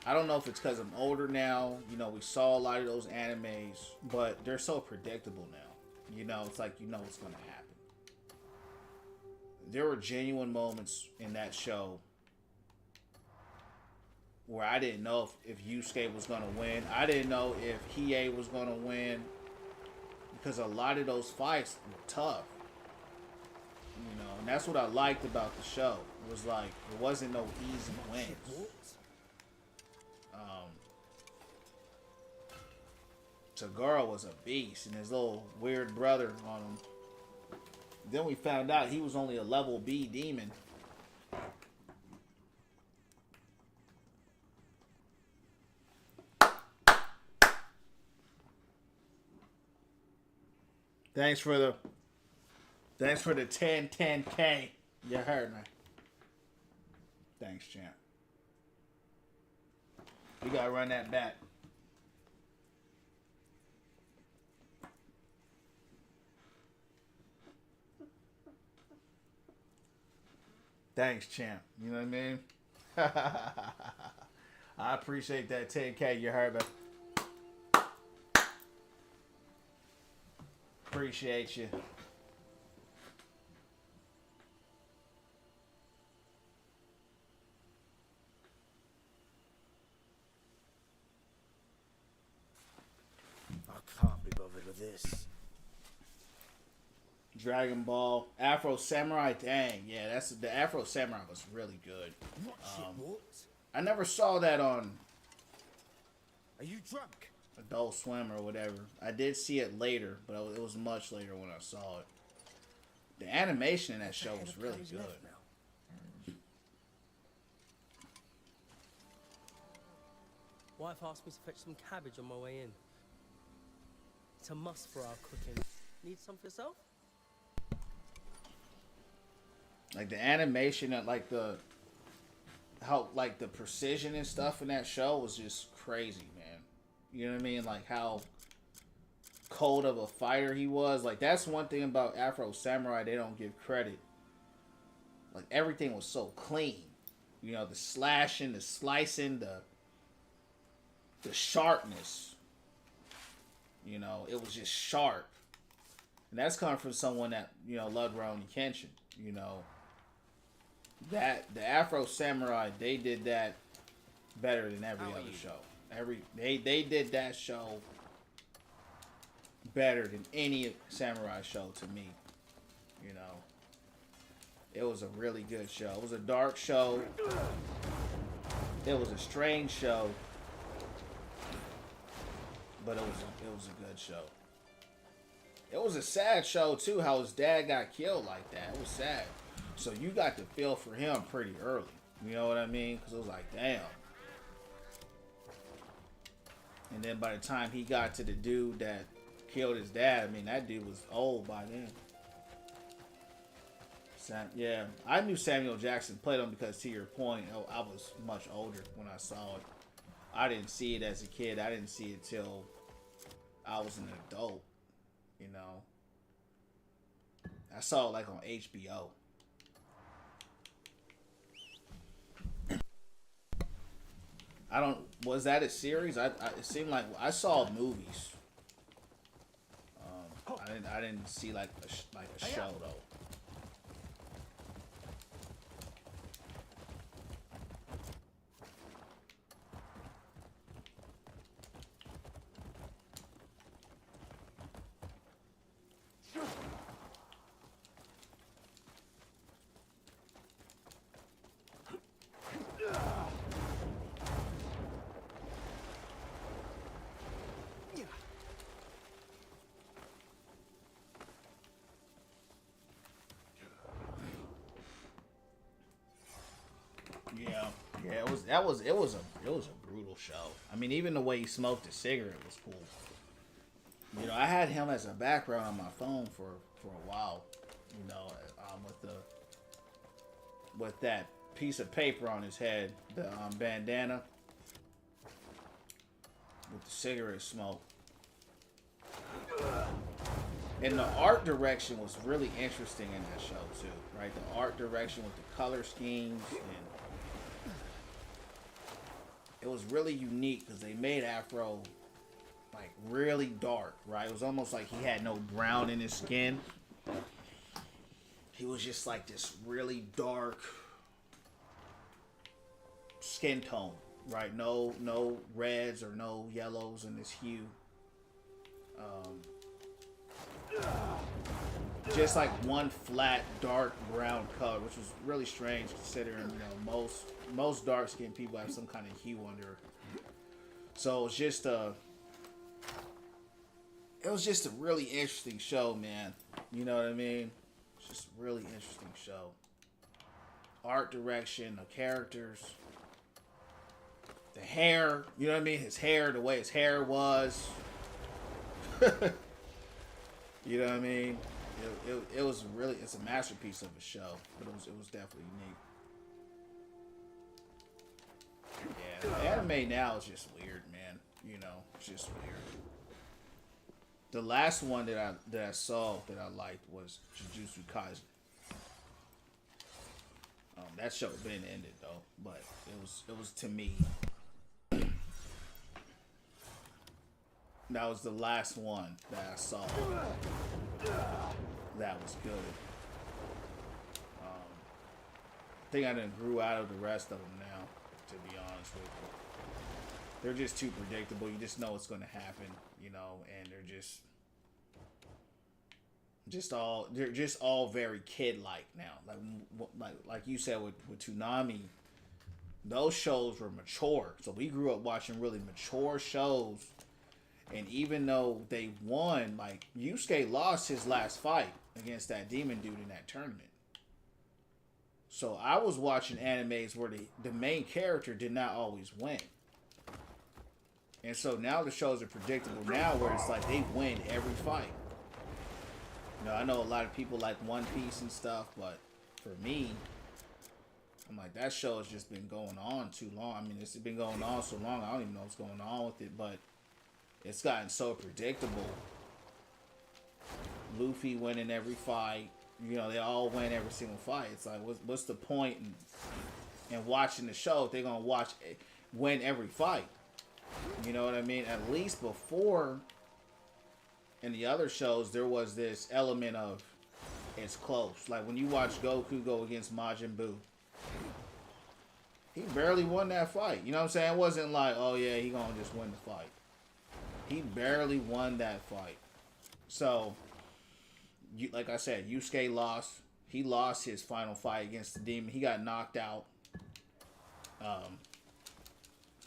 I don't know if it's because I'm older now. You know, we saw a lot of those animes, but they're so predictable now. You know, it's like you know what's going to happen. There were genuine moments in that show where I didn't know if Yusuke was going to win. I didn't know if Hiei was going to win. Because a lot of those fights were tough. You know, and that's what I liked about the show. It was like, there wasn't no easy wins. Toguro was a beast, and his little weird brother on him. Then we found out he was only a level B demon. Thanks for the 10K. You heard me. Thanks, champ. We gotta run that back. Thanks, champ. You know what I mean? I appreciate that 10K. You heard me. Appreciate you.
I can't be bothered with this.
Dragon Ball, Afro Samurai. Dang, yeah, that's the Afro Samurai was really good.
What?
I never saw that on
Are you drunk?
Adult Swim or whatever. I did see it later, but it was much later when I saw it. The animation in that show was really good.
Wife asked me to fetch some cabbage on my way in. It's a must for our cooking. Need some for yourself?
Like the animation, like like the precision and stuff in that show was just crazy, man. You know what I mean? Like how cold of a fighter he was. Like that's one thing about Afro Samurai they don't give credit. Like everything was so clean. You know, the slashing, the slicing, the sharpness. You know, it was just sharp. And that's coming from someone that, you know, loved Rurouni Kenshin. You know, that the Afro Samurai, they did that better than every other show. They did that show better than any samurai show to me. You know, it was a really good show. It was a dark show. It was a strange show, but it was a good show. It was a sad show too. How his dad got killed like that. It was sad. So you got to feel for him pretty early. You know what I mean? Because it was like, damn. And then by the time he got to the dude that killed his dad, I mean, that dude was old by then. Yeah, I knew Samuel Jackson played him because, to your point, I was much older when I saw it. I didn't see it as a kid. I didn't see it till I was an adult, you know. I saw it like on HBO. Was that a series? It seemed like I saw movies. I didn't see like a show though. Yeah, it was a brutal show. I mean, even the way he smoked a cigarette was cool. You know, I had him as a background on my phone for a while. You know, with that piece of paper on his head, the bandana with the cigarette smoke. And the art direction was really interesting in that show too, right? The art direction with the color schemes, and it was really unique because they made Afro like really dark, right? It was almost like he had no brown in his skin. He was just like this really dark skin tone, right? No reds or no yellows in this hue. Just like one flat dark brown color, which was really strange considering, you know, most dark skinned people have some kind of hue under. So it was just a really interesting show, man. You know what I mean? It's just a really interesting show. Art direction, the characters, the hair, you know what I mean? His hair, the way his hair was. You know what I mean? It was really, it's a masterpiece of a show, but it was definitely unique. Yeah, the anime now is just weird, man. You know, it's just weird. The last one that I saw that I liked was Jujutsu Kaisen. That show been ended though, but it was to me. That was the last one that I saw. That was good. I think I done grew out of the rest of them now, to be honest with you. They're just too predictable. You just know what's going to happen, you know, and they're just all very kid-like now. Like you said with Toonami, those shows were mature. So we grew up watching really mature shows. And even though they won, like, Yusuke lost his last fight against that demon dude in that tournament. So I was watching animes where the main character did not always win. And so now the shows are predictable now where it's like they win every fight. You know, I know a lot of people like One Piece and stuff, but for me, I'm like, that show has just been going on too long. I mean, it's been going on so long, I don't even know what's going on with it, but it's gotten so predictable. Luffy winning every fight. You know, they all win every single fight. It's like, what's the point in watching the show if they're going to win every fight? You know what I mean? At least before, in the other shows, there was this element of it's close. Like when you watch Goku go against Majin Buu, he barely won that fight. You know what I'm saying? It wasn't like, oh yeah, he gonna just win the fight. He barely won that fight. So, like I said, Yusuke lost. He lost his final fight against the demon. He got knocked out.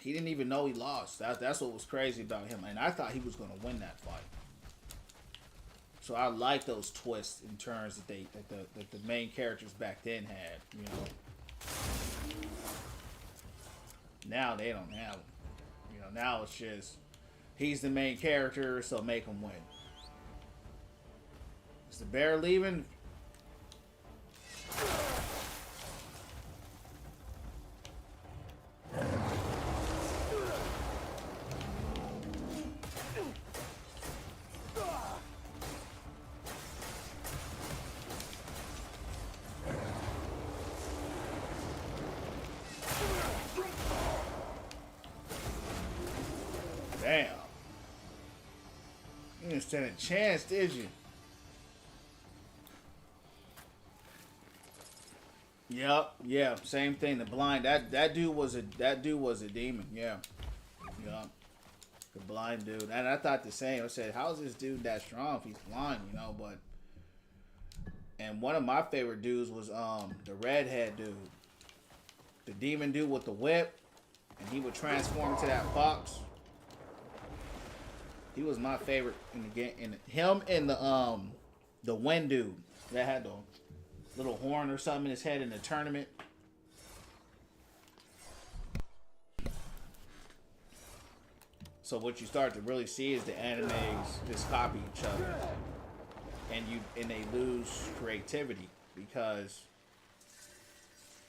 He didn't even know he lost. That's what was crazy about him. And I thought he was going to win that fight. So I like those twists and turns that the main characters back then had. You know. Now they don't have them. You know. Now it's just he's the main character, so make him win. Is the bear leaving? Damn. You didn't stand a chance, did you? Yep, yeah, same thing. The blind that dude was a demon, yeah. Yeah. The blind dude. And I thought the same. I said, how's this dude that strong if he's blind, you know, but and one of my favorite dudes was the redhead dude. The demon dude with the whip, and he would transform into that fox. He was my favorite in the game. And him and the wind dude that had the little horn or something in his head in the tournament. So what you start to really see is the animes just copy each other, and they lose creativity, because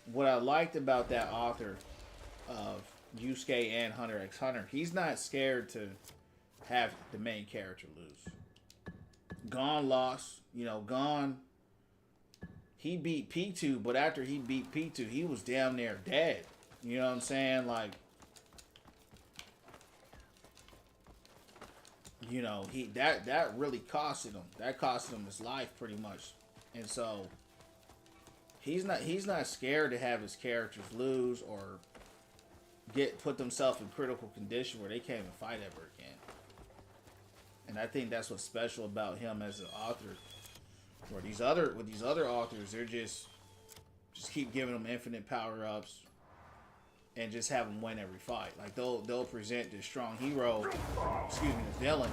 what I liked about that author of Yusuke and Hunter x Hunter, he's not scared to have the main character lose. Gon lost, you know, Gon. He beat P2, but after he beat P2, he was down there dead. You know what I'm saying? Like, you know, that really costed him. That costed him his life pretty much. And so he's not scared to have his characters lose or put themselves in critical condition where they can't even fight ever again. And I think that's what's special about him as an author. With these other authors, they're just keep giving them infinite power ups and just have them win every fight. Like they'll present this strong hero, excuse me, the villain.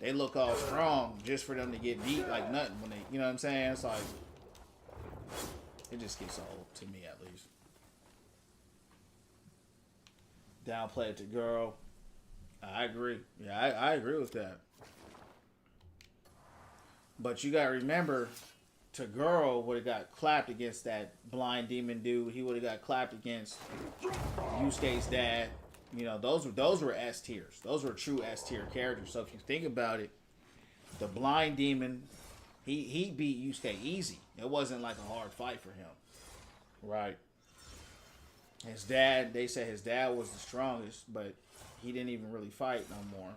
They look all strong just for them to get beat like nothing when they, you know what I'm saying? It's like it just gets old to me, at least. Downplay it to girl. I agree. Yeah, I agree with that. But you gotta remember, Toguro would have got clapped against that blind demon dude. He would have got clapped against Yusuke's dad. You know, those were S tiers. Those were true S tier characters. So if you think about it, the blind demon, he beat Yusuke easy. It wasn't like a hard fight for him, right? His dad, they said his dad was the strongest, but he didn't even really fight no more.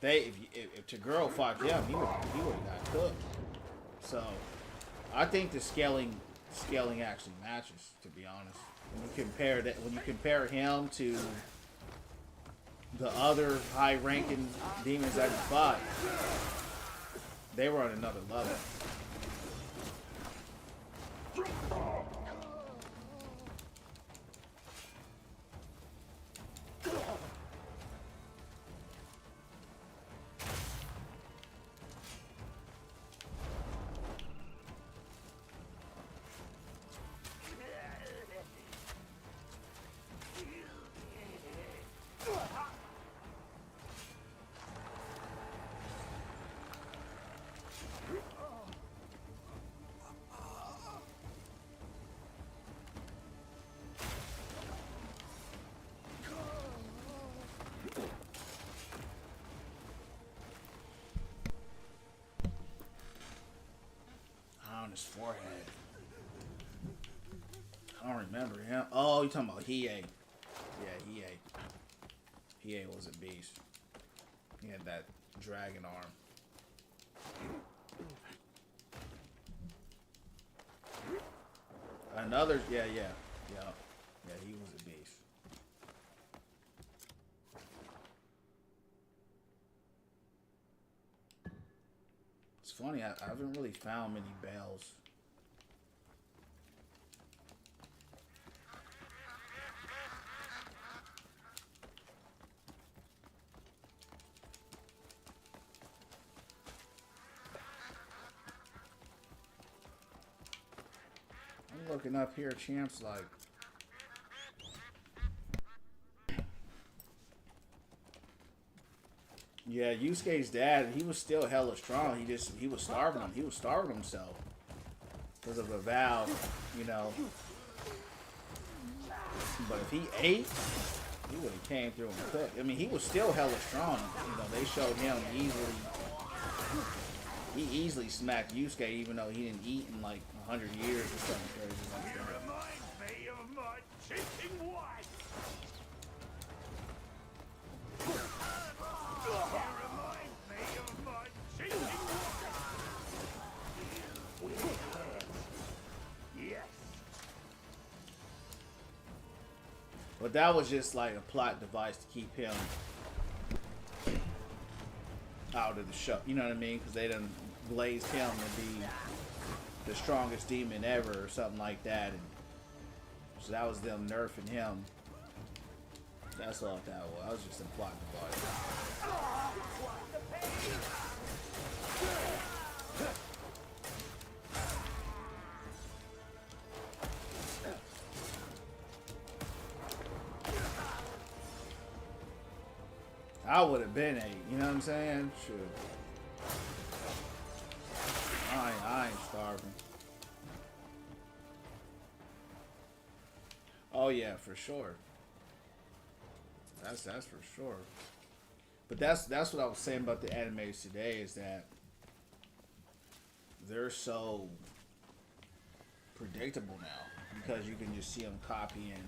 If Toguro fought him, he would have got cooked. So I think the scaling actually matches, to be honest. When you compare him to the other high-ranking demons that he fought, they were on another level. his forehead. I don't remember him. Oh, you talking about Hiei? Yeah, Hiei. Hiei was a beast. He had that dragon arm. Another, yeah, he was a beast. It's funny, I haven't really found many bells. I'm looking up here, champs, like... Yeah, Yusuke's dad, he was still hella strong. He was starving him. He was starving himself because of a vow, you know. But if he ate, he would have came through and cooked. I mean, he was still hella strong. You know, they showed him easily. He easily smacked Yusuke, even though he didn't eat in like 100 years or something crazy like that.
Remind me of my cheating wife.
But that was just like a plot device to keep him out of the show. You know what I mean? Because they done glazed him to be the strongest demon ever or something like that. And so that was them nerfing him. That's all that was. That was just a plot device. I would have been 8, you know what I'm saying? Sure. I ain't starving. Oh yeah, for sure. That's for sure. But that's what I was saying about the animes today, is that they're so predictable now because you can just see them copying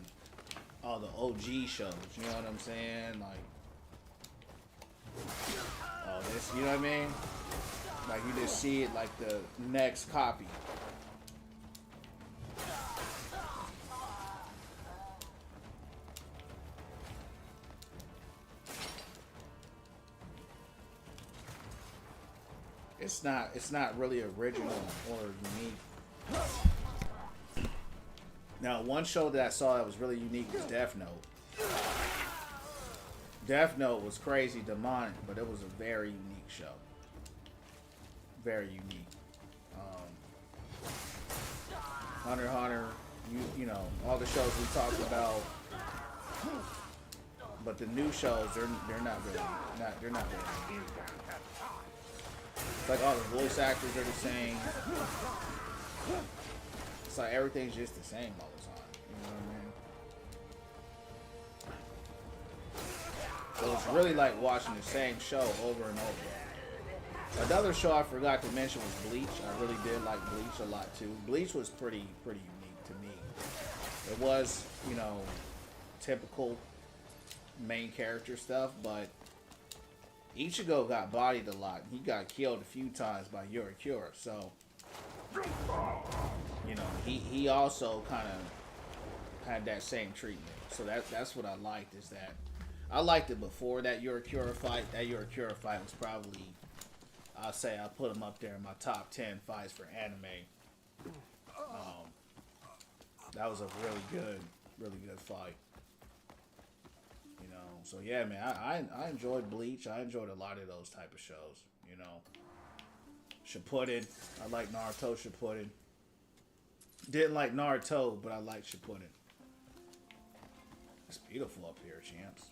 all the OG shows. You know what I'm saying? Like, oh, this, you know what I mean? Like, you just see it like the next copy. It's not really original or unique. Now, one show that I saw that was really unique was Death Note. Death Note was crazy demonic, but it was a very unique show. Very unique. Hunter x Hunter, you know, all the shows we talked about. But the new shows, they're not really unique. It's like all the voice actors are the same. It's like everything's just the same all the time. You know what I mean? So it's really like watching the same show over and over. Another show I forgot to mention was Bleach. I really did like Bleach a lot too. Bleach was pretty unique to me. It was, you know, typical main character stuff, but Ichigo got bodied a lot. He got killed a few times by Yorikura, so you know, he also kind of had that same treatment. So that's what I liked, is that I liked it before that Yorikura fight. That Yorikura fight was probably, I'll say I put him up there in my top 10 fights for anime. That was a really good fight. You know, so yeah, man, I enjoyed Bleach. I enjoyed a lot of those type of shows. You know, Shippuden. I like Naruto Shippuden. Didn't like Naruto, but I like Shippuden. It's beautiful up here, champs.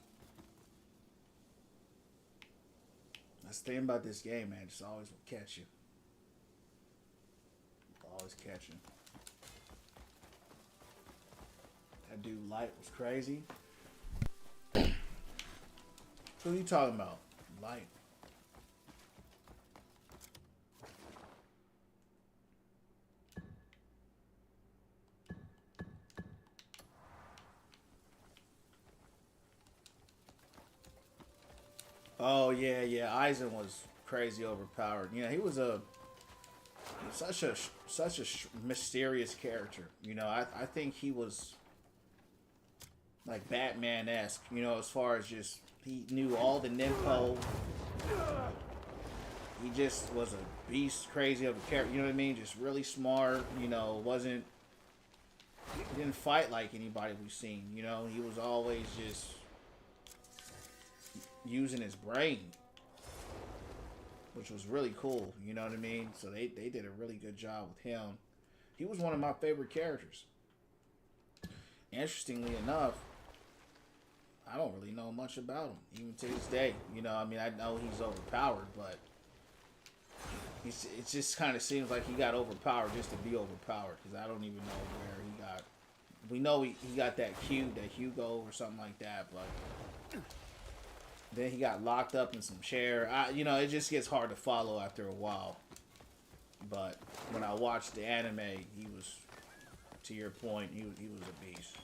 That's the thing about this game, man. Just always will catch you. Always catch you. That dude Light was crazy. Who are you talking about? Light. Oh yeah, yeah. Aizen was crazy overpowered. You know, he was such a mysterious character. You know, I think he was like Batman-esque. You know, as far as just he knew all the Ninpo. He just was a beast, crazy of a character. You know what I mean? Just really smart. You know, he didn't fight like anybody we've seen. You know, he was always just using his brain, which was really cool. You know what I mean? So they did a really good job with him. He was one of my favorite characters. Interestingly enough, I don't really know much about him, even to this day. You know, I mean, I know he's overpowered, but it just kind of seems like he got overpowered just to be overpowered, because I don't even know where he got. We know he got that Hugo or something like that, but then he got locked up in some chair. You know, it just gets hard to follow after a while. But when I watched the anime, he was, to your point, he was a beast.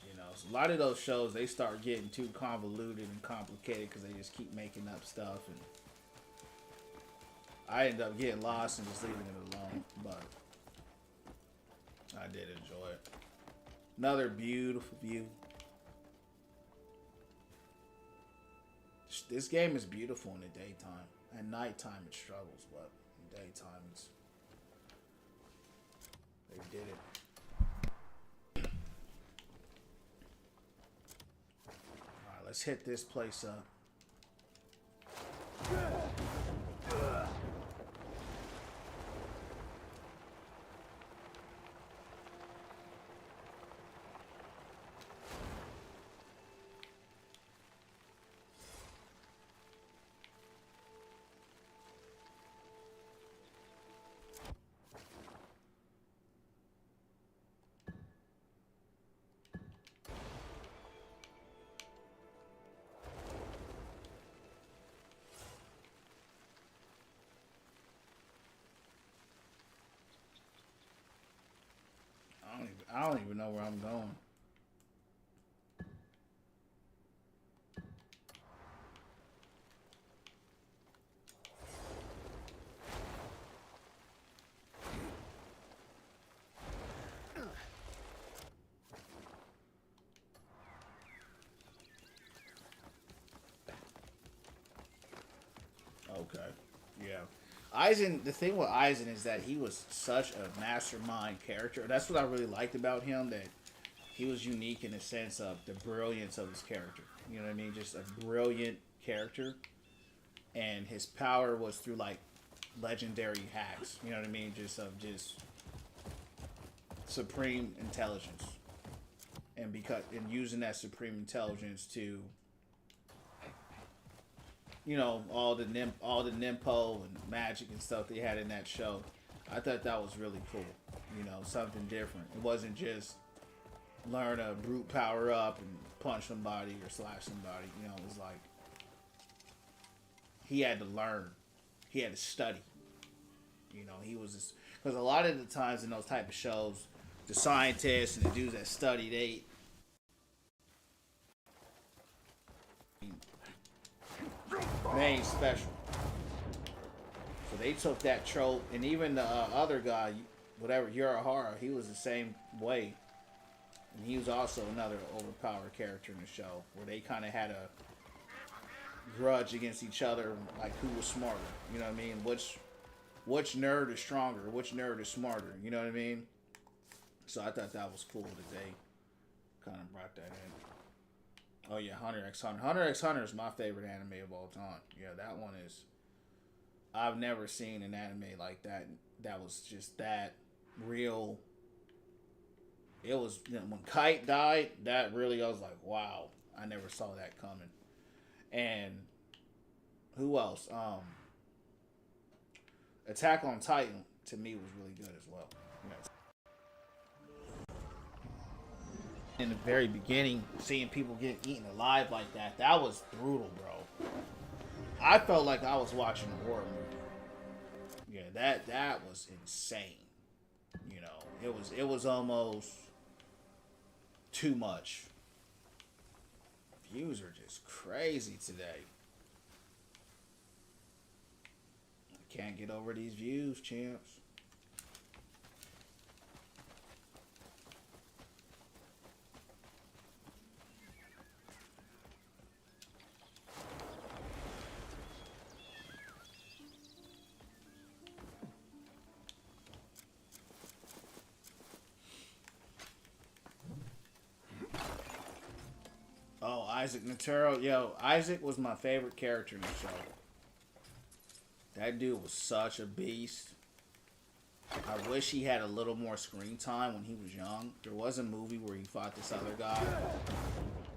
You know, so a lot of those shows, they start getting too convoluted and complicated because they just keep making up stuff, and I end up getting lost and just leaving it alone. But I did enjoy it. Another beautiful view. This game is beautiful in the daytime. At nighttime it struggles, but in the daytime they did it. Alright, let's hit this place up. I don't even know where I'm going. Okay. Yeah. Aizen, the thing with Aizen is that he was such a mastermind character. That's what I really liked about him, that he was unique in the sense of the brilliance of his character. You know what I mean? Just a brilliant character. And his power was through, like, legendary hacks. You know what I mean? Just supreme intelligence. And using that supreme intelligence to, you know, all the Ninpo and magic and stuff they had in that show. I thought that was really cool. You know, something different. It wasn't just learn a brute power up and punch somebody or slash somebody. You know, it was like he had to learn. He had to study. You know, he was just, because a lot of the times in those type of shows, the scientists and the dudes that study, they ain't special. So they took that trope, and even the other guy, whatever, Urahara, he was the same way. And he was also another overpowered character in the show, where they kind of had a grudge against each other, like who was smarter. You know what I mean? Which nerd is stronger? Which nerd is smarter? You know what I mean? So I thought that was cool that they kind of brought that in. Oh yeah, Hunter x Hunter. Hunter x Hunter is my favorite anime of all time. Yeah, that one is. I've never seen an anime like that. That was just that real. It was, you know, when Kite died. That really, I was like, wow, I never saw that coming. And who else? Attack on Titan to me was really good as well. You know, in the very beginning, seeing people get eaten alive like that, that was brutal, bro. I felt like I was watching a horror movie. Yeah, that was insane. You know, it was almost too much. Views are just crazy today. I can't get over these views, champs. Oh, Isaac Naturo. Yo, Isaac was my favorite character in the show. That dude was such a beast. I wish he had a little more screen time when he was young. There was a movie where he fought this other guy.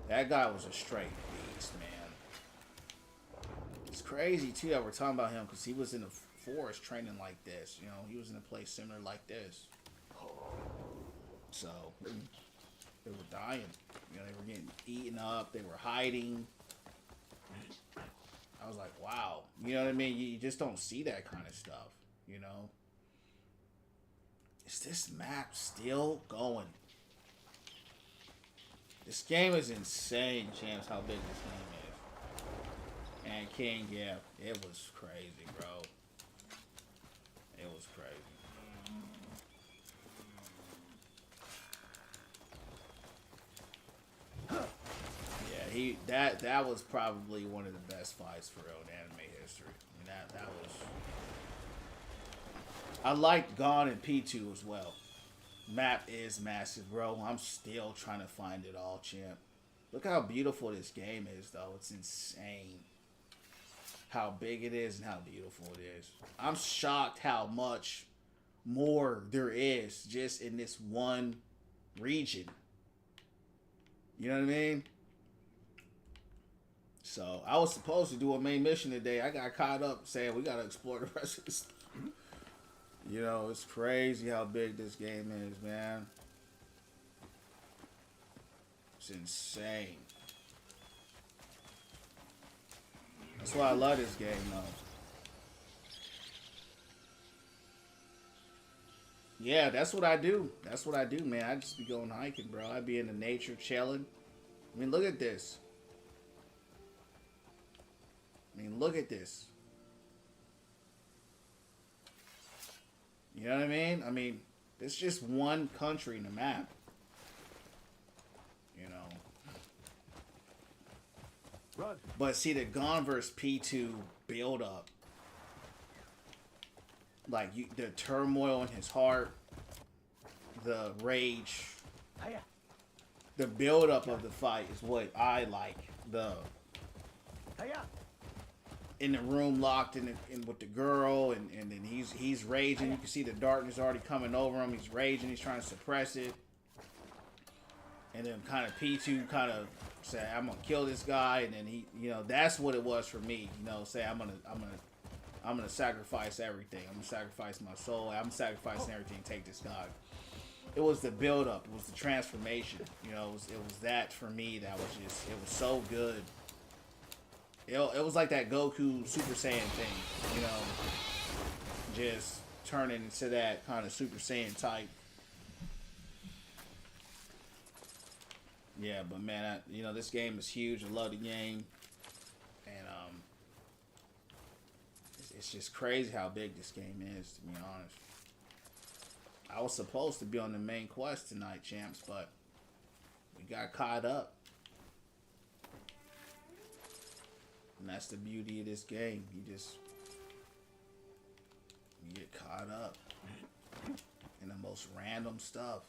That guy was a straight beast, man. It's crazy, too, that we're talking about him because he was in the forest training like this. You know, he was in a place similar like this. So, they were dying. You know, they were getting eaten up. They were hiding. I was like, wow. You know what I mean? You just don't see that kind of stuff, you know? Is this map still going? This game is insane, champs, how big this game is. And King, yeah, it was crazy, bro. It was crazy. That was probably one of the best fights for real in anime history. I mean, that was. I liked Gon and P2 as well. Map is massive, bro. I'm still trying to find it all, champ. Look how beautiful this game is, though. It's insane how big it is and how beautiful it is. I'm shocked how much more there is just in this one region. You know what I mean? So, I was supposed to do a main mission today. I got caught up saying we got to explore the rest of this. You know, it's crazy how big this game is, man. It's insane. That's why I love this game, though. Yeah, that's what I do. That's what I do, man. I just be going hiking, bro. I be in the nature, chilling. I mean, look at this. I mean, look at this. You know what I mean? I mean, it's just one country in the map. You know.
Run.
But see, the Gon vs. P2 build up. Like, the turmoil in his heart. The rage.
Hiya.
The build up of the fight is what I like.
Hiya.
In the room locked in with the girl, and then he's raging. You can see the darkness already coming over him. He's raging. He's trying to suppress it. And then kind of P2 kind of say, I'm gonna kill this guy, and then he, you know, that's what it was for me. You know, say I'm gonna sacrifice everything. I'm gonna sacrifice my soul. I'm sacrificing everything to take this guy. It was the build up. It was the transformation. You know, it was that for me. That was just, it was so good. It was like that Goku Super Saiyan thing, you know, just turning into that kind of Super Saiyan type. Yeah, but man, you know, this game is huge. I love the game, and it's just crazy how big this game is, to be honest. I was supposed to be on the main quest tonight, champs, but we got caught up. And that's the beauty of this game. You get caught up in the most random stuff.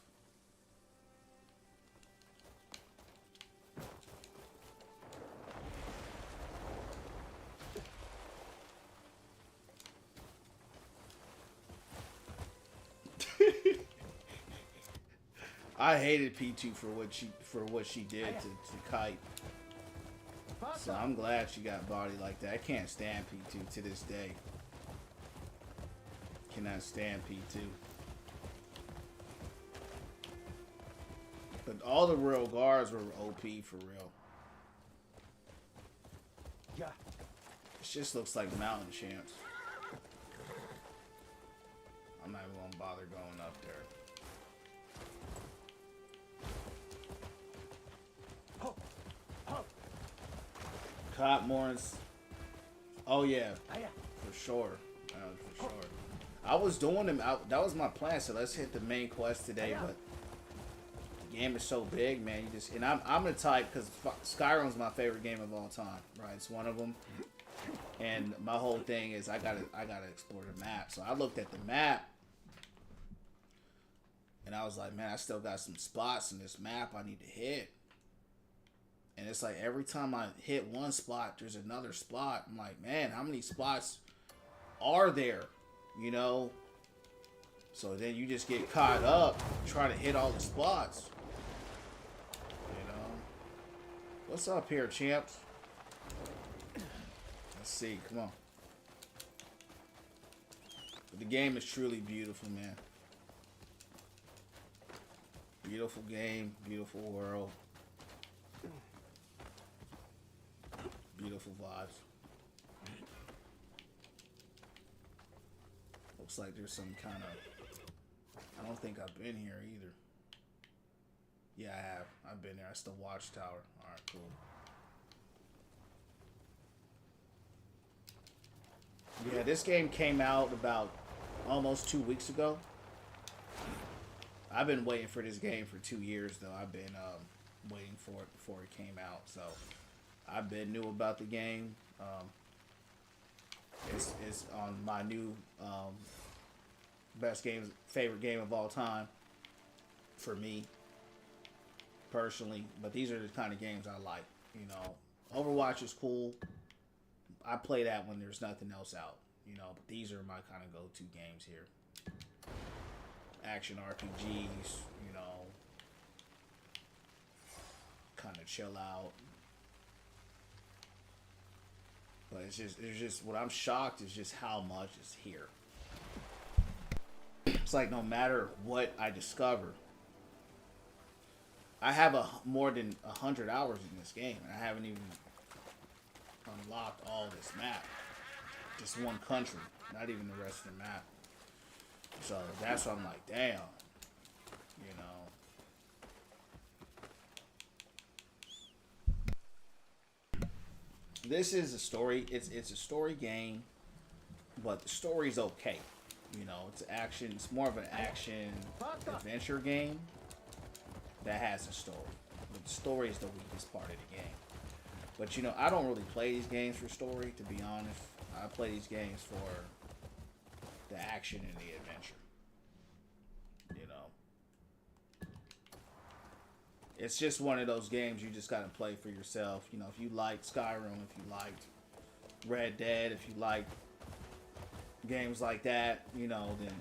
I hated P2 for what she did to Kite. So I'm glad she got bodied like that. I can't stand P2 to this day. Cannot stand P2. But all the real guards were OP for real.
Yeah.
It just looks like mountain champs. I'm not even gonna bother going up there. Cop Morris. Oh yeah, for sure. For sure. I was doing them. That was my plan. So let's hit the main quest today. But the game is so big, man. You just and I'm the type because Skyrim's my favorite game of all time. Right, it's one of them. And my whole thing is I gotta explore the map. So I looked at the map. And I was like, man, I still got some spots in this map I need to hit. And it's like every time I hit one spot, there's another spot. I'm like, man, how many spots are there? You know? So then you just get caught up trying to hit all the spots. You know? What's up here, champs? Let's see. Come on. But the game is truly beautiful, man. Beautiful game, beautiful world, beautiful vibes. Looks like there's some kind of... I don't think I've been here either. Yeah, I have. I've been there. That's the watchtower. Alright, cool. Yeah, this game came out about almost 2 weeks ago. I've been waiting for this game for 2 years, though. I've been waiting for it before it came out. So, I've been new about the game. It's on my new favorite game of all time for me, personally. But these are the kind of games I like. You know, Overwatch is cool. I play that when there's nothing else out. You know, but these are my kind of go-to games here. Action RPGs, you know, kind of chill out. But it's just what I'm shocked is just how much is here. It's like no matter what I discover, I have more than 100 hours in this game, and I haven't even unlocked all this map. Just one country, not even the rest of the map. So that's why I'm like, damn, you know. This is a story. It's a story game, but the story's okay. You know, it's action. It's more of an action adventure game that has a story. But the story is the weakest part of the game. But you know, I don't really play these games for story. To be honest, I play these games for the action and the adventure. You know, it's just one of those games you just gotta play for yourself. You know, if you like Skyrim, if you liked Red Dead, if you like games like that, you know, then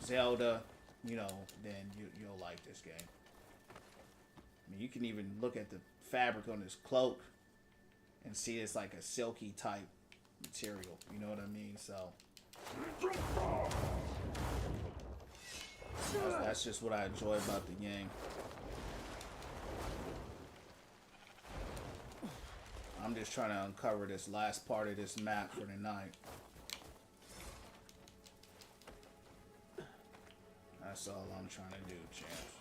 Zelda, you know, then you'll like this game. I mean, you can even look at the fabric on this cloak and see it's like a silky type material. You know what I mean? So that's just what I enjoy about the game. I'm just trying to uncover this last part of this map for the night. That's all I'm trying to do, champs.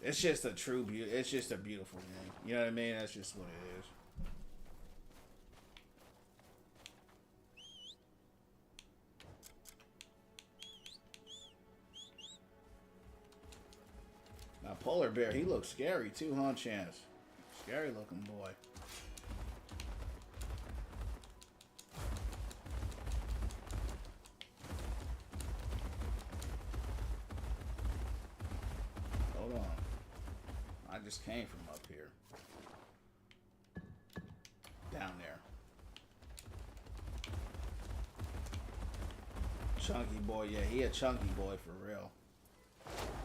It's just a true beauty. It's just a beautiful game. You know what I mean? That's just what it is. Now, Polar Bear, he looks scary too, huh, Chance? Scary looking boy. Hold on. I just came from up here. Down there. Chunky boy, yeah, he a chunky boy for real.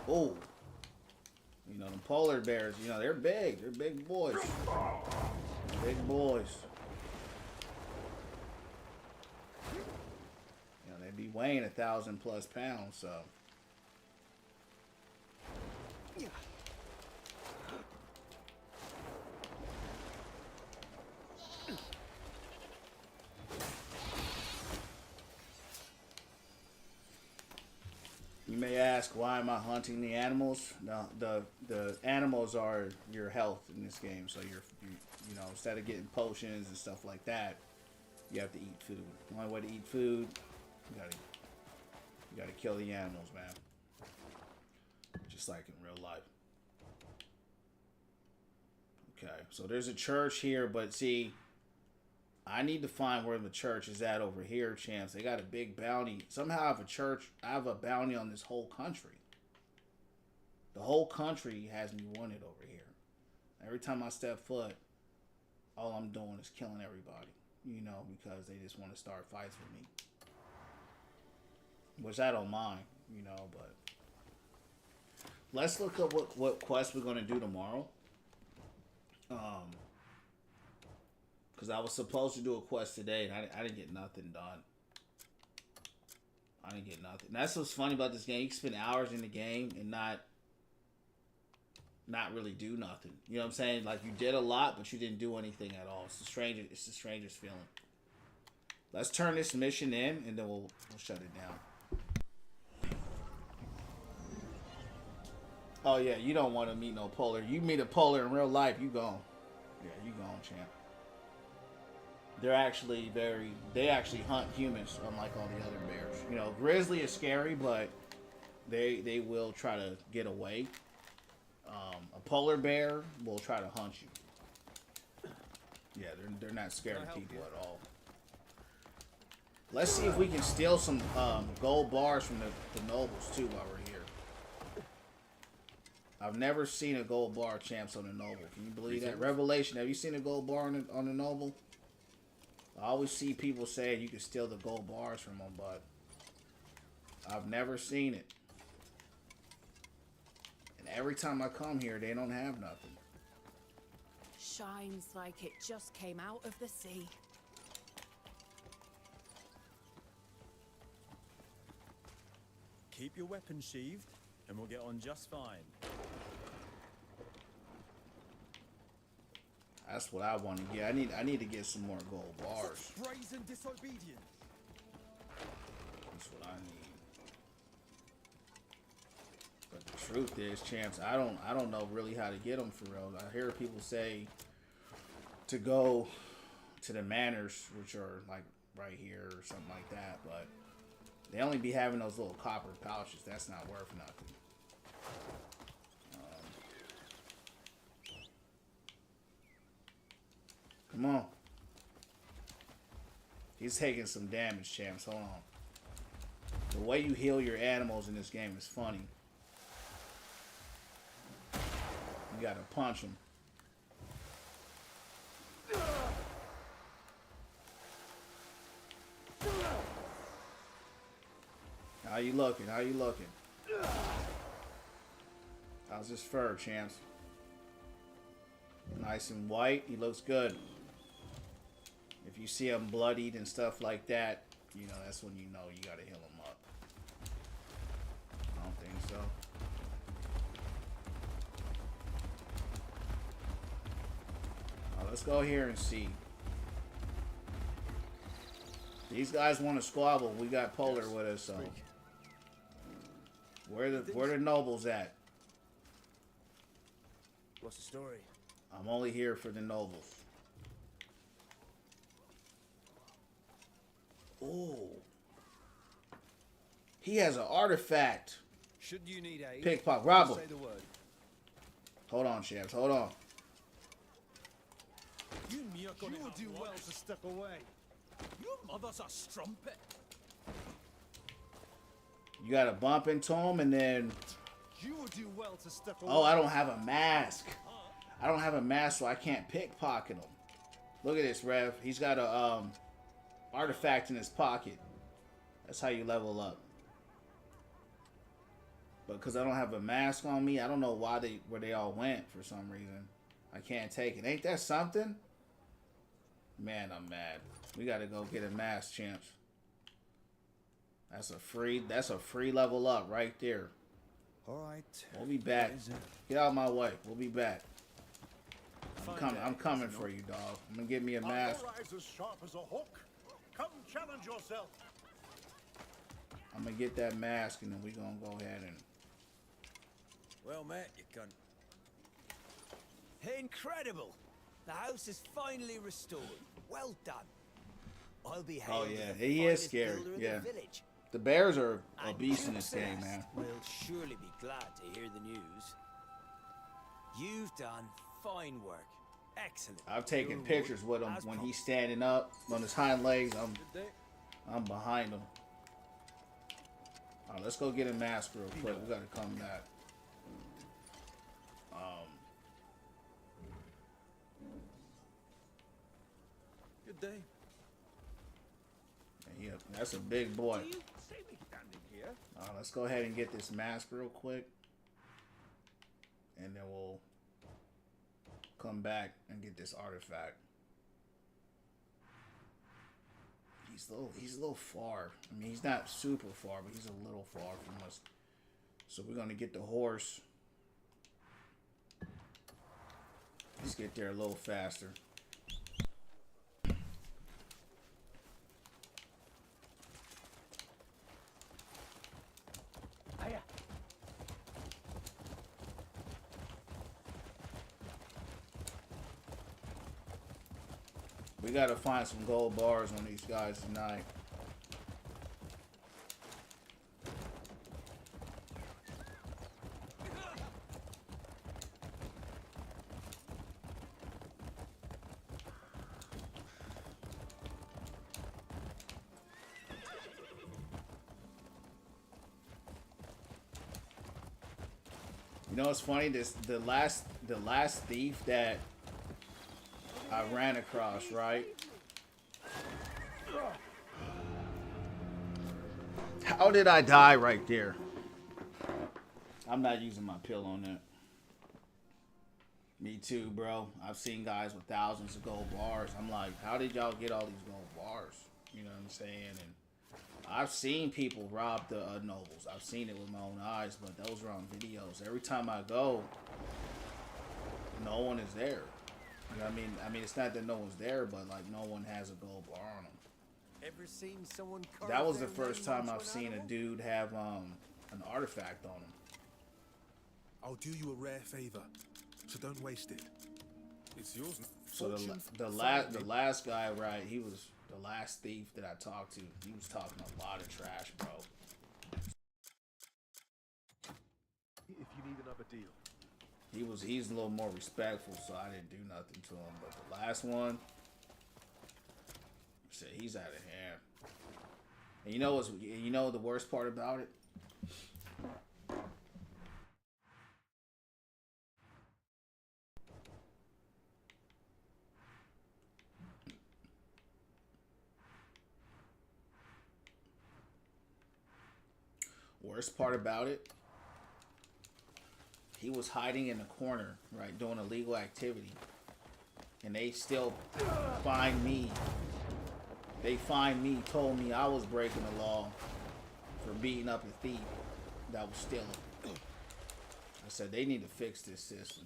Oh. You know, the polar bears, you know, they're big. They're big boys. Big boys. You know, they be weighing 1,000+ pounds, so. You may ask, ask why am I hunting the animals? No, the animals are your health in this game. So you know, instead of getting potions and stuff like that, you have to eat food. The only way to eat food, you gotta kill the animals, man. Just like in real life. Okay, so there's a church here, but see, I need to find where the church is at over here, champs. They got a big bounty. Somehow I have a church. I have a bounty on this whole country. The whole country has me wanted over here. Every time I step foot, all I'm doing is killing everybody. You know, because they just want to start fights with me. Which I don't mind, you know, but... Let's look up what quest we're going to do tomorrow. Because I was supposed to do a quest today, and I didn't get nothing done. I didn't get nothing. And that's what's funny about this game. You can spend hours in the game and not really do nothing. You know what I'm saying? Like, you did a lot, but you didn't do anything at all. It's the strangest feeling. Let's turn this mission in, and then we'll shut it down. Oh, yeah, you don't want to meet no polar. You meet a polar in real life, you gone. Yeah, you gone, champ. They're actually they actually hunt humans, unlike all the other bears. You know, grizzly is scary, but they will try to get away. A polar bear will try to hunt you. Yeah, they're not scared of people at all. Let's see if we can steal some gold bars from the nobles too while we're here. I've never seen a gold bar, champs, on the noble. Can you believe that? Revelation, have you seen a gold bar on the noble? I always see people saying you can steal the gold bars from them, but I've never seen it. And every time I come here, they don't have nothing.
Shines like it just came out of the sea.
Keep your weapon sheathed, and we'll get on just fine.
That's what I want to get. I need to get some more gold bars.
Brazen disobedience.
That's what I need. But the truth is, champs, I don't know really how to get them for real. I hear people say to go to the manors, which are like right here or something like that, but they only be having those little copper pouches. That's not worth nothing. Come on. He's taking some damage, champs. Hold on. The way you heal your animals in this game is funny. You gotta punch them. How you looking? How you looking? How's his fur, champs? Nice and white. He looks good. If you see him bloodied and stuff like that, you know, that's when you know you gotta heal him up. I don't think so. Let's go here and see. These guys want to squabble. We got Polar with us, so where the nobles at?
What's the story?
I'm only here for the nobles. Oh, he has an artifact.
Should you need aid,
Pickpocket, rob him.
say the word.
Hold on, Shabs. Hold on.
You would do well to step away. Your mother's a strumpet.
You gotta bump into him and then...
You would do well to step away.
Oh, I don't have a mask. I don't have a mask, so I can't pickpocket him. Look at this, Rev. He's got a artifact in his pocket. That's how you level up. But because I don't have a mask on me, I don't know where they all went for some reason. I can't take it. Ain't that something? Man, I'm mad. We gotta go get a mask, champs. That's a free level up right there.
All right.
We'll be back. Get out of my way. We'll be back. I'm coming for you, dog. I'm gonna get me a mask.
Are your eyes as sharp as a hook? Come challenge yourself.
I'm gonna get that mask and then we're gonna go ahead and
Well met, you cunt.
Incredible! The house is finally restored. Well done. I'll be
Oh,
hailed
yeah,
as the
he is
finest
scary,
builder in
yeah.
the village.
The Bears are a
And
beast in
Duke
this game,
Celeste
man.
will surely be glad to hear the news. You've done fine work. Excellent.
I've taken
Your
pictures with
reward
him
as
when
promised.
he's standing up on his hind legs.
Good day.
I'm behind him. All right, let's go get a mask real quick. We gotta come back.
Good day.
Yeah, that's a big boy.
Do you see me standing here?
Let's go ahead and get this mask real quick, and then we'll come back and get this artifact. He's a little far. I mean, he's not super far, but he's a little far from us. So we're gonna get the horse. Let's get there a little faster.
Hiya.
We gotta find some gold bars on these guys tonight. You know what's funny? The last thief that I ran across, right? How did I die right there? I'm not using my pill on that. Me too, bro. I've seen guys with thousands of gold bars. I'm like, how did y'all get all these gold bars? You know what I'm saying? And I've seen people rob the nobles. I've seen it with my own eyes, but those are on videos. Every time I go, no one is there. You know what I mean? I mean, it's not that no one's there, but like no one has a gold bar on them.
Ever seen someone
That was the
carve their
first
name
time
onto
I've
an
seen a
animal?
dude have an artifact on him.
I'll do you a rare favor, so don't waste it. It's yours now.
So
Fortune,
the last guy, right? He was the last thief that I talked to. He was talking a lot of trash, bro.
If you need another deal.
He's a little more respectful, so I didn't do nothing to him. But the last one, shit, he's out of hand. And you know the worst part about it? Worst part about it, he was hiding in the corner, right, doing illegal activity. And they still find me. They find me, told me I was breaking the law for beating up a thief that was stealing. I said, they need to fix this system.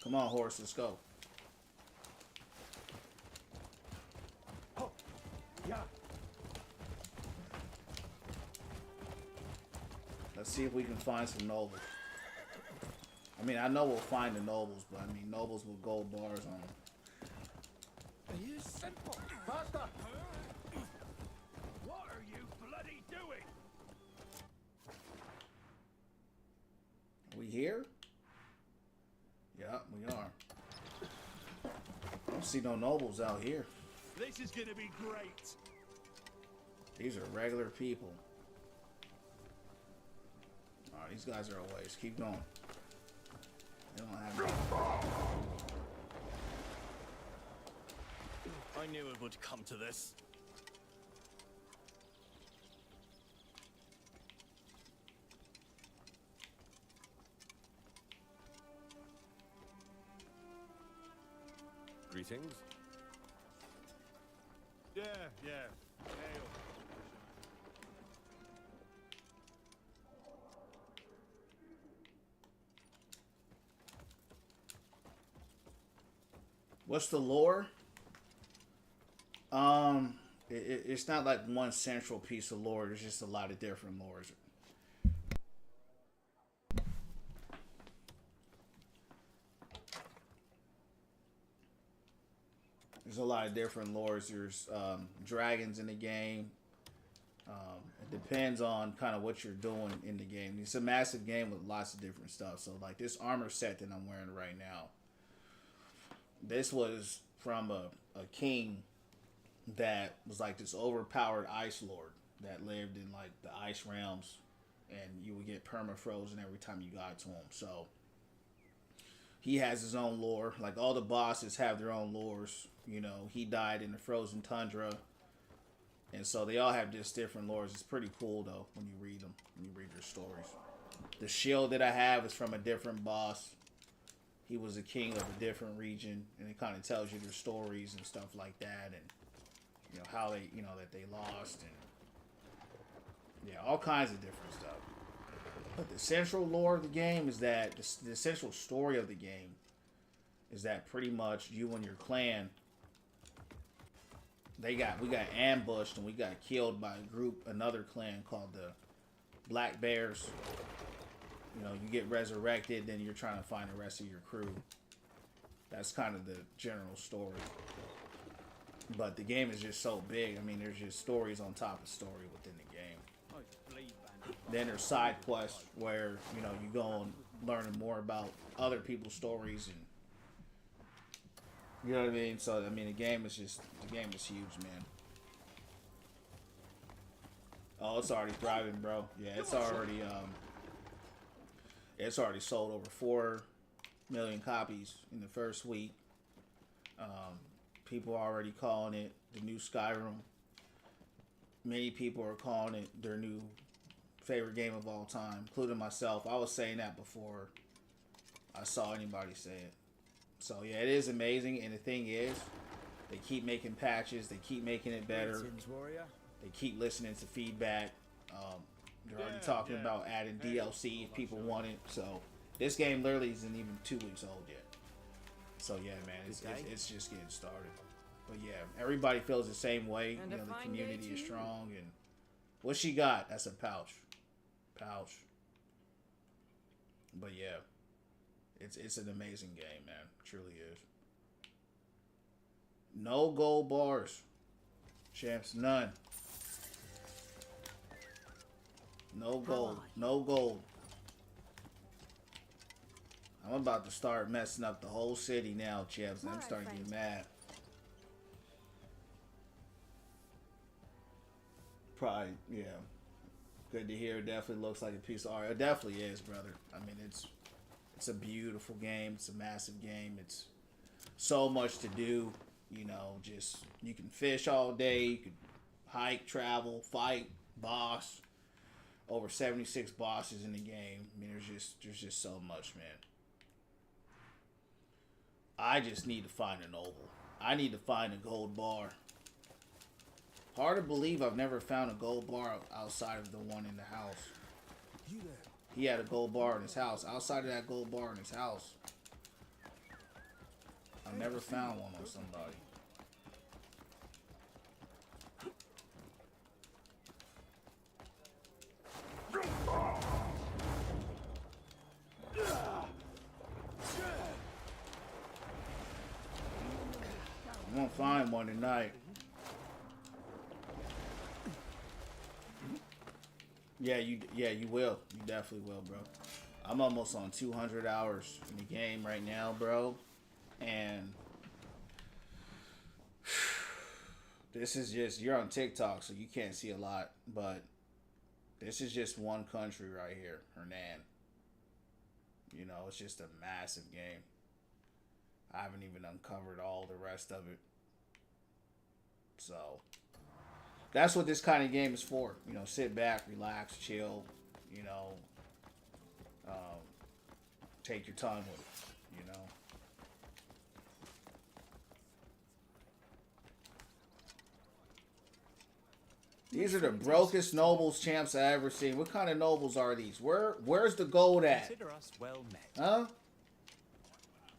Come on, horse, let's go.
Oh, yeah.
Let's see if we can find some nobles. I mean, I know we'll find the nobles, but I mean, nobles with gold bars on them.
Are you simple?
Faster.
What are you bloody doing?
Are we here? Yeah, we are. I don't see no nobles out here.
This is gonna be great.
These are regular people. Alright, these guys are a waste. Keep going. They don't have any.
I knew it would come to this.
Greetings.
Yeah. Ale.
What's the lore? It's not like one central piece of lore. There's just a lot of different lores. There's a lot of different lores. There's dragons in the game. It depends on kind of what you're doing in the game. It's a massive game with lots of different stuff. So like this armor set that I'm wearing right now, this was from a king that was like this overpowered ice lord that lived in like the ice realms, and you would get perma-frozen every time you got to him. So he has his own lore. Like all the bosses have their own lores. You know, he died in the frozen tundra. And so they all have just different lores. It's pretty cool though when you read them, when you read their stories. The shield that I have is from a different boss. He was a king of a different region, and it kind of tells you their stories and stuff like that, and you know how they, you know, that they lost, and yeah, all kinds of different stuff. But the central lore of the game is that the central story of the game is that pretty much you and your clan, we got ambushed and we got killed by a group, another clan called the Black Bears. You know, you get resurrected, then you're trying to find the rest of your crew. That's kind of the general story. But the game is just so big. I mean, there's just stories on top of story within the game. Then there's side quests where, you know, you go and learning more about other people's stories, and you know what I mean? So I mean the game is huge, man. Oh, it's already thriving, bro. Yeah, it's already sold over 4 million copies in the first week. People are already calling it the new Skyrim. Many people are calling it their new favorite game of all time, including myself. I was saying that before I saw anybody say it. So yeah, it is amazing, and the thing is, they keep making patches, they keep making it better, they keep listening to feedback. They're already talking about adding DLC if people want it. So this game literally isn't even 2 weeks old yet. So yeah, man, it's just getting started. But yeah, everybody feels the same way. You know, the community is strong. And what she got? That's a pouch. But yeah, it's an amazing game, man. It truly is. No gold bars, champs. None. No gold. No gold. I'm about to start messing up the whole city now, champs. I'm starting to get mad. Probably, yeah. Good to hear. It definitely looks like a piece of art. It definitely is, brother. I mean, it's a beautiful game. It's a massive game. It's so much to do. You know, just you can fish all day. You can hike, travel, fight, boss. Over 76 bosses in the game. I mean, there's just so much, man. I just need to find a noble. I need to find a gold bar. Hard to believe I've never found a gold bar outside of the one in the house. He had a gold bar in his house. Outside of that gold bar in his house, I've never found one on somebody. I'm gonna find one tonight. Yeah, you will. You definitely will, bro. I'm almost on 200 hours in the game right now, bro. And this is just, you're on TikTok, so you can't see a lot, but this is just one country right here, Hernan. You know, it's just a massive game. I haven't even uncovered all the rest of it. So that's what this kind of game is for. You know, sit back, relax, chill, you know, take your time with it, you know. These are the brokest nobles, champs, I ever seen. What kind of nobles are these? Where's the gold at?
Consider us well met.
Huh?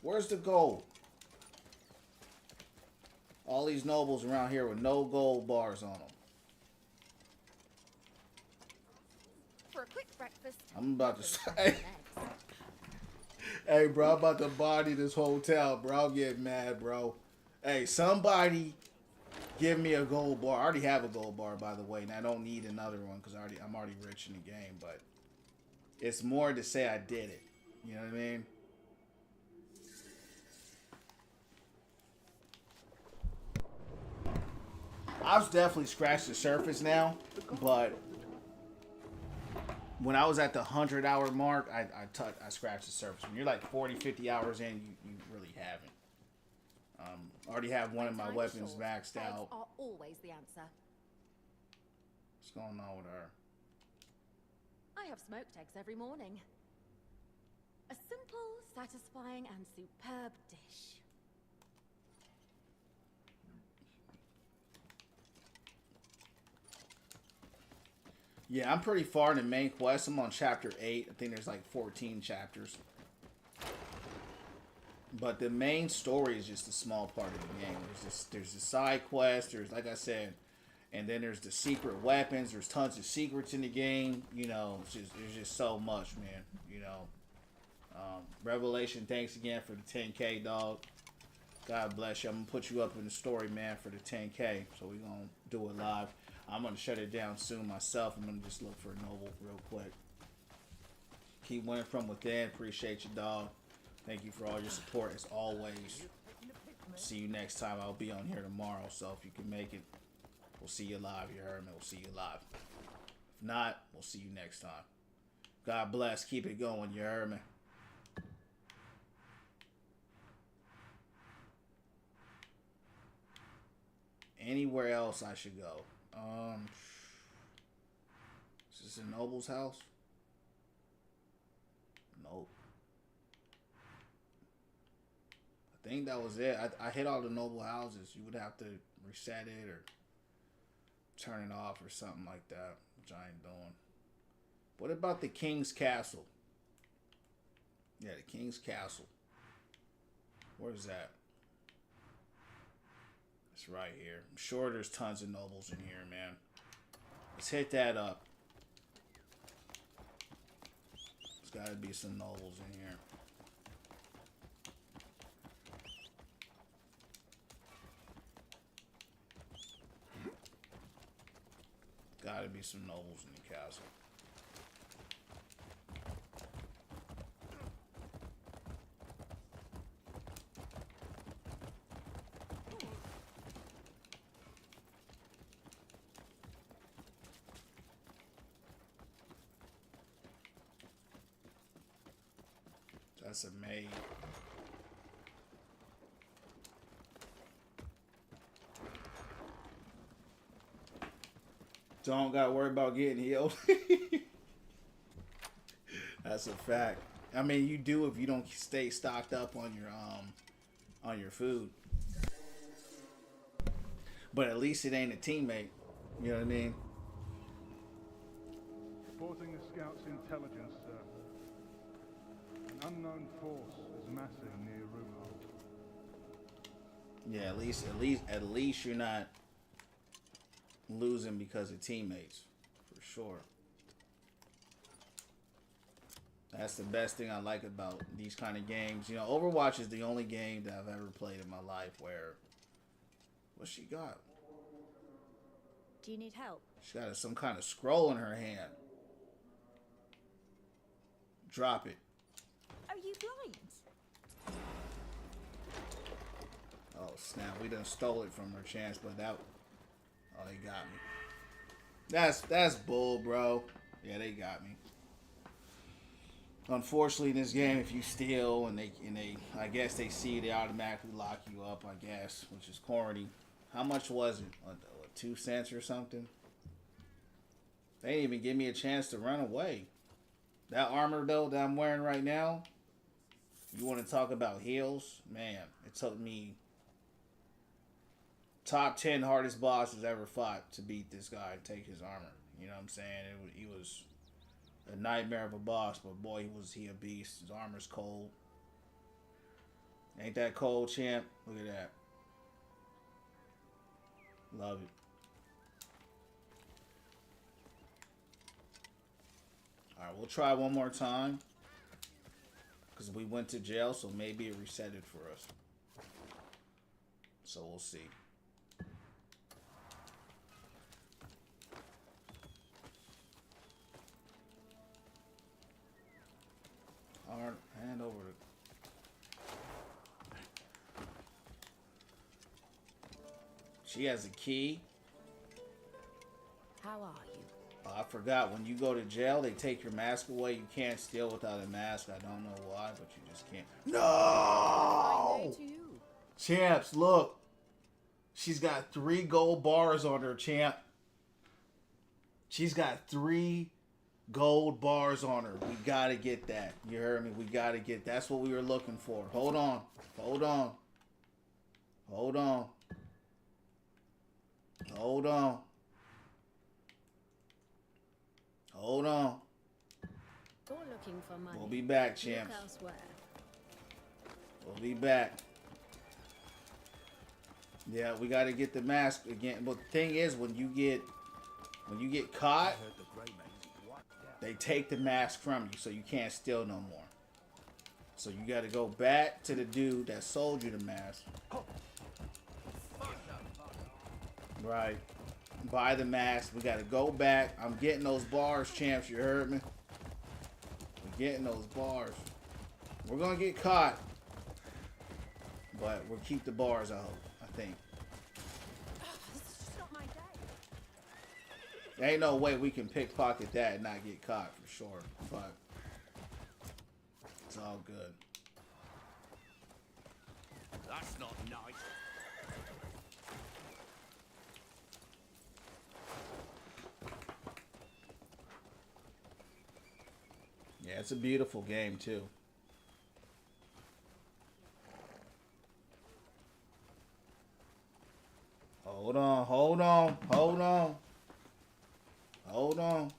Where's the gold? All these nobles around here with no gold bars on them.
For a quick breakfast.
I'm about to say. Hey, bro, I'm about to body this hotel, bro. I'm getting mad, bro. Hey, somebody give me a gold bar. I already have a gold bar, by the way, and I don't need another one because I'm already rich in the game. But it's more to say I did it. You know what I mean? I've definitely scratched the surface now, but when I was at the 100-hour mark, I scratched the surface. When you're like 40, 50 hours in, you really haven't. I already have one of my weapons maxed out.
Are always the answer.
What's going on with her?
I have smoked eggs every morning. A simple, satisfying, and superb dish.
Yeah, I'm pretty far in the main quest. I'm on chapter 8. I think there's like 14 chapters. But the main story is just a small part of the game. There's the side quest. There's, like I said, and then there's the secret weapons. There's tons of secrets in the game. You know, there's just so much, man. You know, Revelation, thanks again for the 10K, dog. God bless you. I'm gonna put you up in the story, man, for the 10K. So we're gonna do it live. I'm gonna shut it down soon myself. I'm gonna just look for a noble real quick. Keep winning from within. Appreciate you, dog. Thank you for all your support as always. See you next time. I'll be on here tomorrow, so if you can make it, we'll see you live. You heard me. We'll see you live. If not, we'll see you next time. God bless. Keep it going. You heard me. Anywhere else I should go? Is this a noble's house? Nope. I think that was it. I hit all the noble houses. You would have to reset it or turn it off or something like that, which I ain't doing. What about the King's Castle? Yeah, the King's Castle. Where's that? It's right here. I'm sure there's tons of nobles in here, man. Let's hit that up. There's got to be some nobles in here. Got to be some nobles in the castle. That's a maid. Don't gotta worry about getting healed. That's a fact. I mean, you do if you don't stay stocked up on your food. But at least it ain't a teammate. You know what I mean?
Reporting the scout's intelligence, sir. An unknown force is massing near Rumhold.
Yeah, at least you're not losing because of teammates, for sure. That's the best thing I like about these kind of games. You know, Overwatch is the only game that I've ever played in my life where, what she got?
Do you need help?
She got some kind of scroll in her hand. Drop it.
Are you blind?
Oh snap! We done stole it from her chance, but that. Oh, they got me. That's bull, bro. Yeah, they got me. Unfortunately, in this game, if you steal and they I guess they see you, they automatically lock you up. I guess, which is corny. How much was it? 2 cents or something? They didn't even give me a chance to run away. That armor though that I'm wearing right now. You want to talk about heals? Man, it took me top 10 hardest bosses ever fought to beat this guy and take his armor. You know what I'm saying? He was a nightmare of a boss, but boy, was he a beast. His armor's cold. Ain't that cold, champ? Look at that. Love it. Alright, we'll try one more time. Because we went to jail, so maybe it reset it for us. So we'll see. All right, hand over to. She has a key.
How are you?
I forgot, when you go to jail, they take your mask away. You can't steal without a mask. I don't know why, but you just can't. No!
To you.
Champs, look. She's got 3 gold bars on her, champ. She's got 3 gold bars on her. We gotta get that. You heard me? We gotta get. That's what we were looking for. Hold on. Hold on. Hold on. Hold on. Hold on.
You're looking for money.
We'll be back,
Look
champs.
elsewhere.
We'll be back. Yeah, we got to get the mask again. But the thing is, when you get caught, they take the mask from you, so you can't steal no more. So you got to go back to the dude that sold you the mask. Right. Buy the mask. We got to go back. I'm getting those bars, champs. You heard me? We're getting those bars. We're going to get caught. But we'll keep the bars, I hope. I think.
This is just not my day.
There ain't no way we can pickpocket that and not get caught for sure. But it's all good.
That's not nice.
Yeah, it's a beautiful game too. Hold on, hold on, hold on. Hold on.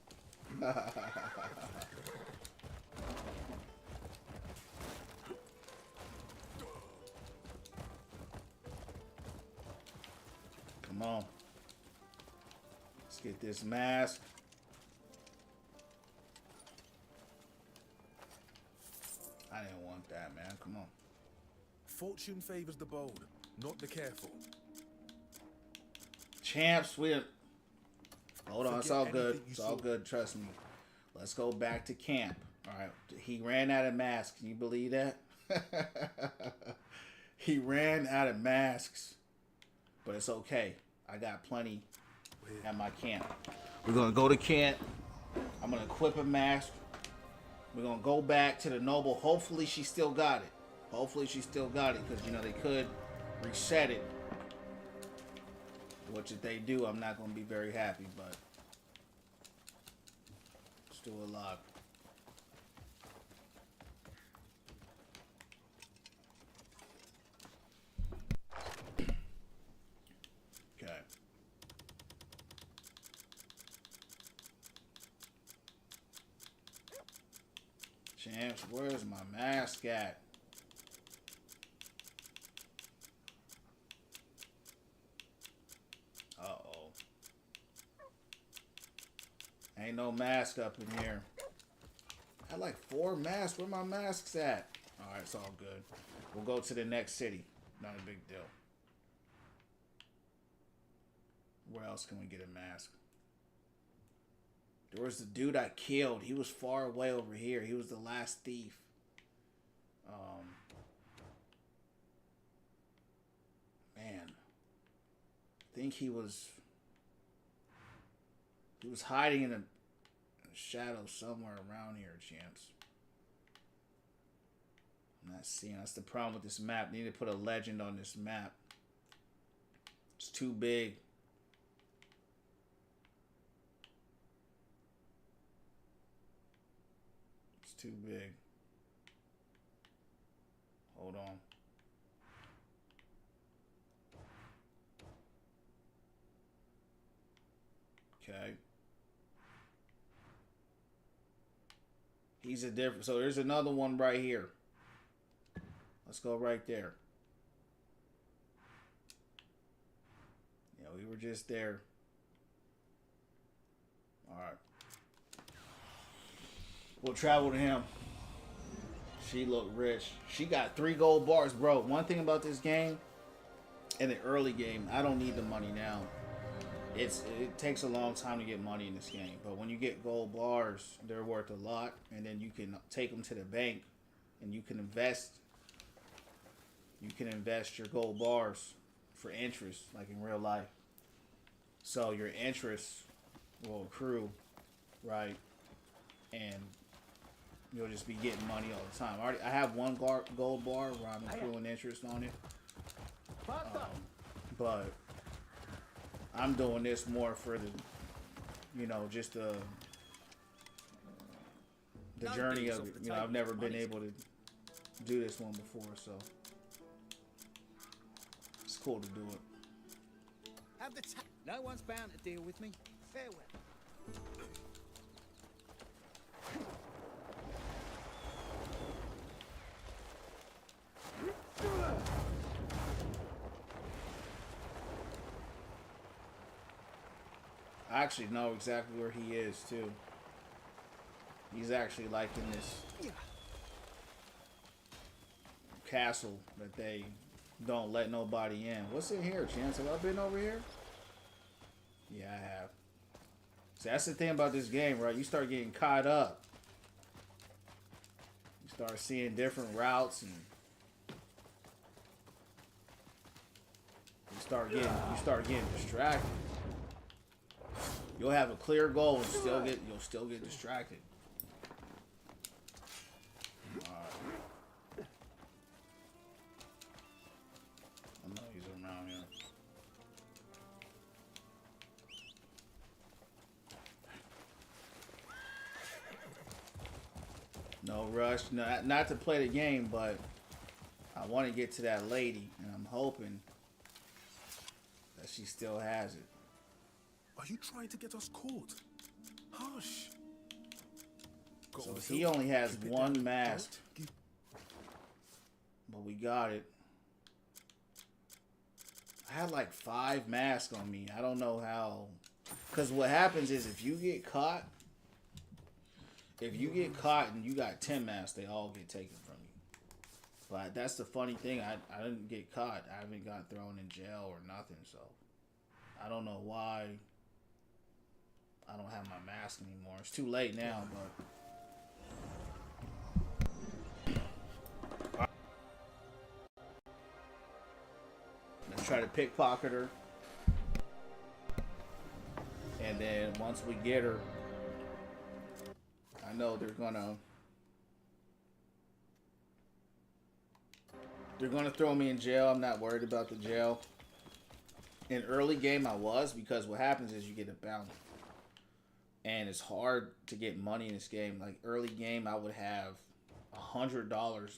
Come on. Let's get this mask. I didn't want that, man. Come on.
Fortune favors the bold, not the careful.
Champs, we... Hold on, it's all
Forget
good.
anything you
It's all
saw.
good, trust me. Let's go back to camp. Alright, he ran out of masks. Can you believe that? He ran out of masks. But it's okay. I got plenty at my camp. We're going to go to camp. I'm going to equip a mask. We're going to go back to the noble. Hopefully she still got it. Hopefully she still got it. Because, you know, they could reset it. Which if they do, I'm not going to be very happy. But still alive. Okay. Champs, where's my mask at? Uh-oh. Ain't no mask up in here. I had like 4 masks. Where my masks at? Alright, it's all good. We'll go to the next city. Not a big deal. Where else can we get a mask? There was the dude I killed. He was far away over here. He was the last thief. Man. I think he was hiding in a shadow somewhere around here, Chance. I'm not seeing. That's the problem with this map. Need to put a legend on this map. It's too big. It's too big. Hold on. Okay. He's a different. So there's another one right here. Let's go right there. Yeah, we were just there. All right. We'll travel to him. She looked rich. She got 3 gold bars, bro. One thing about this game, in the early game. I don't need the money now. It takes a long time to get money in this game, but when you get gold bars, they're worth a lot, and then you can take them to the bank, and you can invest. You can invest your gold bars for interest, like in real life. So your interest will accrue, right? And you'll just be getting money all the time. I have one gold bar where I'm accruing interest on it, but I'm doing this more for the, just the journey of it. I've never been able to do this one before, so it's cool to do it.
No one's bound to deal with me. Farewell.
I actually know exactly where he is too. He's actually like in this castle that they don't let nobody in. What's in here, Chance? Have I been over here? Yeah, I have. See, that's the thing about this game, right? You start getting caught up. You start seeing different routes, and you start getting distracted. You'll have a clear goal and you'll still get distracted. I know he's around here. No rush, not to play the game, but I want to get to that lady, and I'm hoping that she still has it.
Are you trying to get us caught? Hush.
So he only has one mask, but we got it. I had like 5 masks on me. I don't know how, because what happens is if you get caught and you got 10 masks, they all get taken from you. But that's the funny thing. I didn't get caught. I haven't gotten thrown in jail or nothing. So I don't know why I don't have my mask anymore. It's too late now, but let's try to pickpocket her. And then once we get her, I know they're gonna throw me in jail. I'm not worried about the jail. In early game I was, because what happens is you get a bounty. And it's hard to get money in this game. Like early game, I would have $100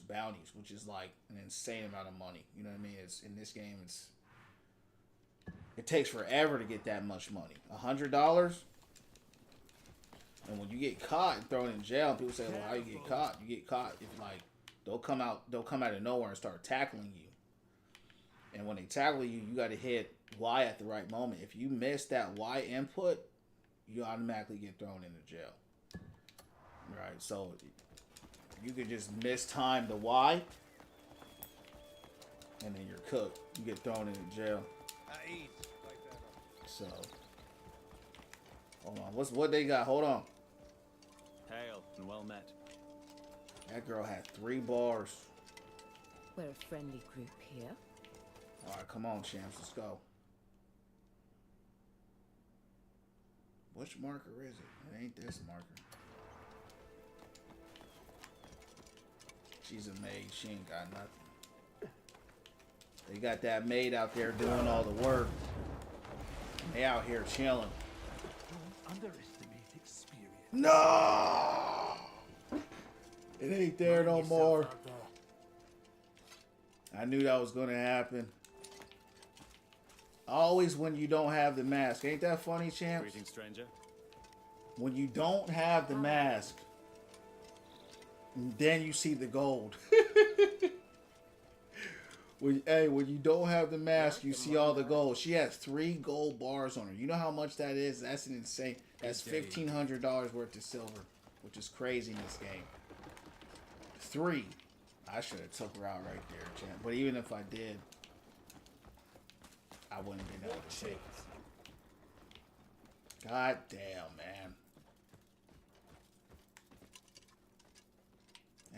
bounties, which is like an insane amount of money. You know what I mean? It's in this game. It takes forever to get that much money. $100, and when you get caught and thrown in jail, people say, "Well, how you get caught?" You get caught if like they'll come out of nowhere and start tackling you. And when they tackle you, you got to hit Y at the right moment. If you miss that Y input, you automatically get thrown into jail. Right, so you could just mistime the Y, and then you're cooked. You get thrown into jail. So, hold on. What they got? Hold on.
Hail and well met.
That girl had 3 bars.
We're a friendly group here.
All right, come on, champs. Let's go. Which marker is it? It ain't this marker. She's a maid. She ain't got nothing. They got that maid out there doing all the work. They out here chilling.
Don't underestimate experience.
No! It ain't there no more. I knew that was gonna happen. Always when you don't have the mask. Ain't that funny, champ?
Greeting, stranger.
When you don't have the mask, then you see the gold. when you don't have the mask, you see all the gold. She has 3 gold bars on her. You know how much that is? That's an insane. That's $1,500 worth of silver, which is crazy in this game. 3. I should have took her out right there, champ. But even if I did, I wouldn't have been able to take it. God damn, man.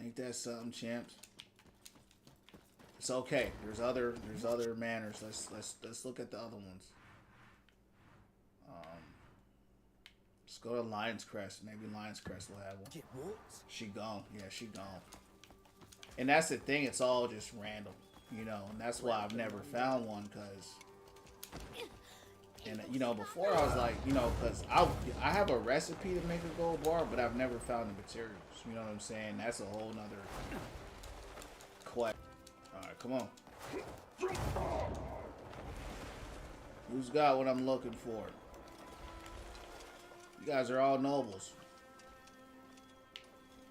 Ain't that something, champs? It's okay. There's other manners. Let's look at the other ones. Let's go to Lion's Crest. Maybe Lion's Crest will have one.
Get what?
She gone. Yeah, she gone. And that's the thing. It's all just random, you know. And that's why I've never found one, cause. And you know, before I was like, you know, cause I have a recipe to make a gold bar, but I've never found the materials. You know what I'm saying? That's a whole nother question. All right, come on. Who's got what I'm looking for? You guys are all nobles.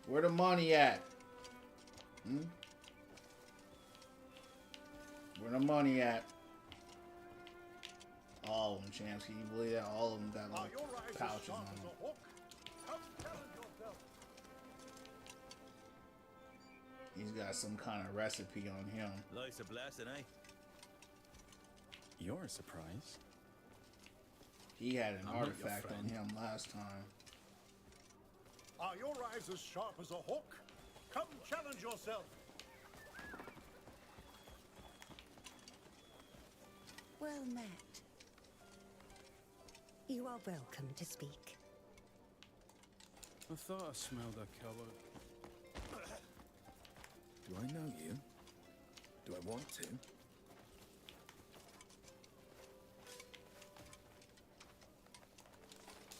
Where the money at? Where the money at? All of them, champs. Can you believe that? All of them got like pouches on them. He's got some kind of recipe on him.
Life's a blessing, eh?
You're a surprise.
He had an
I'm not your
artifact on
friend.
him last time.
Are your eyes as sharp as a hawk? Come challenge yourself.
Well met. You are welcome to speak.
I thought I smelled a colour.
Do I know you? Do I want to?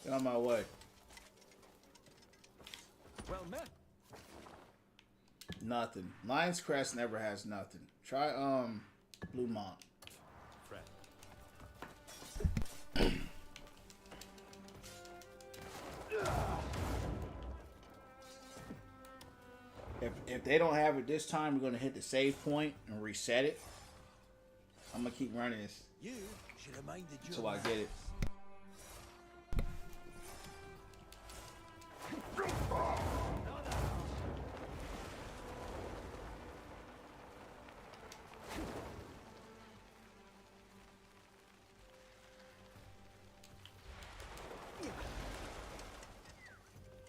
Get on my way.
Well met.
Nothing. Lion's Crest never has nothing. Try Bluemont.
Friend.
If they don't have it this time, we're gonna hit the save point and reset it. I'm gonna keep running this
You should have minded your
until I get it.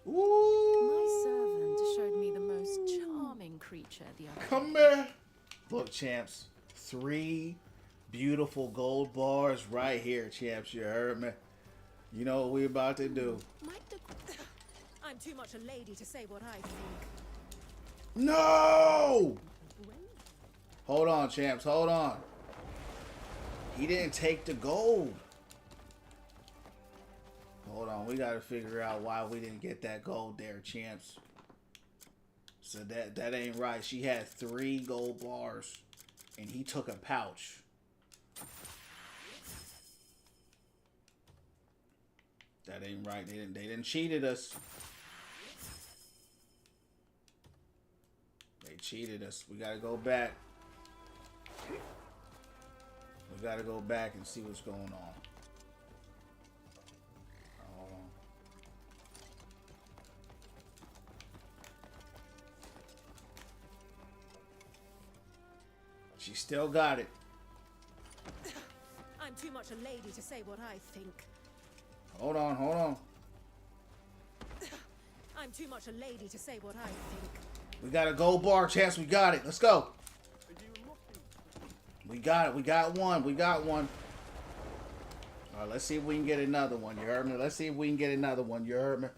My servant showed me the most charming creature the other
Come here. Look, champs. 3 beautiful gold bars right here, champs. You heard me. You know what we about to do.
I'm too much a lady to say what I think.
No! Hold on, champs. Hold on. He didn't take the gold. Hold on. We got to figure out why we didn't get that gold there, champs. So that ain't right. She had 3 gold bars, and he took a pouch. That ain't right. They didn't cheated us. They cheated us. We gotta go back. We gotta go back and see what's going on. Hold on. She still got it.
I'm too much a lady to say what I think.
Hold on, hold on.
I'm too much a lady to say what I think.
We got a gold bar, Chance. We got it. Let's go. We got it. We got one. We got one. All right, let's see if we can get another one. You heard me? Let's see if we can get another one. You heard me?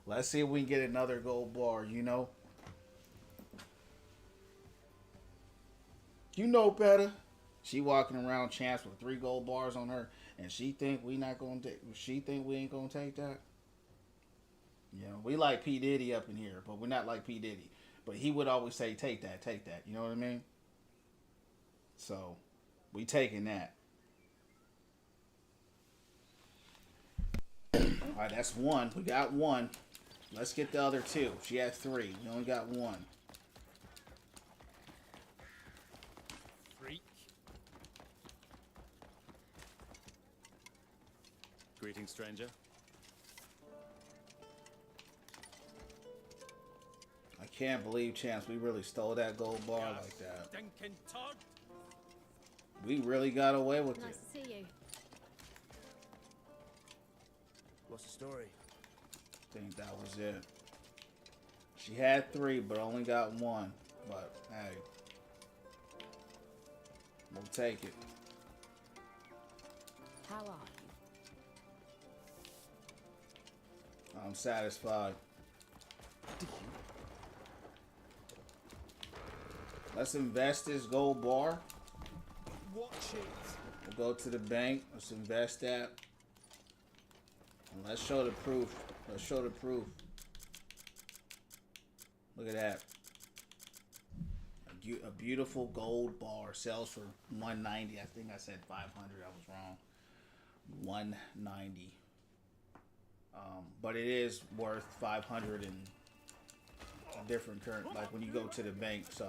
Let's see if we can get another gold bar, you know? You know better. She walking around, Chance, with 3 gold bars on her, and she think we not gonna take. She think we ain't gonna take that. You know, we like P Diddy up in here, but we're not like P Diddy. But he would always say, "Take that, take that." You know what I mean? So, we taking that. All right, that's 1. We got 1. Let's get the other 2. She had 3. We only got 1.
Greetings, stranger.
I can't believe, Chance, we really stole that gold bar like that.
Stinking tug.
We really got away with
Nice
it.
to see you.
What's the story?
I think that was it. She had 3, but only got 1. But hey, we'll take it.
How are you?
I'm satisfied. Let's invest this gold bar.
Watch it.
We'll go to the bank. Let's invest that. And let's show the proof. Let's show the proof. Look at that. A beautiful gold bar sells for $190. I think I said 500. I was wrong. 190. But it is worth 500 in different current, like when you go to the bank. So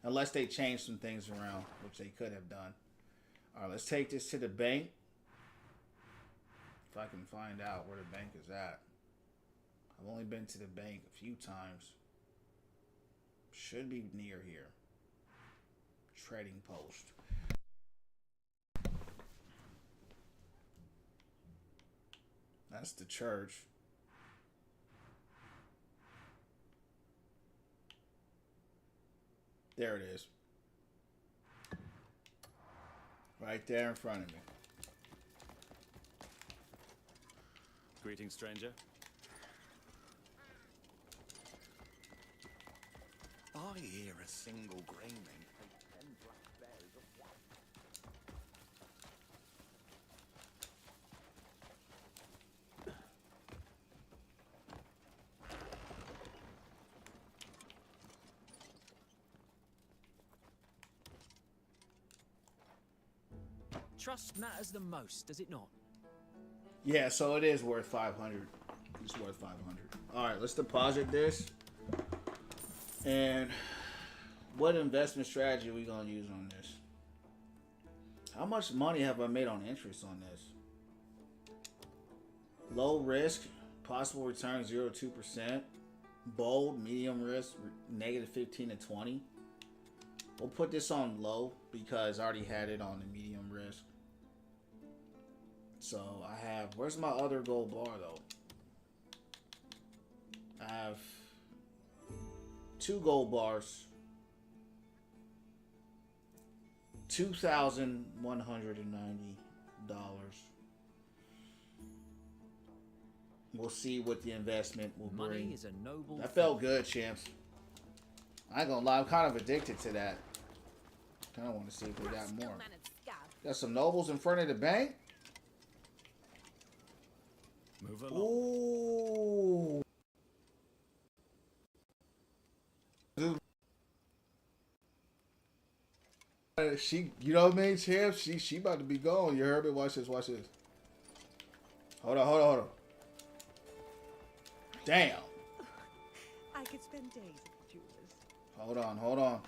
unless they change some things around, which they could have done. All right, let's take this to the bank. If I can find out where the bank is at. I've only been to the bank a few times. Should be near here. Trading post. That's the church. There it is. Right there in front of me.
Greetings, stranger.
I hear a single Greyman take 10 black bears of one.
Trust matters the most, does it not?
Yeah, so it is worth 500. It's worth 500. All right, let's deposit this. And what investment strategy are we going to use on this? How much money have I made on interest on this? Low risk, possible return 0 to 2%. Bold, medium risk, negative 15 to 20. We'll put this on low because I already had it on the medium risk. So I have, where's my other gold bar though? I have 2 gold bars. $2,190. We'll see what the investment will
Money
bring.
is a noble
That felt good, champs. I ain't gonna lie, I'm kind of addicted to that. Kind of want to see if we got more. Got some nobles in front of the bank.
Move along.
Ooh. Dude. She, you know what I mean, champ? She about to be gone. You heard me? Watch this, watch this. Hold on. Damn.
I could spend days at the jewelers.
Hold on.
Not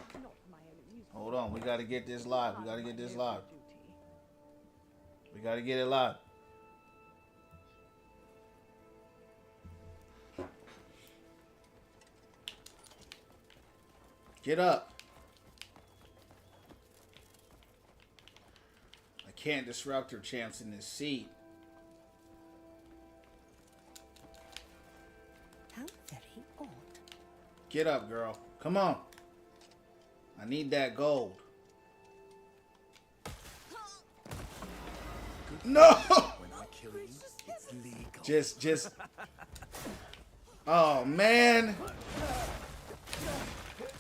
for my own amusement.
Hold on. We got to get this live. We got to get this live. We got to get it live. Get up. I can't disrupt her chance in this seat.
How very odd.
Get up, girl. Come on. I need that gold. No!
When I kill you, it's legal.
Just. Oh, man.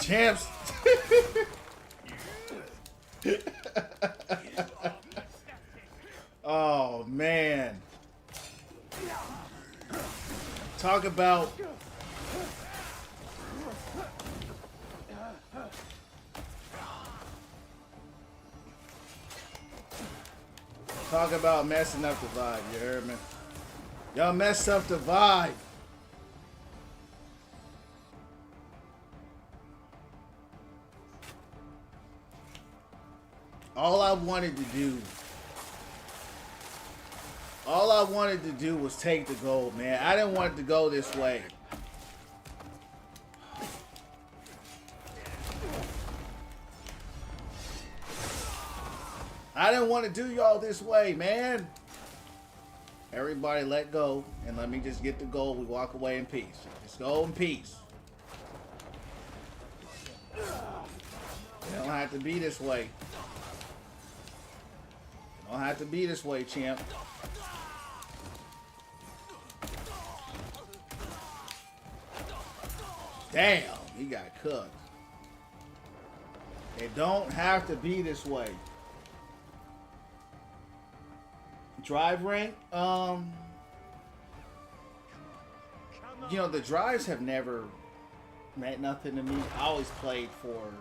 Champs. Oh, man. Talk about... Talk about messing up the vibe, you heard me? Y'all messed up the vibe. All I wanted to do was take the gold, man. I didn't want it to go this way. I didn't want to do y'all this way, man. Everybody let go and let me just get the goal. We walk away in peace. Just go in peace. It don't have to be this way. It don't have to be this way, champ. Damn, he got cooked. It don't have to be this way. Drive rank, you know, the drives have never meant nothing to me. I always played for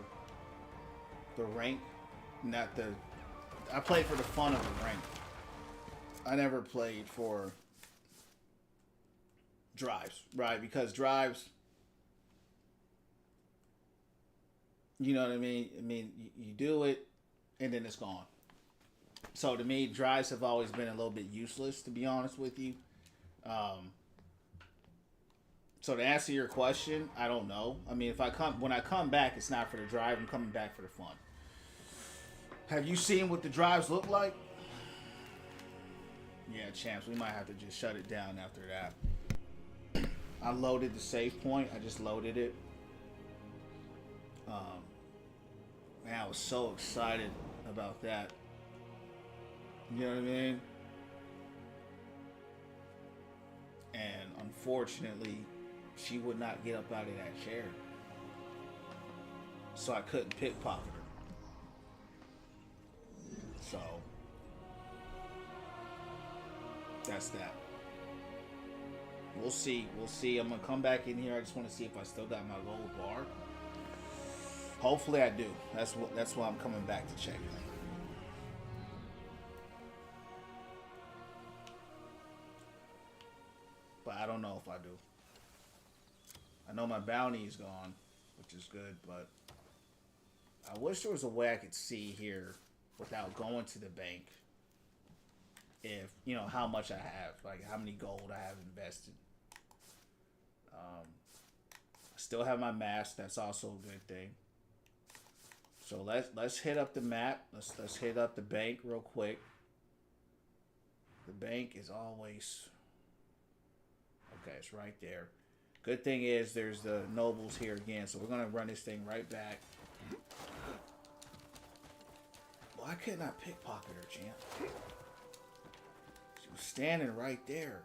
the rank, not the... I played for the fun of the rank. I never played for drives, right? Because drives, you know what I mean? I mean, you do it, and then it's gone. So to me, drives have always been a little bit useless, to be honest with you. So to answer your question, I don't know. I mean, when I come back, it's not for the drive. I'm coming back for the fun. Have you seen what the drives look like? Yeah, champs, we might have to just shut it down after that. I loaded the save point. I just loaded it. Man, I was so excited about that. You know what I mean? And unfortunately, she would not get up out of that chair. So I couldn't pickpocket her. So that's that. We'll see. We'll see. I'm gonna come back in here. I just want to see if I still got my gold bar. Hopefully I do. That's why I'm coming back to check it. But I don't know if I do. I know my bounty is gone, which is good, but I wish there was a way I could see here without going to the bank if, you know, how much I have, like how many gold I have invested. I still have my mask. That's also a good thing. So let's hit up the map. Let's hit up the bank real quick. The bank is always... Okay, it's right there. Good thing is there's the nobles here again, so we're going to run this thing right back. Why couldn't I pickpocket her, champ? She was standing right there.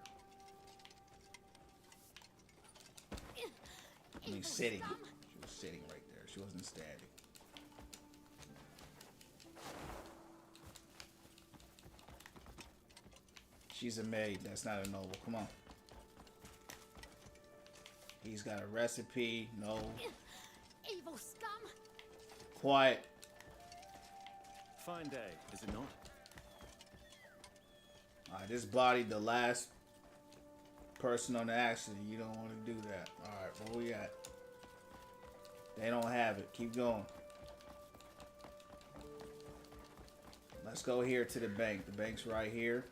I mean, sitting. She was sitting right there. She wasn't standing. She's a maid. That's not a noble. Come on. He's got a recipe. No.
Evil scum.
Quiet.
Fine day, is it not?
Alright, this bodied the last person on the accident. You don't want to do that. Alright, where we at? They don't have it. Keep going. Let's go here to the bank. The bank's right here.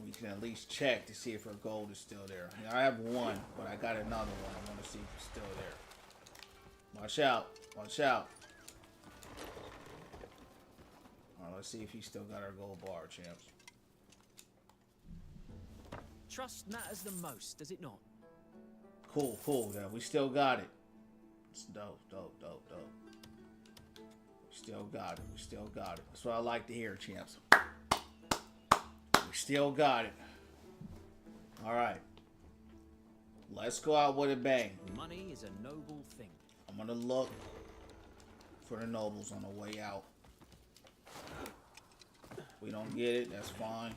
We can at least check to see if her gold is still there. I mean, I have one, but I got another one. I want to see if it's still there. Watch out. Watch out. Alright, let's see if he still got our gold bar, champs.
Trust matters the most, does it not?
Cool, cool. Yeah, we still got it. It's dope, dope, dope, dope. We still got it. We still got it. That's what I like to hear, champs. We still got it. Alright. Let's go out with a bang.
Money is a noble thing.
I'm gonna look for the nobles on the way out. If we don't get it, that's fine.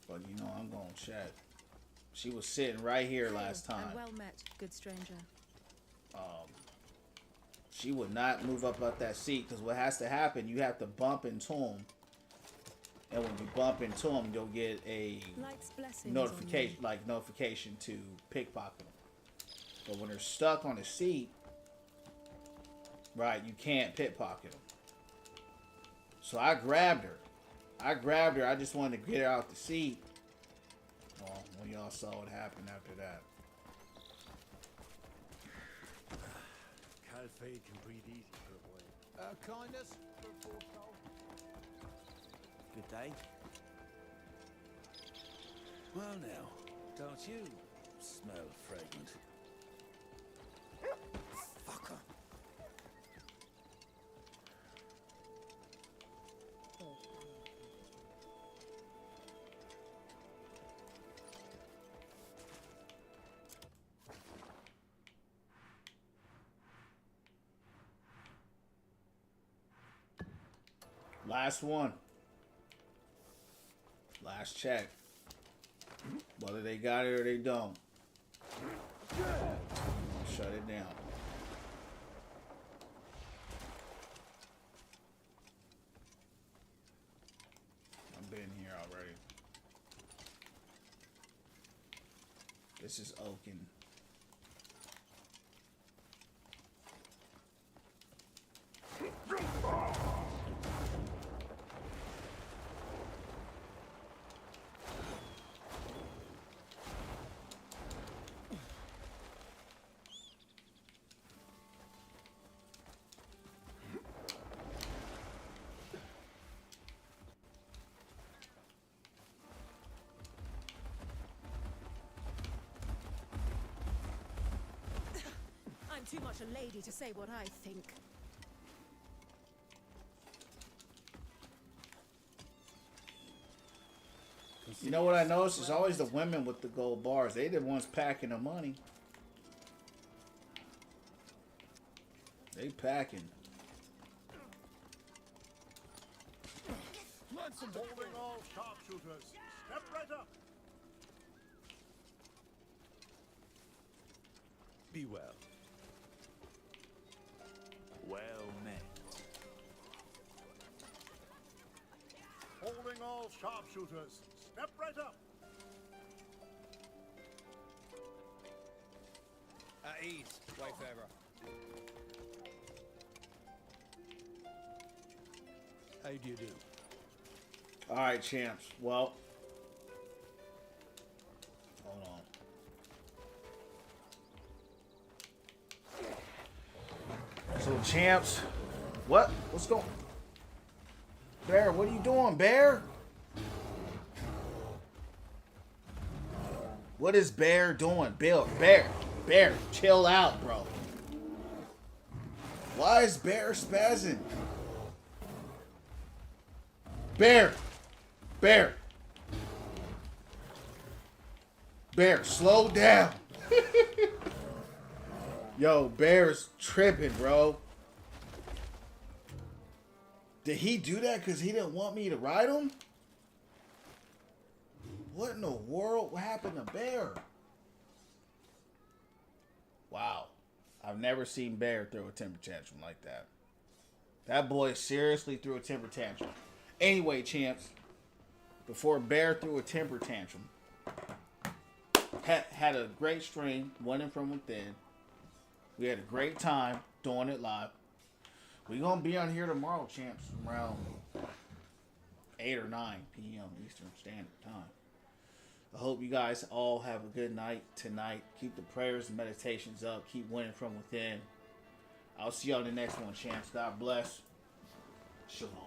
But you know, I'm gonna check. She was sitting right here last time.
And well met, good stranger.
She would not move up out that seat, because what has to happen, you have to bump into him. And when you bump into him, you'll get a notification to pickpocket them. But when they're stuck on a seat, right, you can't pickpocket them. So I grabbed her. I just wanted to get her out the seat. Well, when y'all saw what happened after that.
Fade can breathe easy for a while.
Kindness for a poor soul. Good day. Well now, don't you smell fragrant? Fucker.
Last one. Last check. Whether they got it or they don't. Shut it down. I've been here already. This is Oaken.
I'm too much a lady to say what I think.
You know what I noticed? It's always the women with the gold bars. They the ones packing the money. They packing.
Holding all sharpshooters. Step right up.
Be well.
Well met.
Holding all sharpshooters. Step right up.
At ease, Wayfarer.
How do you do?
All right, champs. Well, hold on. So, champs, what's going? Bear, what are you doing, Bear? What is Bear doing? Bear, chill out, bro. Why is Bear spazzing? Bear, slow down. Yo, Bear's tripping, bro. Did he do that because he didn't want me to ride him? What in the world happened to Bear? Wow. I've never seen Bear throw a temper tantrum like that. That boy seriously threw a temper tantrum. Anyway, champs, before Bear threw a temper tantrum, had a great stream, winning from within. We had a great time doing it live. We're going to be on here tomorrow, champs, around 8 or 9 p.m. Eastern Standard Time. I hope you guys all have a good night tonight. Keep the prayers and meditations up. Keep winning from within. I'll see you on the next one, champs. God bless. Shalom.